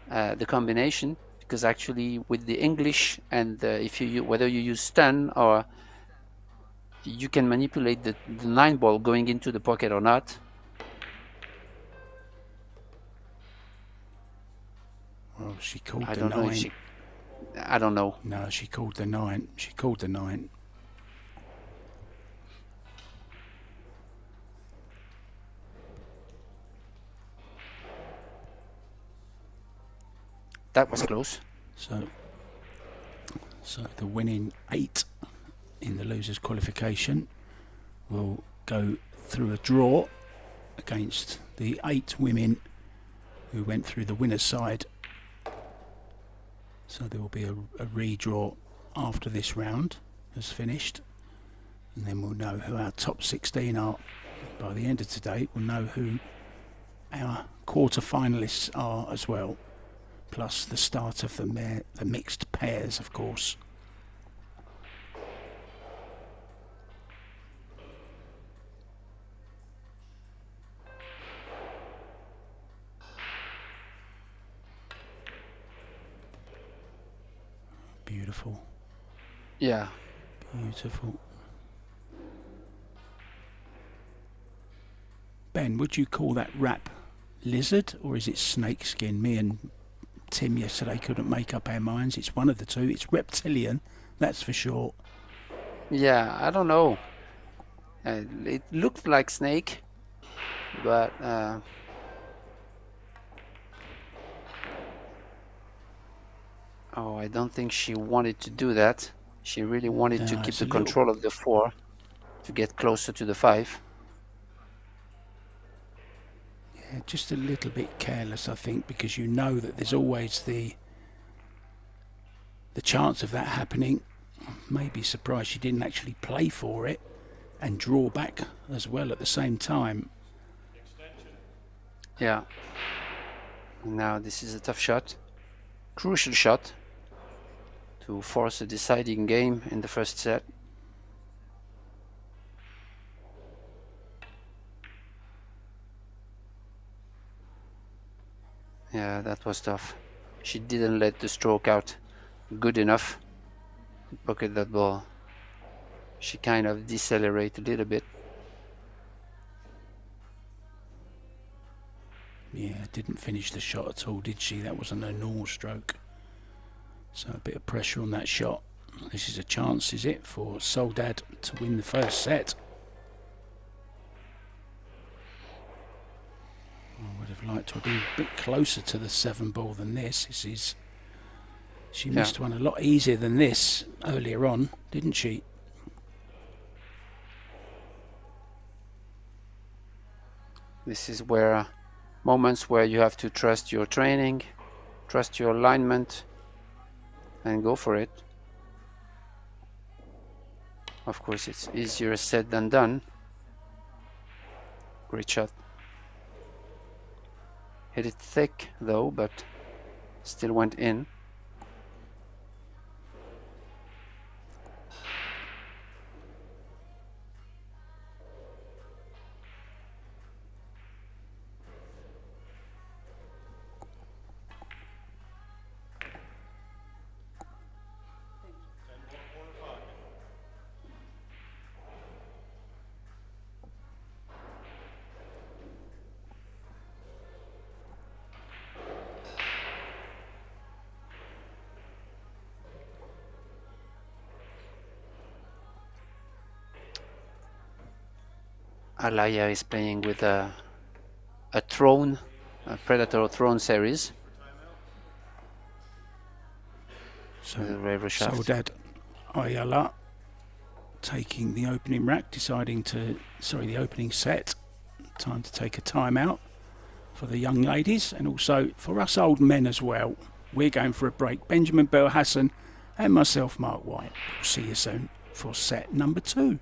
the combination, because actually with the English and if you whether you use stun, or you can manipulate the 9 ball going into the pocket or not. Well, she called I the don't 9. know if she. I don't know. No, she called the 9. She called the 9. That was close. So the winning 8 in the losers qualification will go through a draw against the 8 women who went through the winner's side. So there will be a redraw after this round has finished, and then we'll know who our top 16 are. By the end of today, we'll know who our quarter-finalists are as well, plus the start of the mixed pairs, of course. Beautiful. Yeah. Beautiful. Ben, would you call that wrap lizard or is it snakeskin? Me and Tim yesterday couldn't make up our minds. It's one of the two. It's reptilian, that's for sure. Yeah, I don't know. It looked like snake, but oh, I don't think she wanted to do that. She really wanted to No, keep it's the a little- control of the 4 to get closer to the 5. Yeah, just a little bit careless, I think, because you know that there's always the chance of that happening. Maybe surprised she didn't actually play for it and draw back as well at the same time. Yeah. Now this is a tough shot. Crucial shot to force a deciding game in the first set. Yeah, that was tough. She didn't let the stroke out good enough to pocket that ball. She kind of decelerated a little bit. Yeah, didn't finish the shot at all, did she? That wasn't a normal stroke. So a bit of pressure on that shot. This is a chance, is it, for Soledad to win the first set? I would have liked to have been a bit closer to the 7 ball than this. She missed one a lot easier than this earlier on, didn't she? This is where moments where you have to trust your training, trust your alignment, and go for it. Of course, it's easier said than done. Great shot. Hit it thick though, but still went in. Alaya is playing with a throne, a Predator throne series. So With a river shaft. Soledad Ayala taking the opening rack, deciding to, the opening set. Time to take a time out for the young ladies and also for us old men as well. We're going for a break. Benjamin Bell Hassan and myself, Mark White. We'll see you soon for set number 2.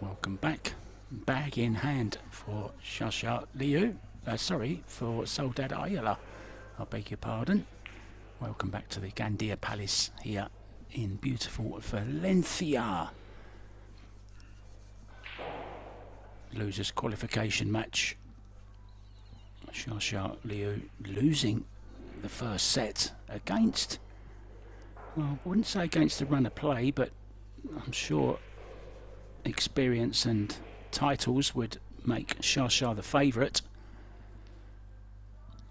Welcome back. Bag in hand for Shasha Liu. For Soledad Ayala. I beg your pardon. Welcome back to the Gandia Palace here in beautiful Valencia. Losers qualification match. Shasha Liu losing the first set against, well, I wouldn't say against the run of play, but I'm sure experience and titles would make Shasha the favourite.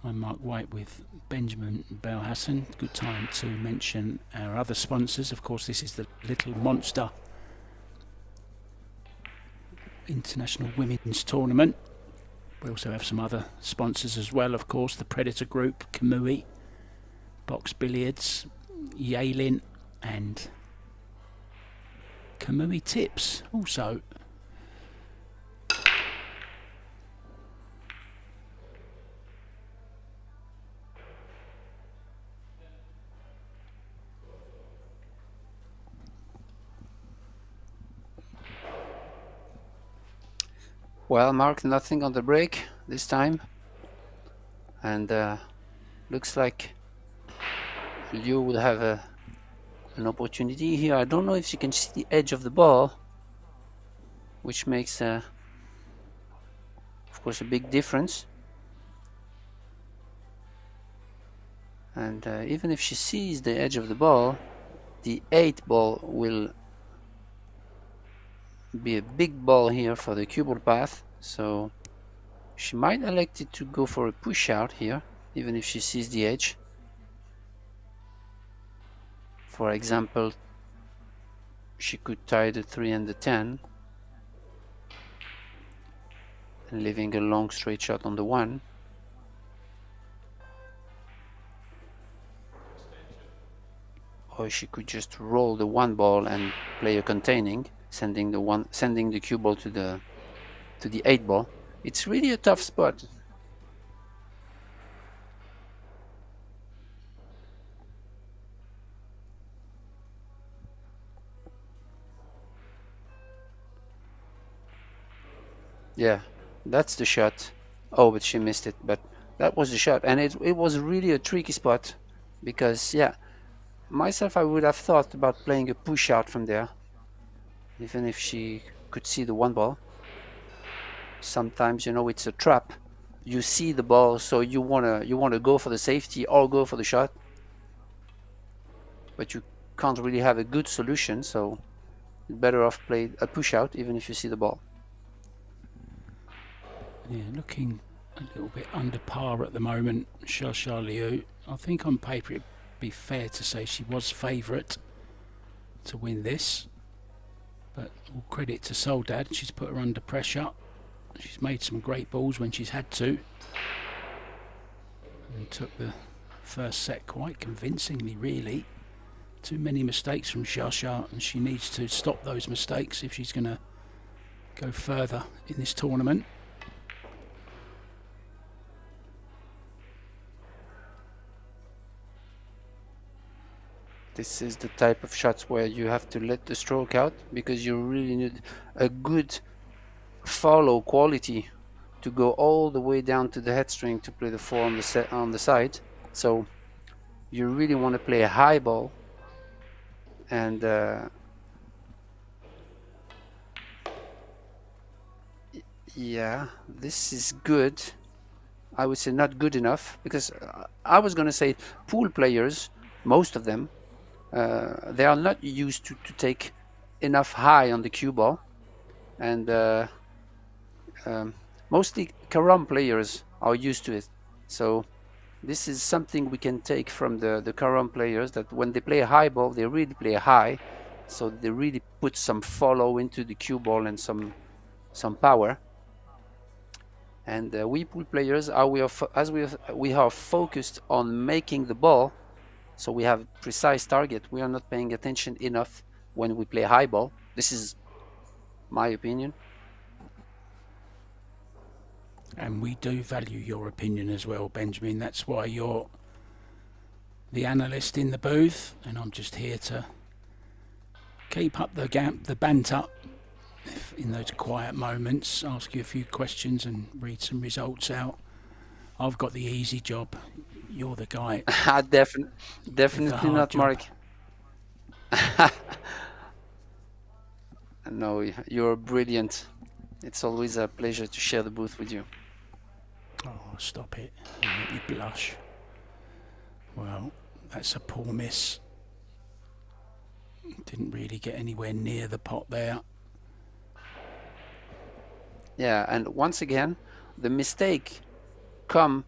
I'm Mark White with Benjamin Belhassan. Good time to mention our other sponsors. Of course, this is the Little Monster International Women's Tournament. We also have some other sponsors as well, of course, the Predator Group, Kamui, Box Billiards, Yalin and Kamui Tips also. Well, Mark, nothing on the break this time, and looks like Liu will have an opportunity here. I don't know if she can see the edge of the ball, which makes, of course, a big difference. And even if she sees the edge of the ball, the 8 ball will be a big ball here for the cue ball path, so she might elect it to go for a push out here, even if she sees the edge. For example, she could tie the 3 and the 10 and leaving a long straight shot on the 1. Or she could just roll the 1 ball and play a containing, sending the cue ball to the 8 ball. It's really a tough spot. Yeah, that's the shot. Oh, but she missed it. But that was the shot, and it was really a tricky spot, because yeah, myself I would have thought about playing a push out from there, even if she could see the 1 ball. Sometimes, you know, it's a trap. You see the ball, so you wanna go for the safety or go for the shot, but you can't really have a good solution. So you're better off play a push out, even if you see the ball. Yeah, looking a little bit under par at the moment, Shasha Liu. I think on paper it'd be fair to say she was favourite to win this, but all credit to Soledad, she's put her under pressure. She's made some great balls when she's had to, and took the first set quite convincingly, really. Too many mistakes from Shasha, and she needs to stop those mistakes if she's going to go further in this tournament. This is the type of shots where you have to let the stroke out, because you really need a good follow quality to go all the way down to the head string to play the 4 on the side. So you really want to play a high ball, and yeah, this is good. I would say not good enough, because I was going to say pool players, most of them, they are not used to take enough high on the cue ball, and mostly carom players are used to it. So this is something we can take from the carom players, that when they play a high ball, they really play high, so they really put some follow into the cue ball and some power. And we pool players we are focused on making the ball, so we have precise target. We are not paying attention enough when we play high ball. This is my opinion. And we do value your opinion as well, Benjamin. That's why you're the analyst in the booth, and I'm just here to keep up the banter. in those quiet moments, ask you a few questions and read some results out. I've got the easy job. You're the guy with the Definitely hard not, job. Mark. No, you're brilliant. It's always a pleasure to share the booth with you. Oh, stop it. You make me blush. Well, that's a poor miss. Didn't really get anywhere near the pot there. Yeah, and once again, the mistake comes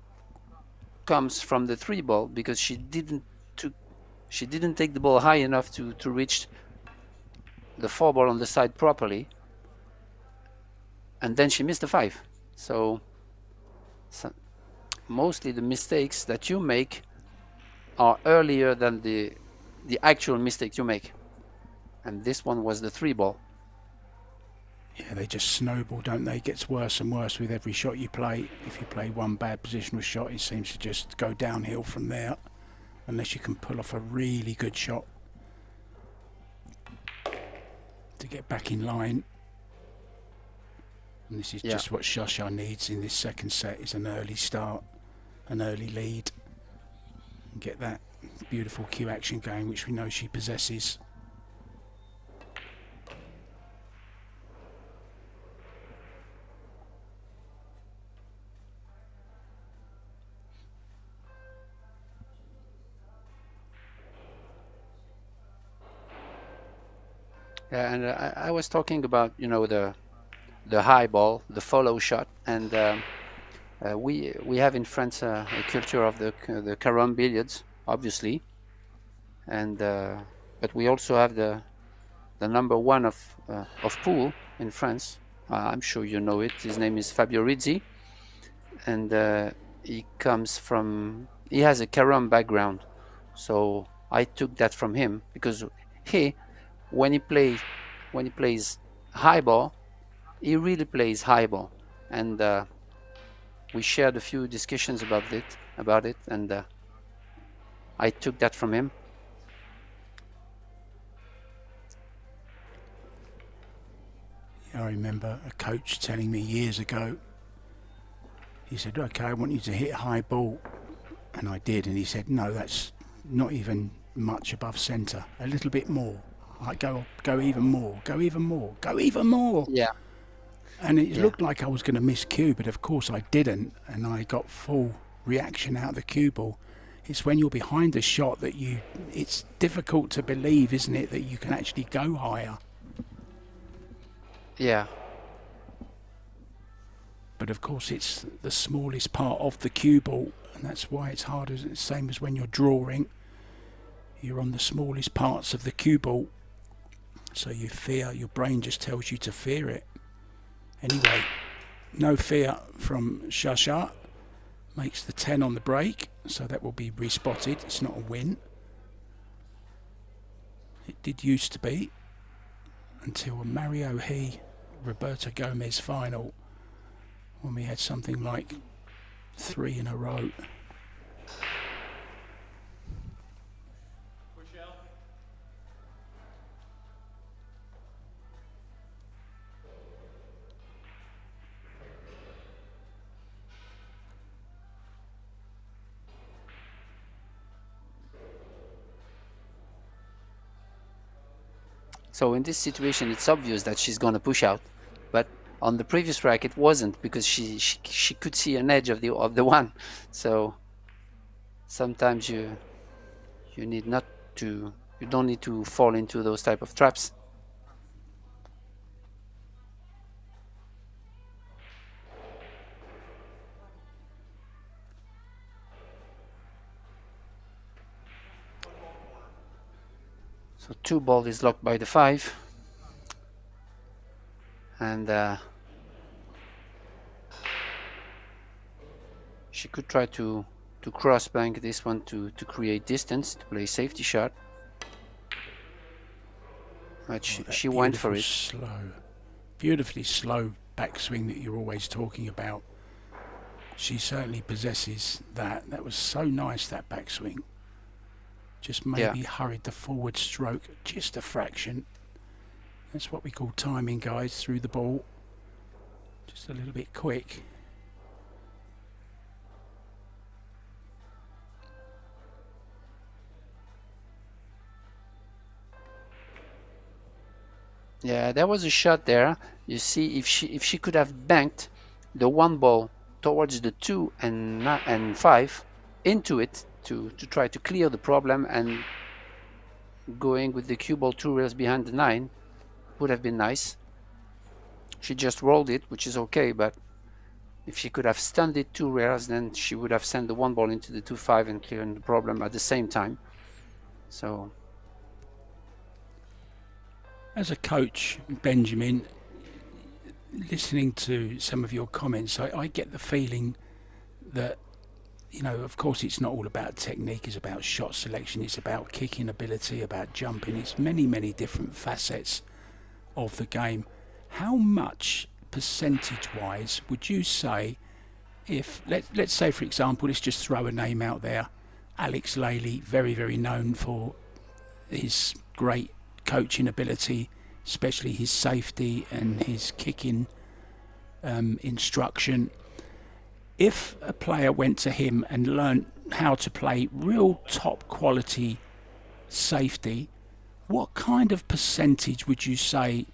from the 3 ball, because she didn't take the ball high enough to reach the 4 ball on the side properly, and then she missed the 5. So mostly the mistakes that you make are earlier than the actual mistake you make, and this one was the 3 ball. Yeah, they just snowball, don't they? It gets worse and worse with every shot you play. If you play one bad positional shot, it seems to just go downhill from there, unless you can pull off a really good shot to get back in line. And this is just what Shasha needs in this second set, is an early start, an early lead, and get that beautiful cue action going, which we know she possesses. Yeah, and I was talking about, you know, the high ball, the follow shot, and we have in France a culture of the carom billiards, obviously, and but we also have the number one of pool in France. I'm sure you know it. His name is Fabio Rizzi, and he has a carom background, so I took that from him, because when he plays high ball, he really plays high ball, and we shared a few discussions about it, and I took that from him. I remember a coach telling me years ago, he said, okay, I want you to hit a high ball, and I did, and he said, no, that's not even much above centre, a little bit more. I go even more, go even more, go even more. Yeah. And it looked like I was going to miss cue, but of course I didn't, and I got full reaction out of the cue ball. It's when you're behind the shot that it's difficult to believe, isn't it, that you can actually go higher. Yeah. But of course it's the smallest part of the cue ball, and that's why it's harder. It's the same as when you're drawing. You're on the smallest parts of the cue ball, so you fear, your brain just tells you to fear it. Anyway, no fear from Shasha. Makes the 10 on the break, so that will be respotted. It's not a win. It did used to be, until a Mario He, Roberto Gomez final, when we had something like 3 in a row. So in this situation, it's obvious that she's going to push out, but on the previous rack it wasn't, because she could see an edge of the one. So sometimes you don't need to fall into those type of traps. So 2 ball is locked by the 5, and she could try to cross bank this one to create distance, to play safety shot, but she went for it. Beautifully slow backswing that you're always talking about. She certainly possesses that. That was so nice, that backswing. Just maybe hurried the forward stroke just a fraction. That's what we call timing, guys, through the ball. Just a little bit quick. Yeah, there was a shot there. You see, if she could have banked the one ball towards the 2 and 5 into it to try to clear the problem, and going with the cue ball 2 rails behind the 9 would have been nice. She just rolled it, which is okay, but if she could have stunned it 2 rails, then she would have sent the one ball into the 2-5 and clearing the problem at the same time. So, as a coach, Benjamin, listening to some of your comments, I get the feeling that, you know, of course it's not all about technique, it's about shot selection, it's about kicking ability, about jumping, it's many, many different facets of the game. How much percentage-wise would you say, if, let's say for example, let's just throw a name out there, Alex Laley, very, very known for his great coaching ability, especially his safety and his kicking instruction. If a player went to him and learned how to play real top quality safety, what kind of percentage would you say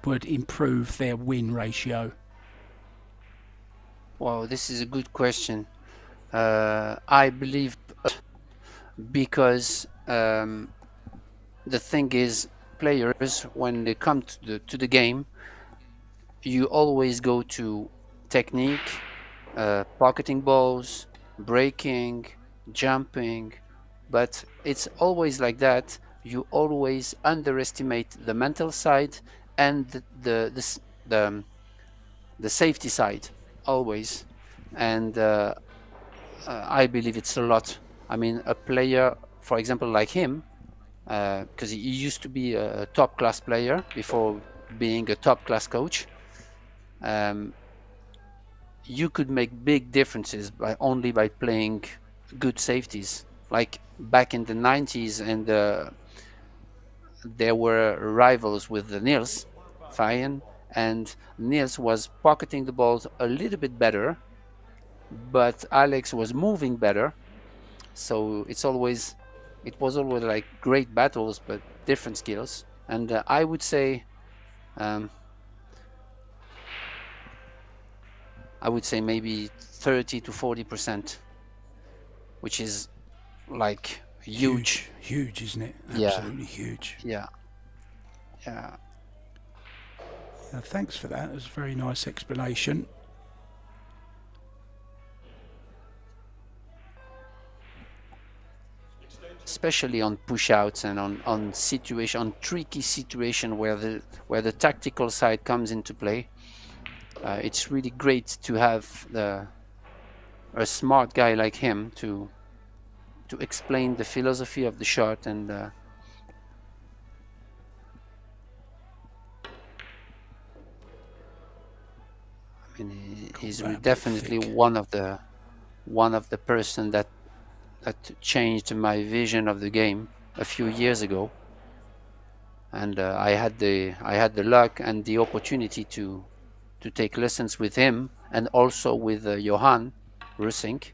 would improve their win ratio? wow, this is a good question. I believe because the thing is, players, when they come to the game, you always go to technique, pocketing balls, breaking, jumping, but it's always like that. You always underestimate the mental side and the safety side, always. And I believe it's a lot. I mean, a player, for example, like him, because he used to be a top class player before being a top class coach. You could make big differences only by playing good safeties. Like back in the 90s, and there were rivals with the Niels Fayen, and Niels was pocketing the balls a little bit better, but Alex was moving better. So it was always like great battles, but different skills. And I would say maybe 30 to 40%, which is like huge. Huge, isn't it? Yeah. Absolutely huge. Yeah. Thanks for that. It was a very nice explanation. Especially on push-outs and on tricky situation where the tactical side comes into play. It's really great to have a smart guy like him to explain the philosophy of the shot. And I mean, he's definitely one of the person that changed my vision of the game a few years ago. And I had the luck and the opportunity to take lessons with him, and also with Johan Rusink.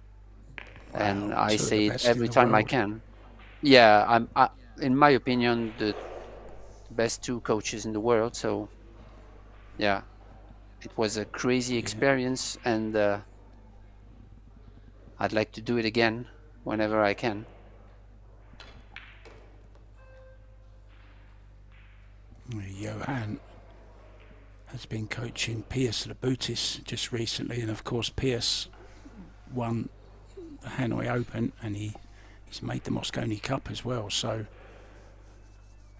And I say it every time I can. Yeah, in my opinion, the best 2 coaches in the world. So yeah, it was a crazy experience, and I'd like to do it again whenever I can. Johan has been coaching Piers Labutis just recently, and of course Piers won the Hanoi Open, and he's made the Moscone Cup as well. So,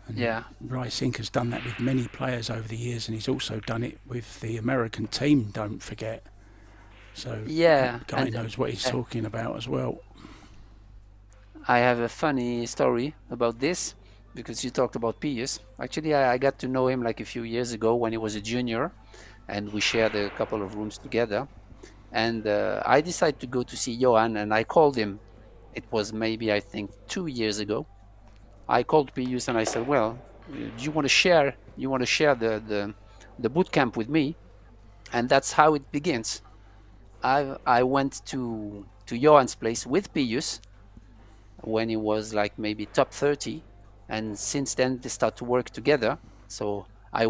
and yeah, Rysink has done that with many players over the years, and he's also done it with the American team, don't forget. So yeah, the guy knows what he's talking about as well. I have a funny story about this, because you talked about Pius. Actually, I got to know him like a few years ago when he was a junior, and we shared a couple of rooms together. And I decided to go to see Johan, and I called him. It was maybe, I think, 2 years ago. I called Pius and I said, well, you want to share the boot camp with me, and that's how it begins. I went to Johan's place with Pius when he was like maybe top 30, and since then they start to work together. So I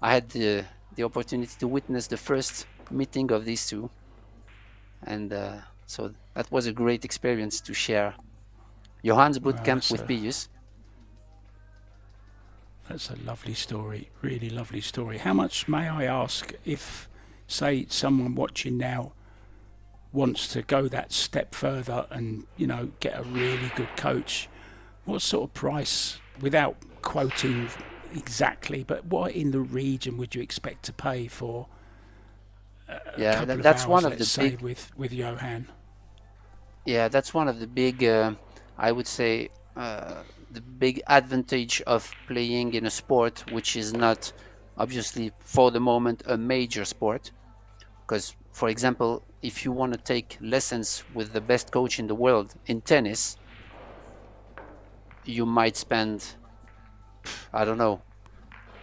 had the opportunity to witness the first meeting of these two, and so that was a great experience to share Johan's boot Well, camp with Pius. that's a lovely story, really lovely story. How much, may I ask, if, say, someone watching now wants to go that step further and, you know, get a really good coach, what sort of price, without quoting exactly, but what in the region would you expect to pay for a Yeah, couple of that's hours, one of let's the say, big. with Johan? Yeah, that's one of the big. I would say the big advantage of playing in a sport which is not obviously for the moment a major sport. Because, for example, if you want to take lessons with the best coach in the world in tennis, you might spend, I don't know,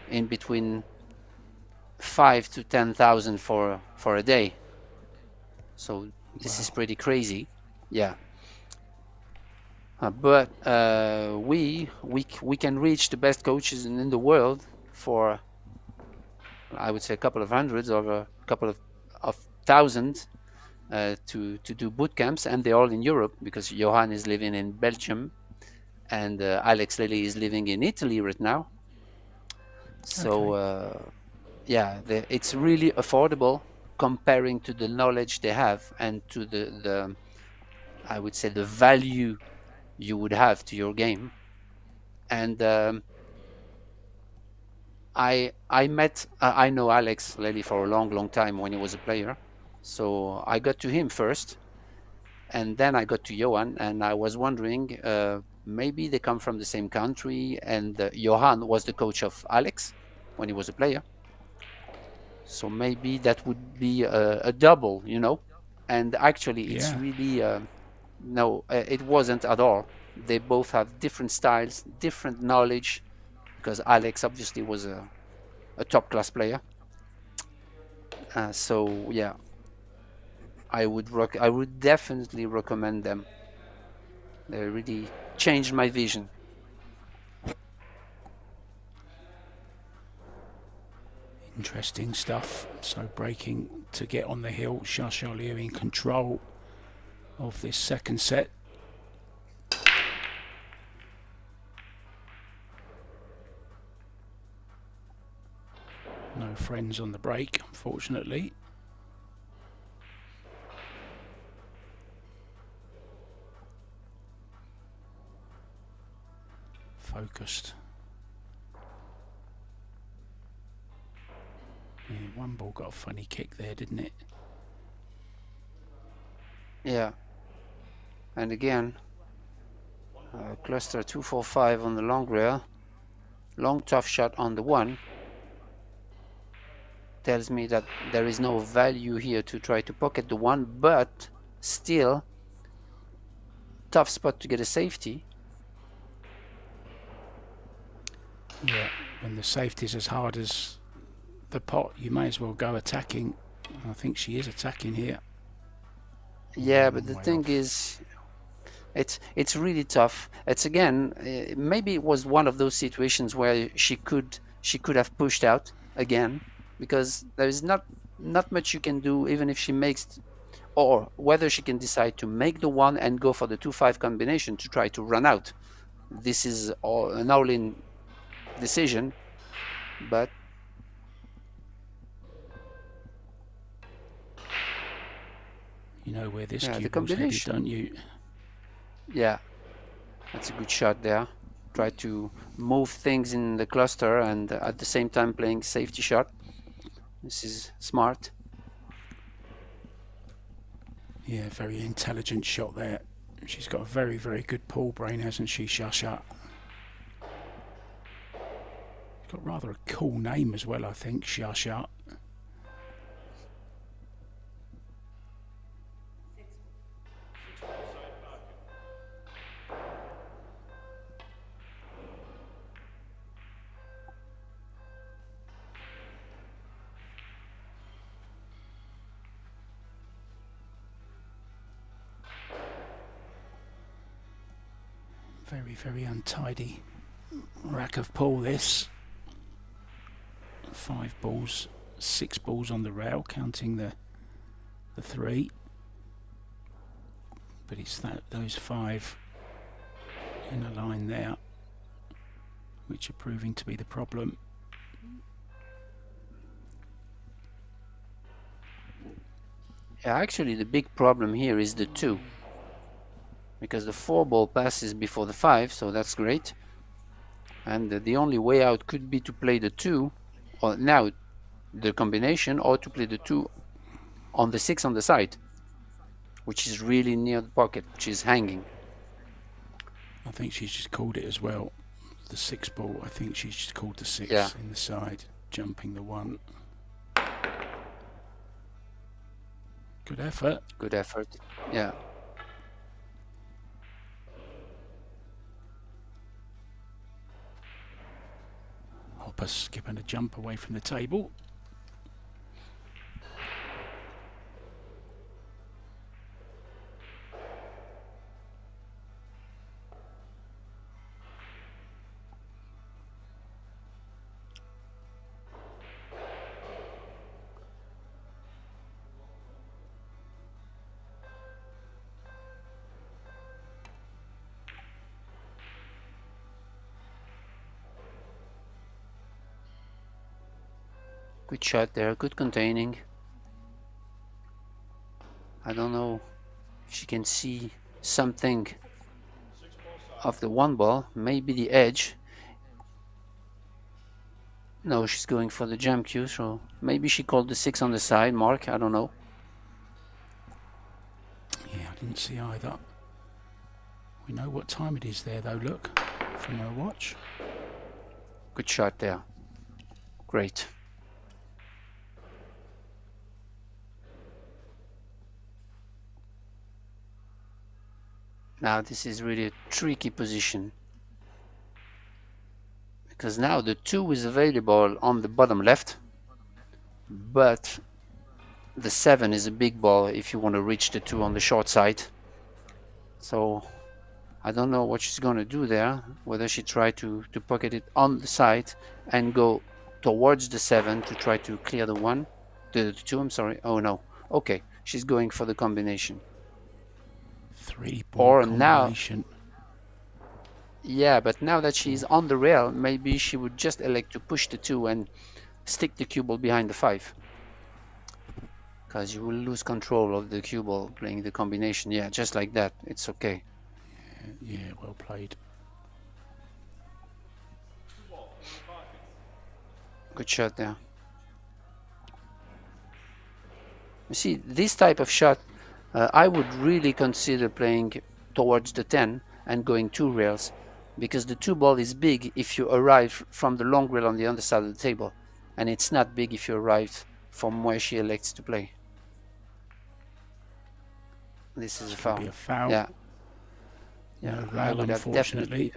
in between 5 to 10,000 for a day. So this is Wow. pretty crazy. Yeah. But we can reach the best coaches in the world for, I would say, a couple of hundreds or a couple of thousands to do boot camps, and they're all in Europe because Johan is living in Belgium and Alex Lely is living in Italy right now. So Okay. yeah, it's really affordable comparing to the knowledge they have and to the I would say the value you would have to your game. And I know Alex Lely for a long time when he was a player, so I got to him first, and then I got to Johan, and I was wondering maybe they come from the same country, and Johan was the coach of Alex when he was a player, so maybe that would be a double, you know. And actually, it's Yeah. really no, it wasn't at all. They both have different styles, different knowledge, because Alex obviously was a top class player. So yeah, I would definitely recommend them. They really changed my vision. Interesting stuff. So breaking to get on the hill, Shasha Liu in control of this second set. No friends on the break, unfortunately. Focused. Yeah, one ball got a funny kick there, didn't it? Yeah, and again, cluster 245 on the long rail, long tough shot on the one. Tells me that there is no value here to try to pocket the one, but still tough spot to get a safety. Yeah, when the safety's as hard as the pot, you may as well go attacking. I think she is attacking here. Yeah, but the Way thing off. is, it's really tough. It's again, maybe it was one of those situations where she could have pushed out again, because there is not much you can do even if she makes, or whether she can decide to make the one and go for the 2-5 combination to try to run out. This is an all-in decision, but You know where this yeah, the cue ball's headed, combination. don't you? Yeah, that's a good shot there. Try to move things in the cluster and at the same time playing safety shot. This is smart. Yeah, very intelligent shot there. She's got a very good pool brain, hasn't she, Shasha? She's got rather a cool name as well, I think, Shasha. Very, very untidy rack of pool this. 5 balls, 6 balls on the rail, counting the 3. But it's those 5 in a line there which are proving to be the problem. Yeah, actually the big problem here is the 2. Because the 4 ball passes before the 5, so that's great. And the only way out could be to play the 2, or now the combination, or to play the 2 on the 6 on the side, which is really near the pocket, which is hanging. I think she's just called it as well. The 6 ball, I think she's just called the 6 Yeah. in the side, jumping the 1. Good effort. Good effort. Yeah. Hopper skipping a jump away from the table. Good shot there, good containing. I don't know if she can see something of the 1 ball, maybe the edge. No, she's going for the jam cue, so maybe she called the 6 on the side, Mark, I don't know. Yeah, I didn't see either. We know what time it is there though, look, from her watch. Good shot there. Great. Now this is really a tricky position, because now the 2 is available on the bottom left, but the 7 is a big ball if you want to reach the 2 on the short side. So I don't know what she's going to do there, whether she try to pocket it on the side and go towards the 7 to try to clear the 1, the 2, I'm sorry. Oh no, okay, she's going for the combination. 3 ball Or now, combination. yeah, but now that she's on the rail, maybe she would just elect to push the 2 and stick the cue ball behind the 5. Because you will lose control of the cue ball playing the combination. Yeah, just like that. It's okay. Yeah, well played. Good shot there. You see, this type of shot, I would really consider playing towards the 10 and going 2 rails, because the 2 ball is big if you arrive from the long rail on the other side of the table, and it's not big if you arrive from where she elects to play. This is a foul. Be a foul. Yeah. Yeah, No I rail, would have unfortunately.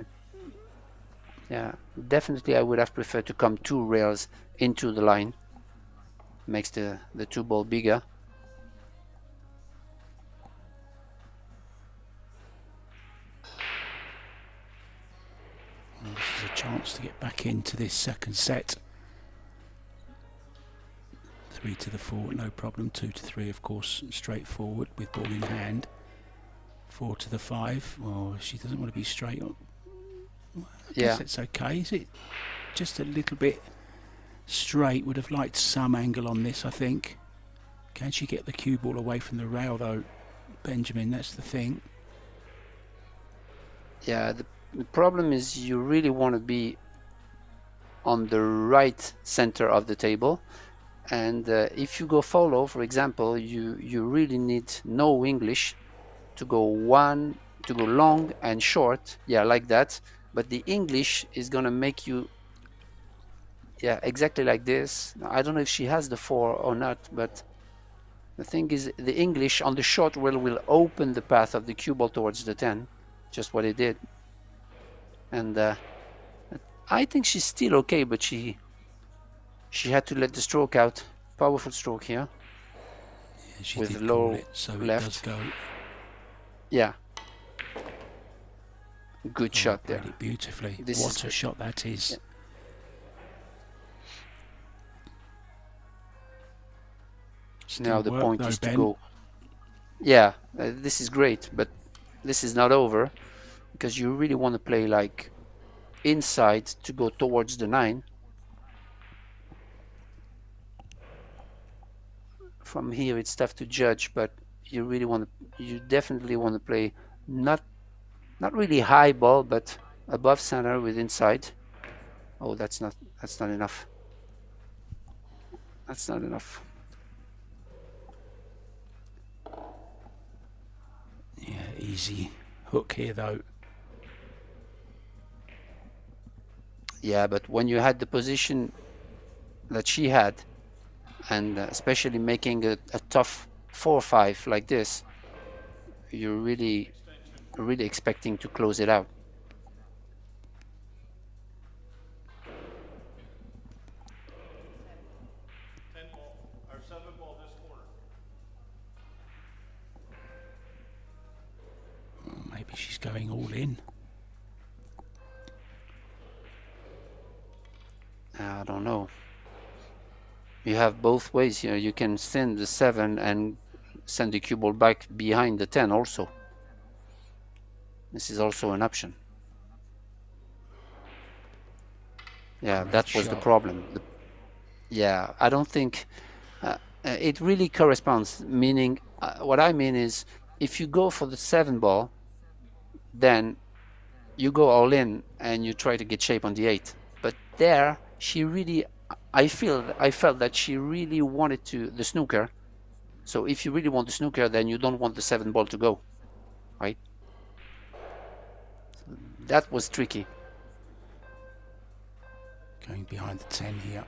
definitely I would have preferred to come 2 rails into the line. Makes the 2 ball bigger. Well, this is a chance to get back into this second set. 3 to the 4, no problem. 2 to 3, of course, straightforward with ball in hand. 4 to the 5. Well, she doesn't want to be straight on. Well, I guess it's okay. Is it just a little bit straight? Would have liked some angle on this, I think. Can she get the cue ball away from the rail, though, Benjamin? That's the thing. Yeah, the problem is you really want to be on the right center of the table, and if you go follow, for example, you really need no English to go long and short, yeah, like that. But the English is gonna make you, yeah, exactly like this. I don't know if she has the 4 or not, but the thing is, the English on the short rail will open the path of the cue ball towards the 10, just what it did. And I think she's still okay, but she had to let the stroke out. Powerful stroke here. Yeah, she with did low call it, so left. it does go. Yeah. Good shot there. Played it beautifully. This What is a good. shot that is. Yeah. Still Now the work point though, is to Ben. go. Yeah, this is great, but this is not over because you really want to play like inside to go towards the 9. From here it's tough to judge, but you definitely want to play not really high ball, but above center with inside. Oh, that's not enough. That's not enough. Yeah, easy hook here though. Yeah, but when you had the position that she had, and especially making a tough 4-5 like this, you're really expecting to close it out. Or 7 ball this corner. Oh, maybe she's going all in. I don't know. You have both ways here. You can send the 7 and send the cue ball back behind the 10 also. This is also an option. Yeah, Great that was the shot. problem. Yeah, I don't think it really corresponds. Meaning, what I mean is, if you go for the 7 ball, then you go all in and you try to get shape on the 8. But there, she really, I felt that she really wanted the snooker. So if you really want the snooker, then you don't want the 7 ball to go, right? So that was tricky. Going behind the 10 here.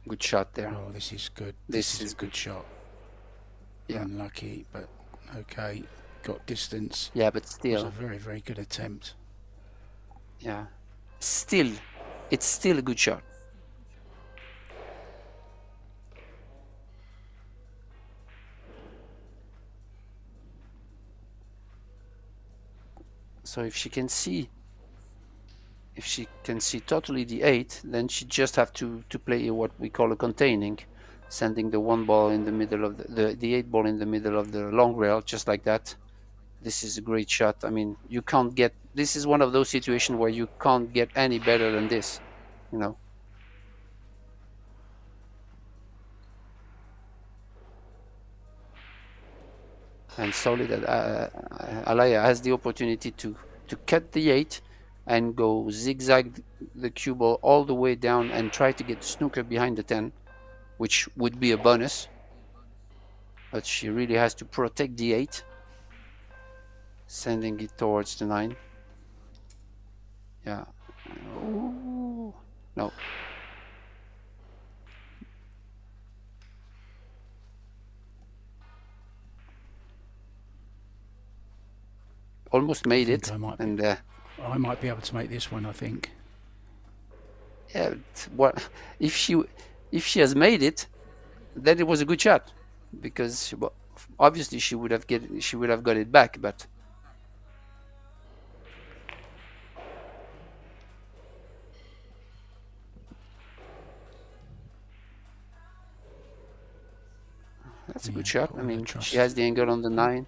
Good shot there. Oh, this is good. This is is a good shot. Yeah. Unlucky, but okay. Got distance. Yeah, but It was still, a very, very good attempt. yeah. Still, it's still a good shot. So if she can see totally the 8, then she just have to play what we call a containing, sending the 1 ball in the middle of the 8 ball in the middle of the long rail, just like that. This is a great shot. I mean, you can't get, this is one of those situations where you can't get any better than this, you know. And solid, Alaya has the opportunity to cut the 8 and go zigzag the cue ball all the way down and try to get the snooker behind the 10, which would be a bonus. But she really has to protect the 8, sending it towards the 9. Yeah. Ooh. No. Almost made think it, I might be- and I might be able to make this one, I think. yeah, what if she has made it, then it was a good shot, because obviously she would have got it back, but that's a good Yeah, shot. got I all the mean, trust. she has the angle on the 9.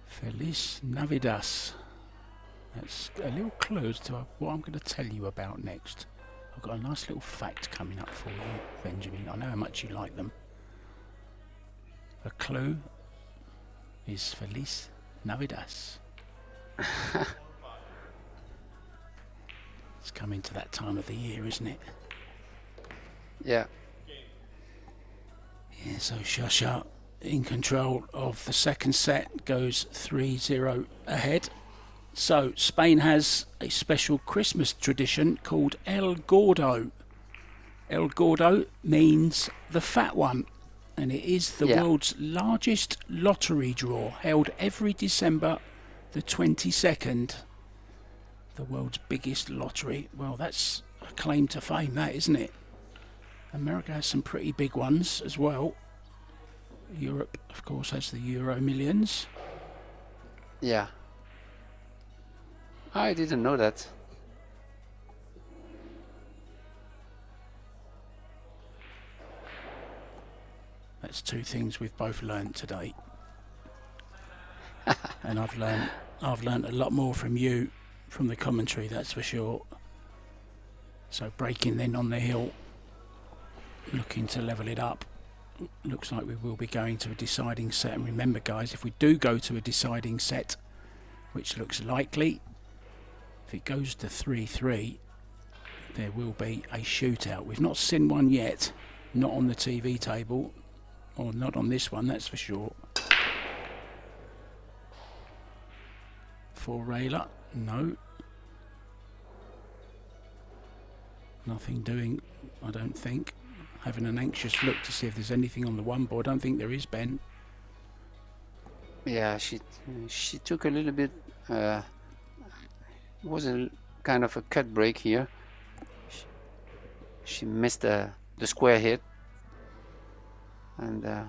Feliz Navidad. That's a little clue as to what I'm going to tell you about next. I've got a nice little fact coming up for you, Benjamin. I know how much you like them. The clue is Feliz Navidad. It's coming to that time of the year, isn't it? Yeah. Yeah, so Shasha in control of the second set, goes 3-0 ahead. So Spain has a special Christmas tradition called El Gordo. El Gordo means the fat one, and it is the world's largest lottery draw, held every December the 22nd. The world's biggest lottery. Well, that's a claim to fame, that, isn't it? America has some pretty big ones as well. Europe, of course, has the Euro Millions. Yeah. I didn't know that. That's two things we've both learned today. And I've learned a lot more from you, from the commentary, that's for sure. So breaking then on the hill, looking to level it up. Looks like we will be going to a deciding set. And remember, guys, if we do go to a deciding set, which looks likely, if it goes to 3-3, there will be a shootout. We've not seen one yet, not on the TV table, or not on this one, that's for sure. For Rayla, no. Nothing doing, I don't think. Having an anxious look to see if there's anything on the one board. I don't think there is, Ben. Yeah, she took a little bit. It was a kind of a cut break here. She missed the square hit, and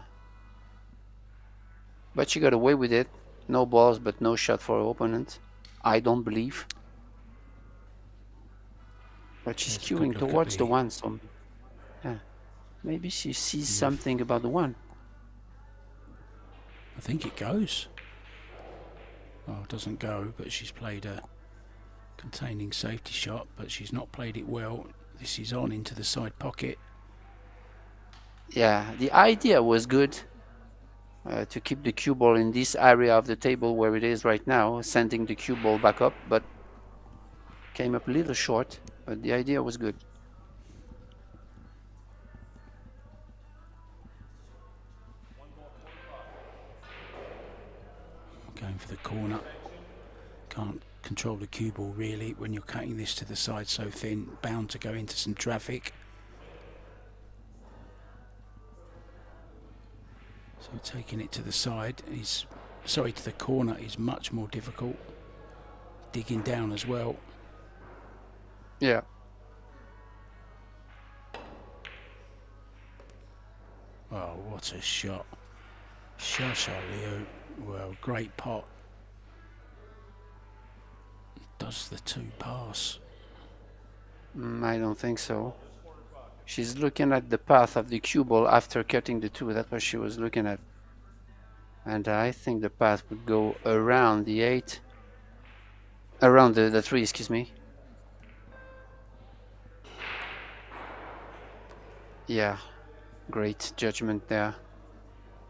but she got away with it. No balls, but no shot for her opponent. I don't believe. But she's Let's have a queuing good look at towards the the- one, so yeah, maybe she sees something about the one. I think it goes. Oh, it doesn't go, but she's played a containing safety shot, but she's not played it well. This is on into the side pocket. Yeah, the idea was good to keep the cue ball in this area of the table where it is right now, sending the cue ball back up, but came up a little short, but the idea was good. Going for the corner. Can't control the cue ball really when you're cutting this to the side so thin. Bound to go into some traffic. So taking it to the side is, sorry, to the corner is much more difficult. Digging down as well. Yeah. Oh, what a shot. Shasha Liu. Well, great pot. Does the two pass? I don't think so. She's looking at the path of the cue ball after cutting the two. That's what she was looking at. And I think the path would go around the 8. Around the 3, excuse me. Yeah, great judgment there.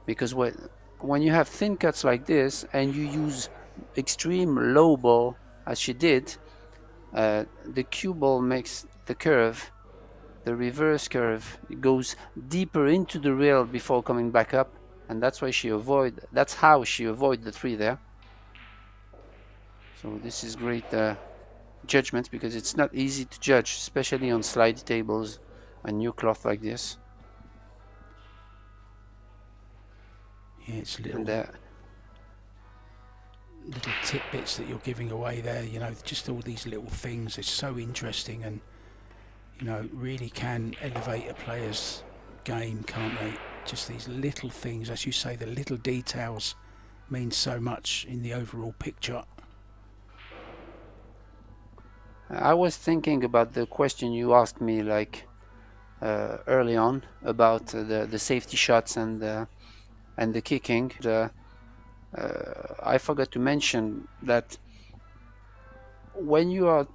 Because when you have thin cuts like this and you use extreme low ball, as she did, the cue ball makes the curve, the reverse curve, it goes deeper into the rail before coming back up, and that's how she avoid the 3 there. So this is great judgment, because it's not easy to judge, especially on slide tables and new cloth like this. Yeah, it's little, And little tidbits that you're giving away there, you know, just all these little things. It's so interesting, and you know, really can elevate a player's game, can't they? Just these little things, as you say, the little details mean so much in the overall picture. I was thinking about the question you asked me, like early on, about the safety shots and the kicking. I forgot to mention that when you are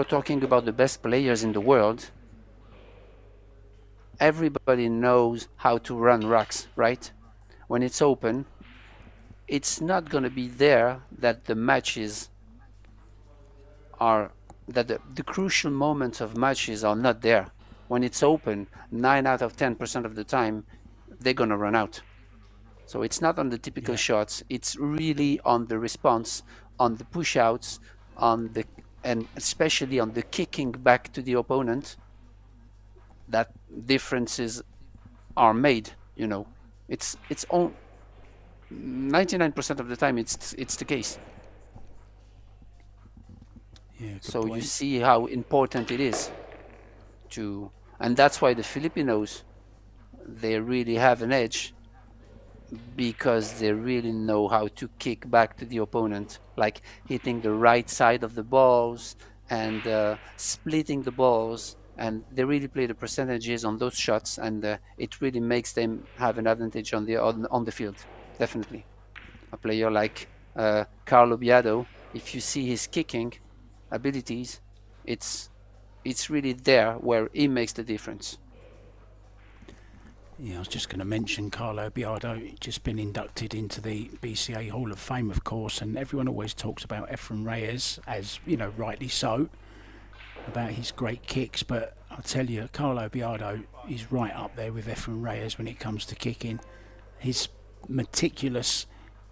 talking about the best players in the world, everybody knows how to run racks, right? When it's open, it's not going to be there that the matches are, that the crucial moments of matches are not there. When it's open, 9 out of 10% of the time, they're going to run out. So it's not on the typical shots. It's really on the response, on the push-outs, and especially on the kicking back to the opponent, that differences are made. You know, it's on 99% of the time. It's the case. Yeah, good So point. you see how important it is. and that's why the Filipinos, they really have an edge, because they really know how to kick back to the opponent, like hitting the right side of the balls and splitting the balls, and they really play the percentages on those shots, and it really makes them have an advantage on the field. Definitely, a player like Carlo Biado, if you see his kicking abilities, it's really there where he makes the difference. Yeah, I was just going to mention Carlo Biardo, just been inducted into the BCA Hall of Fame, of course, and everyone always talks about Efren Reyes, as, you know, rightly so, about his great kicks, but I'll tell you, Carlo Biardo is right up there with Efren Reyes when it comes to kicking. He's meticulous,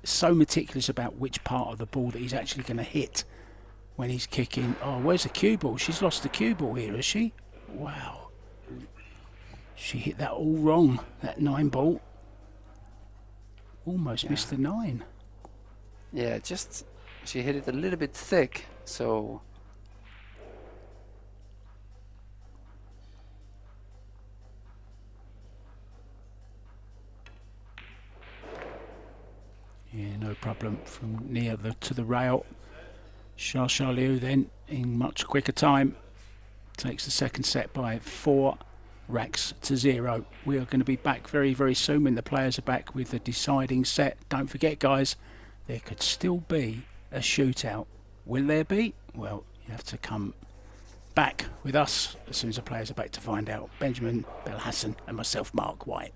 so meticulous about which part of the ball that he's actually going to hit when he's kicking. Oh, where's the cue ball? She's lost the cue ball here, has she? Wow. She hit that all wrong, that 9 ball. Almost missed the 9. Yeah, just she hit it a little bit thick, so yeah, no problem from near to the rail. Xia Liu then, in much quicker time, takes the second set by 4 racks to 0. We are going to be back very, very soon when the players are back with the deciding set. Don't forget, guys, there could still be a shootout. Will there be? Well, you have to come back with us as soon as the players are back to find out. Benjamin Belhassan and myself, Mark White.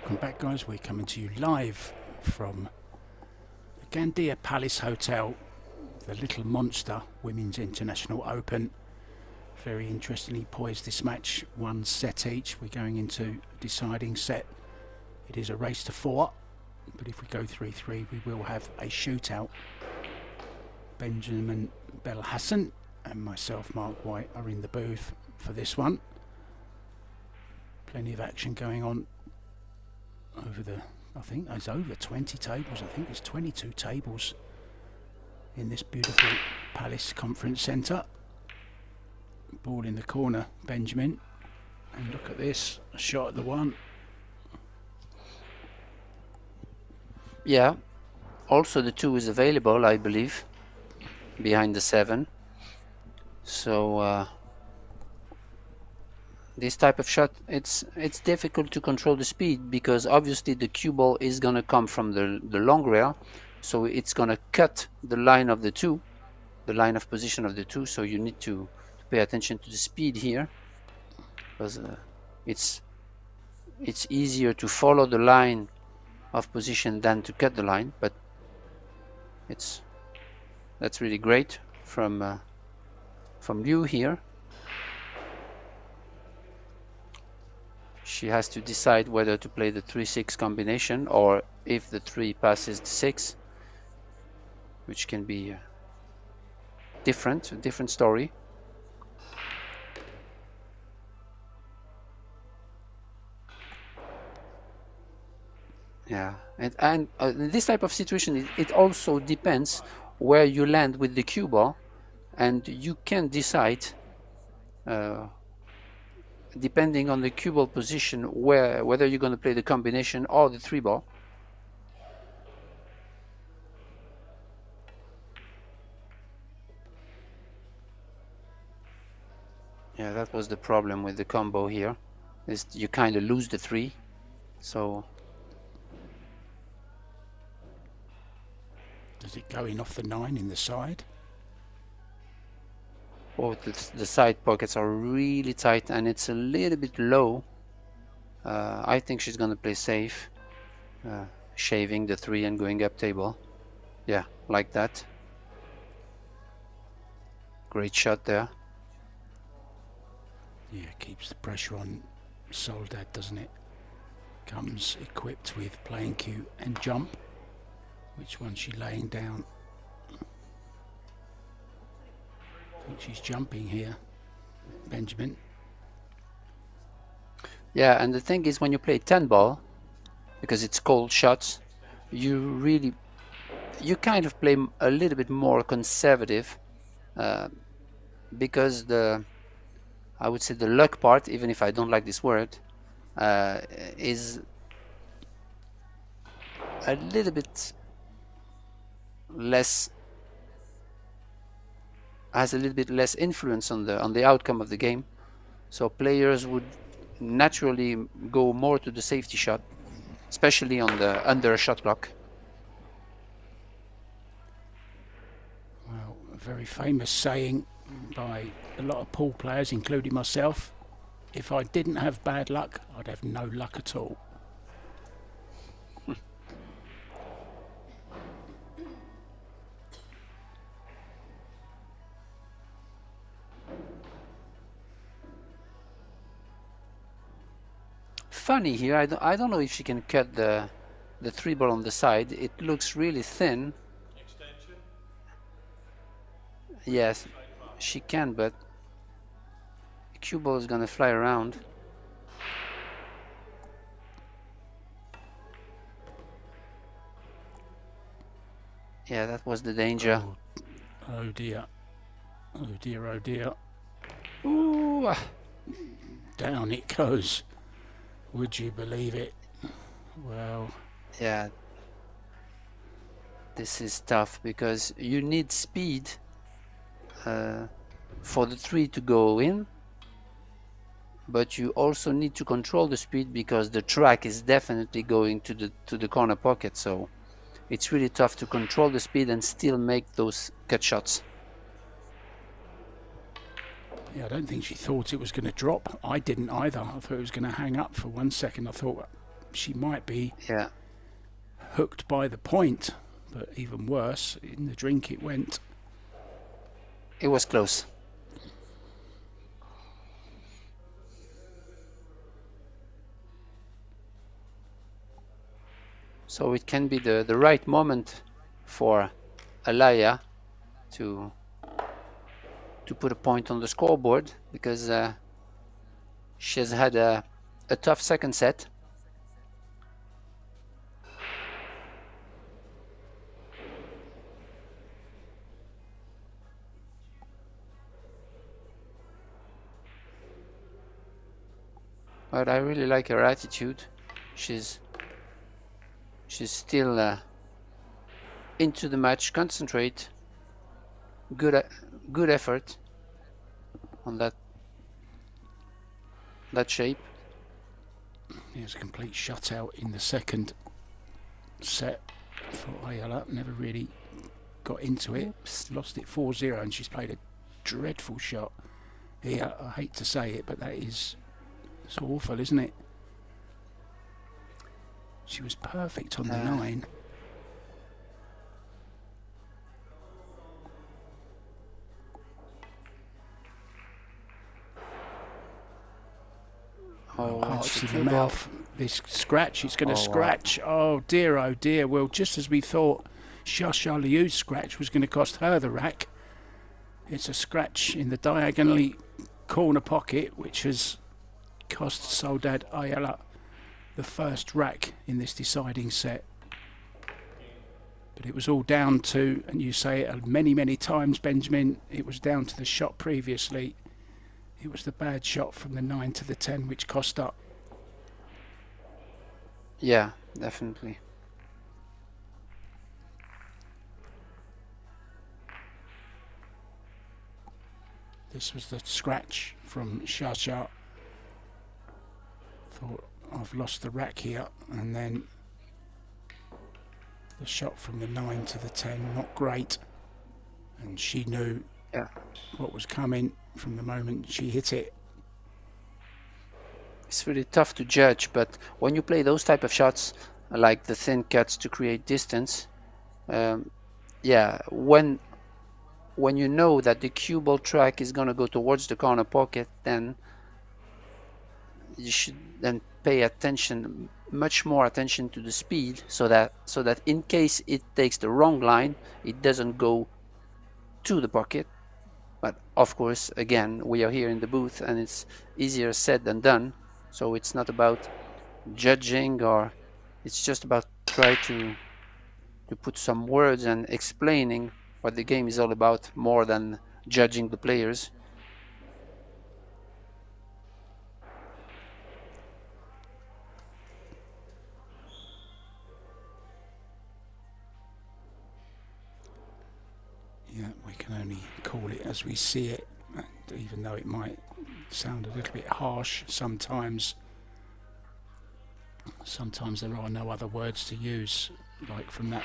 Welcome back, guys. We're coming to you live from the Gandia Palace Hotel, the Little Monster Women's International Open. Very interestingly poised this match, 1 set each. We're going into a deciding set. It is a race to 4, but if we go 3-3, we will have a shootout. Benjamin Belhassan and myself, Mark White, are in the booth for this one. Plenty of action going on over the, I think there's over 20 tables. I think there's 22 tables in this beautiful Palace Conference Centre. Ball in the corner, Benjamin. And look at this, a shot at the 1. Yeah. Also the 2 is available, I believe, behind the 7. So this type of shot, it's difficult to control the speed, because obviously the cue ball is gonna come from the long rail, so it's gonna cut the line of the 2, the line of position of the 2. So you need to pay attention to the speed here, because it's easier to follow the line of position than to cut the line. But that's really great from Liu here. She has to decide whether to play the 3-6 combination, or if the 3 passes the 6, which can be a different story. Yeah, and in this type of situation, it also depends where you land with the cue ball, and you can decide, depending on the cue ball position, whether you're going to play the combination or the 3 ball. Yeah, that was the problem with the combo here, is you kind of lose the 3. So Does it go in off the 9 in the side? oh, the side pockets are really tight, and it's a little bit low. I think she's gonna play safe, shaving the 3 and going up table. Yeah, like that. Great shot there. Yeah, keeps the pressure on Soledad, doesn't it? Comes equipped with playing cue and jump. Which one's she laying down? I think she's jumping here, Benjamin. Yeah, and the thing is, when you play 10 ball, because it's cold shots, you kind of play a little bit more conservative, because I would say the luck part, even if I don't like this word, is a little bit less, has a little bit less influence on the outcome of the game. So players would naturally go more to the safety shot, especially on the under a shot clock. Well, a very famous saying by a lot of pool players, including myself: if I didn't have bad luck, I'd have no luck at all. Funny here, I don't know if she can cut the 3 ball on the side. It looks really thin. Extension? Yes, she can, but the cue ball is gonna fly around. Yeah, that was the danger. Oh dear. Oh dear, oh dear. Ooh. Down it goes. Would you believe it? Well, Yeah, this is tough, because you need speed for the 3 to go in, but you also need to control the speed, because the track is definitely going to the corner pocket. So it's really tough to control the speed and still make those cut shots. yeah, I don't think she thought it was going to drop. I didn't either. I thought it was going to hang up for 1 second. I thought she might be Yeah, hooked by the point, but even worse, in the drink it went. it was close. So it can be the right moment for Alaya to put a point on the scoreboard, because she has had a tough second set. But I really like her attitude. She's still into the match, concentrate, good effort on that shape. There's a complete shutout in the second set for Ayala. Never really got into it. Lost it 4-0, and she's played a dreadful shot here. I hate to say it, but it's awful, isn't it? She was perfect on the 9. Oh, Hearts in the mouth. This scratch, it's going to scratch. Wow. Oh dear. Well, just as we thought Shasha Liu's scratch was going to cost her the rack, it's a scratch in the diagonally corner pocket, which has cost Soledad Ayala the first rack in this deciding set. But it was all down to, and you say it many times, Benjamin, it was down to the shot previously. It was the bad shot from the 9 to the 10 which cost up. Yeah, definitely. This was the scratch from Shasha. Thought, I've lost the rack here, and then the shot from the 9 to the 10, not great. And she knew what was coming from the moment she hit it. It's really tough to judge, but when you play those type of shots, like the thin cuts to create distance, yeah, when you know that the cue ball track is going to go towards the corner pocket, then you should then pay attention, much more attention to the speed, so that in case it takes the wrong line, it doesn't go to the pocket. But of course, again, we are here in the booth, and it's easier said than done. So it's not about judging, or it's just about try to put some words and explaining what the game is all about, more than judging the players. Yeah, we can only call it as we see it, even though it might sound a little bit harsh sometimes. Sometimes there are no other words to use. Like from that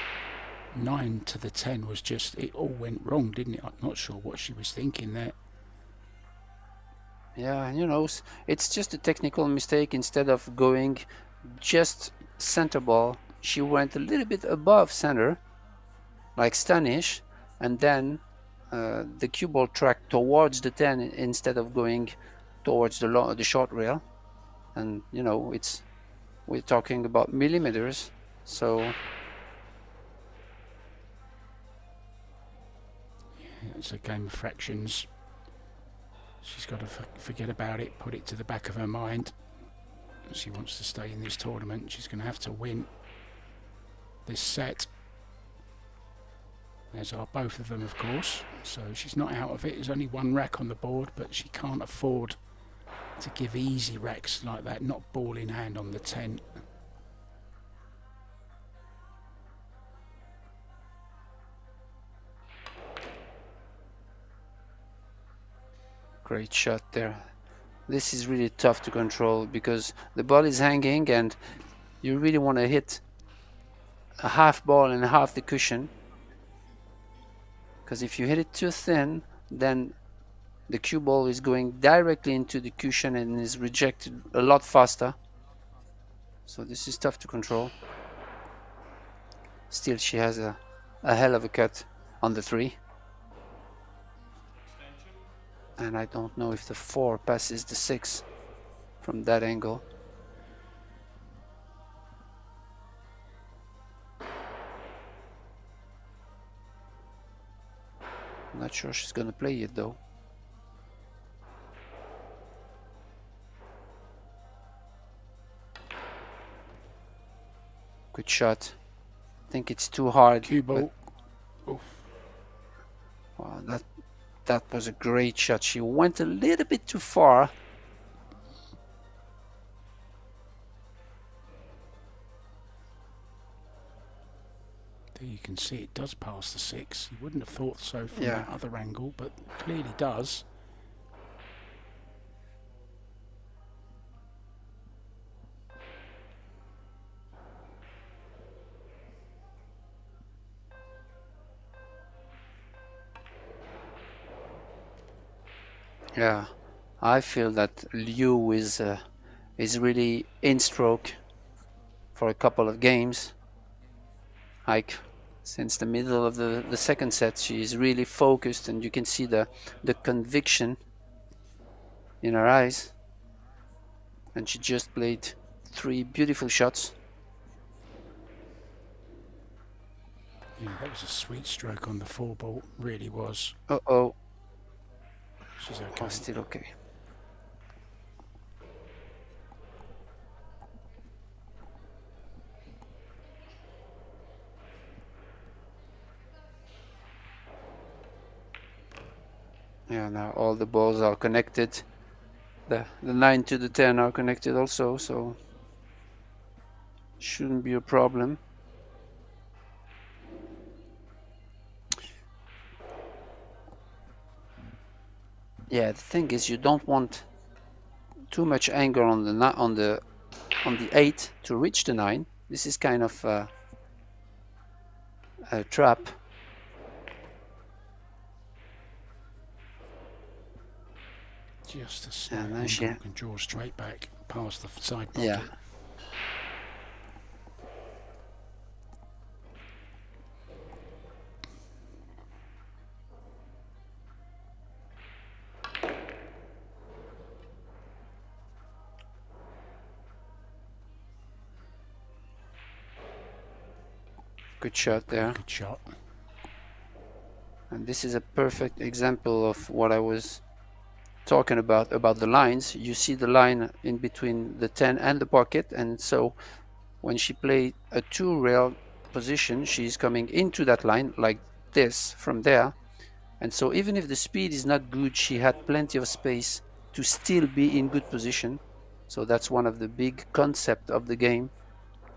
9 to the 10 was just, it all went wrong, didn't it? I'm not sure what she was thinking there. Yeah, you know, it's just a technical mistake. Instead of going just center ball, she went a little bit above center, like Stanish, and then the cue ball track towards the 10 instead of going towards the short rail. And you know, we're talking about millimeters, so Yeah, it's a game of fractions. She's got to forget about it, put it to the back of her mind. She wants to stay in this tournament. She's going to have to win this set. As are both of them, of course. So she's not out of it. There's only one rack on the board, but she can't afford to give easy racks like that. Not ball in hand on the 10. great shot there. This is really tough to control because the ball is hanging and you really want to hit a half ball and half the cushion, because if you hit it too thin, then the cue ball is going directly into the cushion and is rejected a lot faster. So this is tough to control. Still, she has a hell of a cut on the 3. And I don't know if the 4 passes the 6 from that angle. I'm not sure she's gonna play it though. Good shot. I think it's too hard. Cue but- ball. Oof. Wow, that was a great shot. She went a little bit too far. There you can see it does pass the 6. You wouldn't have thought so from Yeah. that other angle, but clearly does. Yeah, I feel that Liu is really in stroke for a couple of games. Like since the middle of the second set, she is really focused, and you can see the conviction in her eyes. And she just played 3 beautiful shots. Yeah, that was a sweet stroke on the 4 ball. Really was. Uh-oh. She's okay. Oh, still okay. Yeah, now all the balls are connected. The 9 to the 10 are connected also, so shouldn't be a problem. Yeah, the thing is, you don't want too much angle on the 8 to reach the 9. This is kind of a trap. Just a slight And then angle, she- can draw straight back past the side pocket. Yeah. Good shot there. Good shot. And this is a perfect example of what I was talking about the lines. You see the line in between the 10 and the pocket, and so when she played a 2 rail position, she's coming into that line like this from there. And so even if the speed is not good, she had plenty of space to still be in good position. So that's one of the big concepts of the game,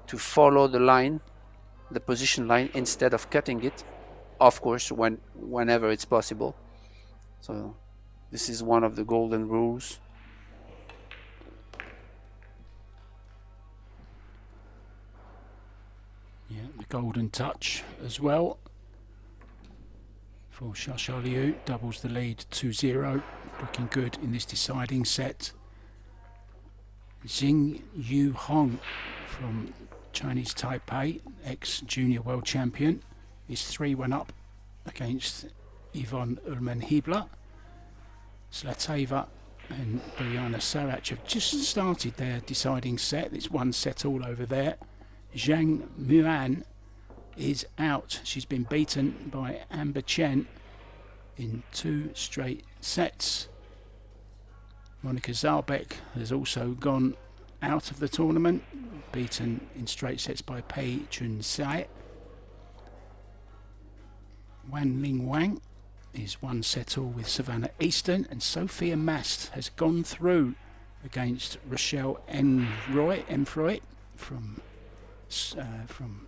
to follow the line, the position line, instead of cutting it, of course, whenever it's possible. So this is one of the golden rules. Yeah, the golden touch as well for Xia Liu. Doubles the lead 2-0. Looking good in this deciding set. Xing Yu Hong from Chinese Taipei, ex-junior world champion, is 3-1 up against Yvonne Ullmann-Hiebler. Zlateva and Brianna Sarach have just started their deciding set. It's 1 set all over there. Zhang Muan is out. She's been beaten by Amber Chen in 2 straight sets. Monika Zalbeck has also gone out of the tournament, beaten in straight sets by Pei Chun-sai. Wan Ling Wang is 1 set all with Savannah Easton, and Sophia Mast has gone through against Rochelle Enfroy from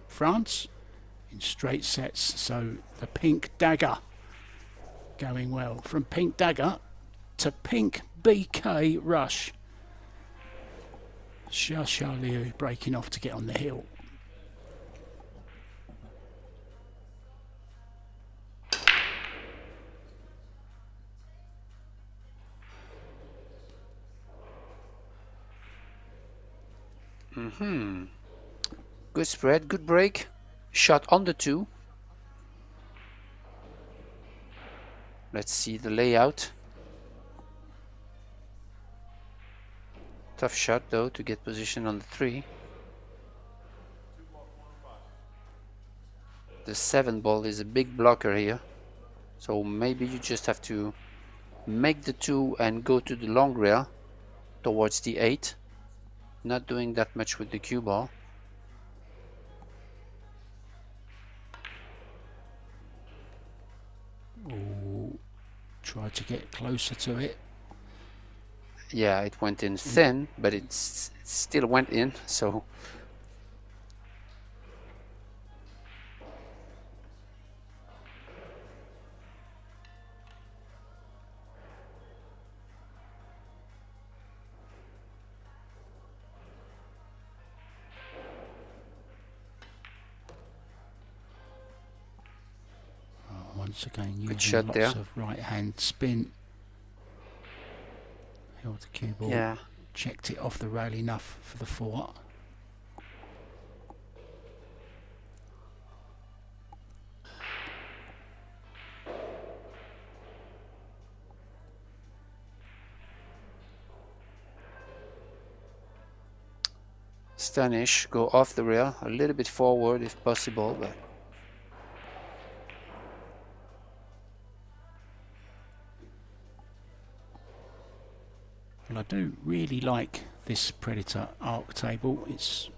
France in straight sets. So the pink dagger going well. From pink dagger to pink BK rush. Xia Liu breaking off to get on the hill. Good spread, good break. Shot on the 2. Let's see the layout. Tough shot though to get position on the 3. The 7 ball is a big blocker here. So maybe you just have to make the 2 and go to the long rail towards the 8. Not doing that much with the cue ball. Ooh, try to get closer to it. Yeah, it went in thin, but it still went in, so Once again, using shot lots there. of right hand spin. Held the cue ball, yeah. checked it off the rail enough for the 4. Stanish, go off the rail, a little bit forward if possible, but Well, I do really like this Predator arc table. It's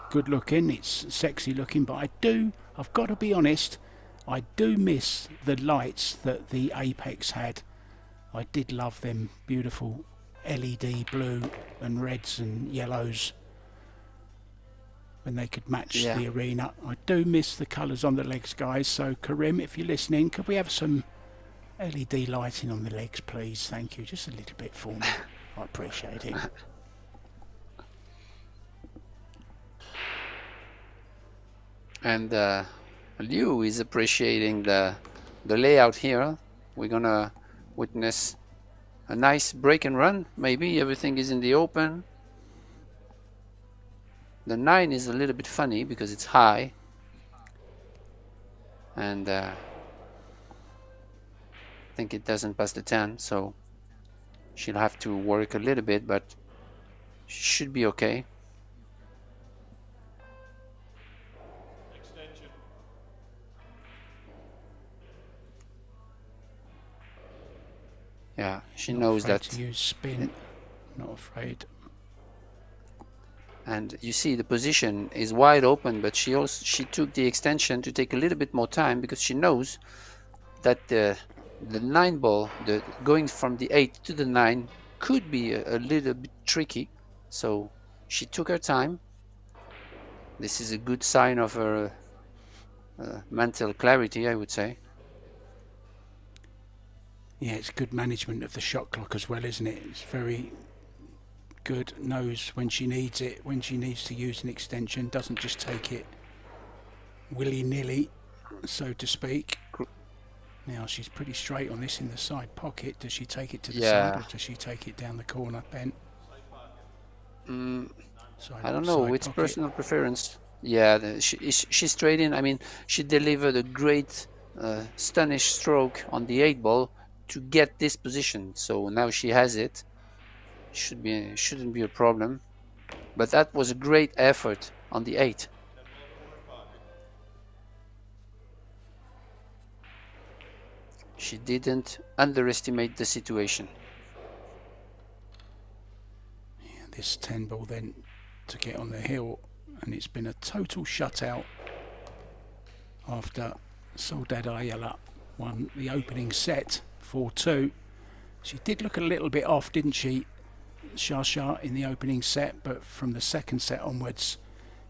good looking, it's sexy looking, but I've got to be honest, I do miss the lights that the Apex had. I did love them beautiful LED blue and reds and yellows when they could match Yeah. the arena. I do miss the colours on the legs, guys, so Karim, if you're listening, could we have some LED lighting on the legs, please? Thank you, just a little bit for me. I appreciate it. and Liu is appreciating the layout here. We're gonna witness a nice break and run. Maybe everything is in the open. The 9 is a little bit funny because it's high, and I think it doesn't pass the 10, so she'll have to work a little bit, but she should be okay. Extension. Yeah, she Not knows afraid that. to use spin. Not afraid. And you see the position is wide open, but she took the extension to take a little bit more time because she knows that the 9 ball, going from the 8 to the 9 could be a little bit tricky. So she took her time. This is a good sign of her mental clarity, I would say. Yeah, it's good management of the shot clock as well, isn't it? It's very good, knows when she needs it, when she needs to use an extension, doesn't just take it willy-nilly, so to speak. Now she's pretty straight on this in the side pocket. Does she take it to the side, or does she take it down the corner, Ben? I don't know, it's personal preference. Yeah, she's straight in. I mean, she delivered a great Stanish stroke on the 8 ball to get this position, so now she has it. Shouldn't be a problem, but that was a great effort on the 8. She didn't underestimate the situation. Yeah, this 10 ball then to get on the hill, and it's been a total shutout after Soledad Ayala won the opening set 4-2. She did look a little bit off, didn't she, Shasha, in the opening set, but from the second set onwards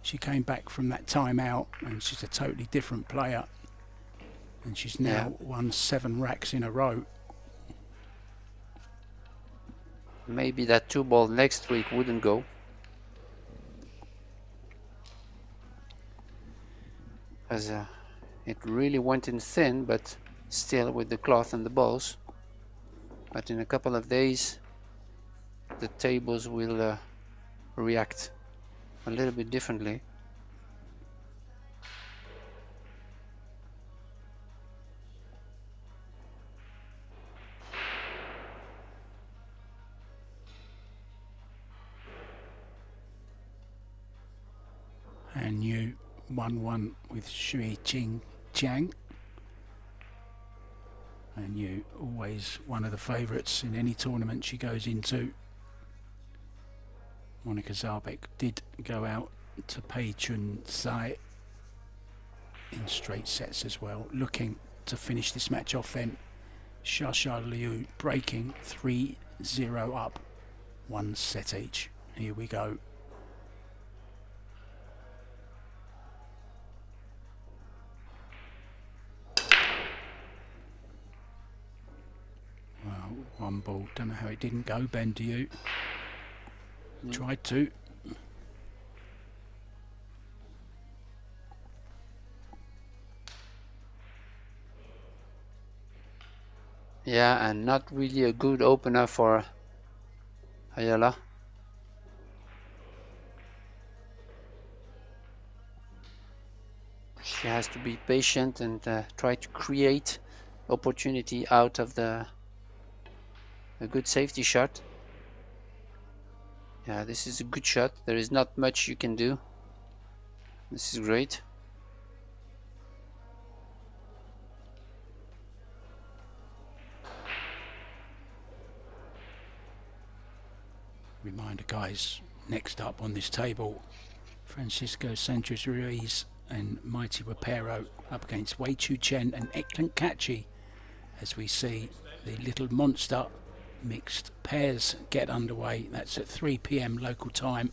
she came back from that timeout and she's a totally different player, and she's now won 7 racks in a row. Maybe that 2 ball next week wouldn't go. As it really went in thin, but still with the cloth and the balls. But in a couple of days the tables will react. a little bit differently. And you 1-1 with Shui Ching Jiang. And you always one of the favourites in any tournament she goes into. Monica Zarbek did go out to Pei Chun Sai in straight sets as well, looking to finish this match off then. Xia Liu breaking 3-0 up, 1 set each. Here we go. Well, one ball, don't know how it didn't go, Ben, do you? Tried to. Yeah, and not really a good opener for Ayala. She has to be patient and try to create opportunity out of a good safety shot. Yeah, this is a good shot. There is not much you can do. This is great. Reminder, guys, next up on this table, Francisco Sanchez Ruiz and Mighty Rapero up against Wei Chu Chen and Eklan Kachi, as we see the little monster mixed pairs get underway. That's at 3 p.m. local time.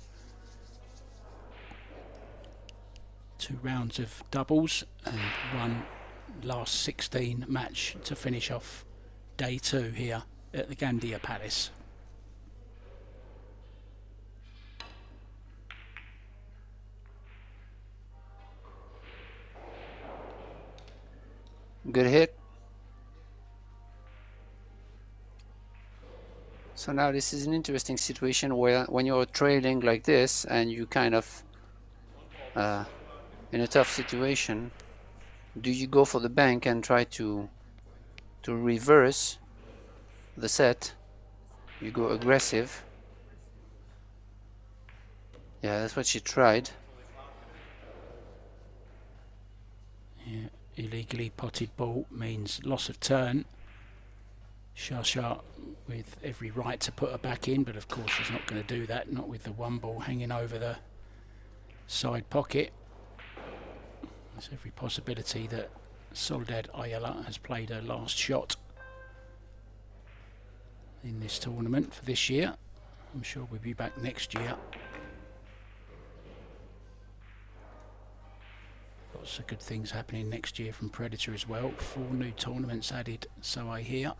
2 rounds of doubles and 1 last 16 match to finish off day 2 here at the Gandia Palace. Good hit. So now this is an interesting situation where when you're trailing like this and you kind of in a tough situation, do you go for the bank and try to reverse the set? You go aggressive. Yeah, that's what she tried. Yeah, illegally potted ball means loss of turn. Xia with every right to put her back in, but of course she's not going to do that, not with the 1 ball hanging over the side pocket. There's every possibility that Soledad Ayala has played her last shot in this tournament for this year. I'm sure we'll be back next year. Lots of good things happening next year from Predator as well. 4 new tournaments added, so I hear.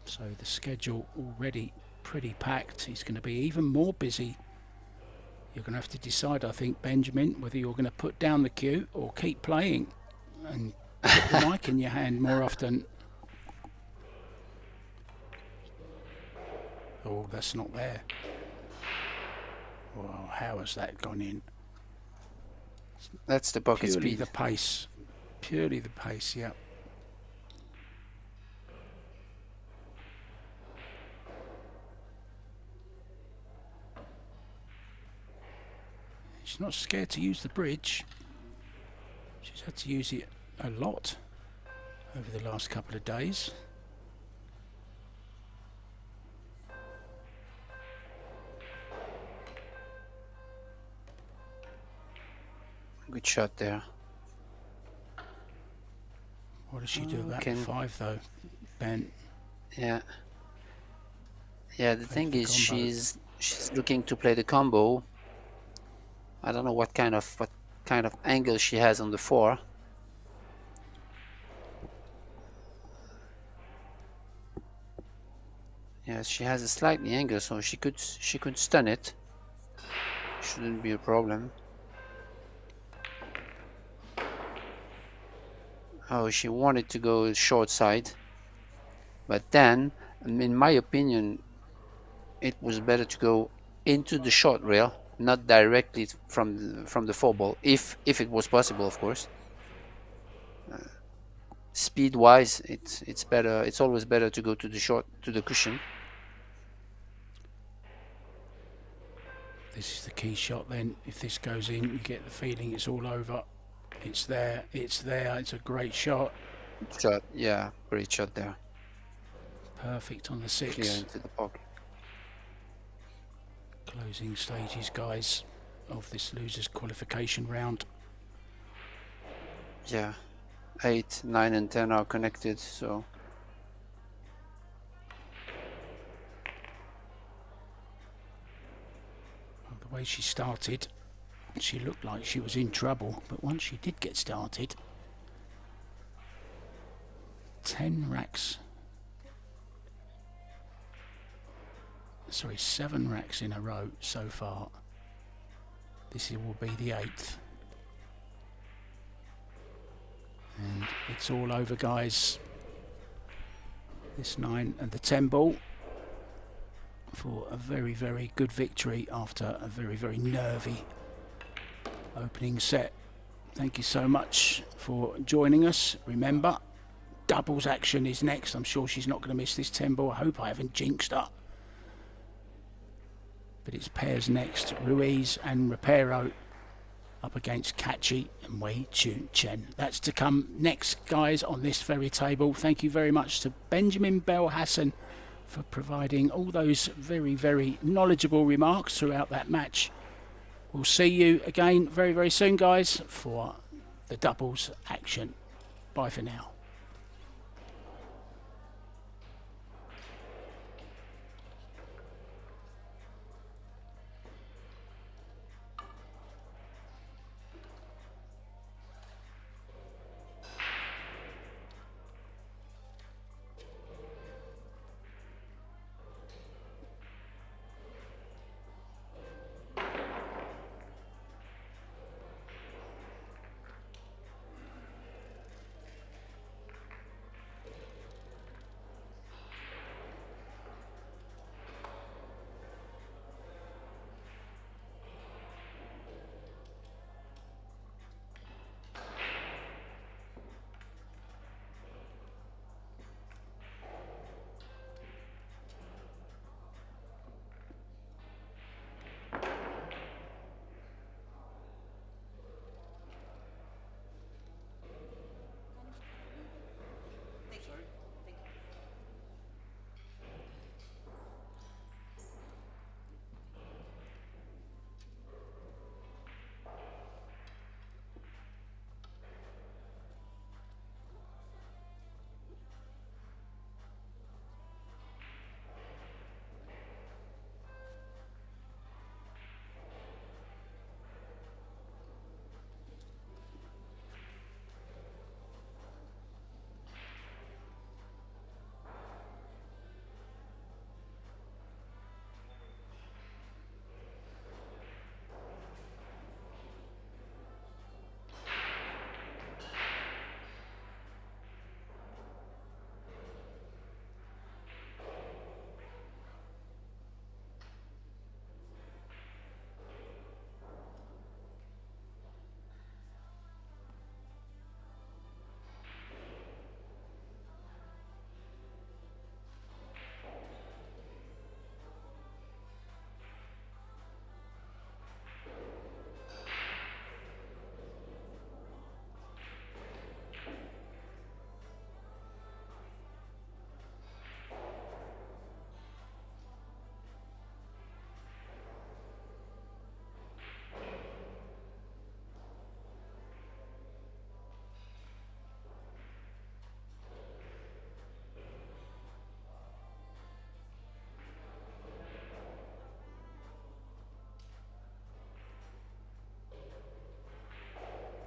So the schedule already pretty packed. It's going to be even more busy. You're going to have to decide, I think, Benjamin, whether you're going to put down the cue or keep playing and put the mic in your hand more often. Oh, that's not there. Well, how has that gone in? That's the pocket Purely speed. the pace. Purely the pace, yeah. She's not scared to use the bridge. She's had to use it a lot over the last couple of days. Good shot there. What does she do about Can- the 5 though, Ben? Yeah. Yeah, the thing the is combo. she's looking to play the combo. I don't know what kind of angle she has on the 4. Yes, she has a slightly angle, so she could stun it. Shouldn't be a problem. Oh, she wanted to go short side, but then, in my opinion, it was better to go into the short rail, not directly from the 4-ball, if it was possible, of course. Speed wise, it's better. It's always better to go to the cushion. This is the key shot then. If this goes in, you get the feeling it's all over. It's there, it's there, it's a great shot. Shot, yeah, great shot there. Perfect on the 6. Clear into the pocket. Closing stages, guys, of this losers qualification round. Yeah, 8, 9 and 10 are connected, so The way she started, she looked like she was in trouble, but once she did get started, 10 racks, sorry, 7 racks in a row so far. This will be the 8th. And it's all over, guys. This 9 and the 10 ball for a very, very good victory after a very, very nervy opening set. Thank you so much for joining us. Remember, doubles action is next. I'm sure she's not going to miss this 10 ball. I hope I haven't jinxed her. But it's pairs next. Ruiz and Rapero up against Kachi and Wei Chun Chen. That's to come next, guys, on this very table. Thank you very much to Benjamin Bell Hassan for providing all those very, very knowledgeable remarks throughout that match. We'll see you again very, very soon, guys, for the doubles action. Bye for now.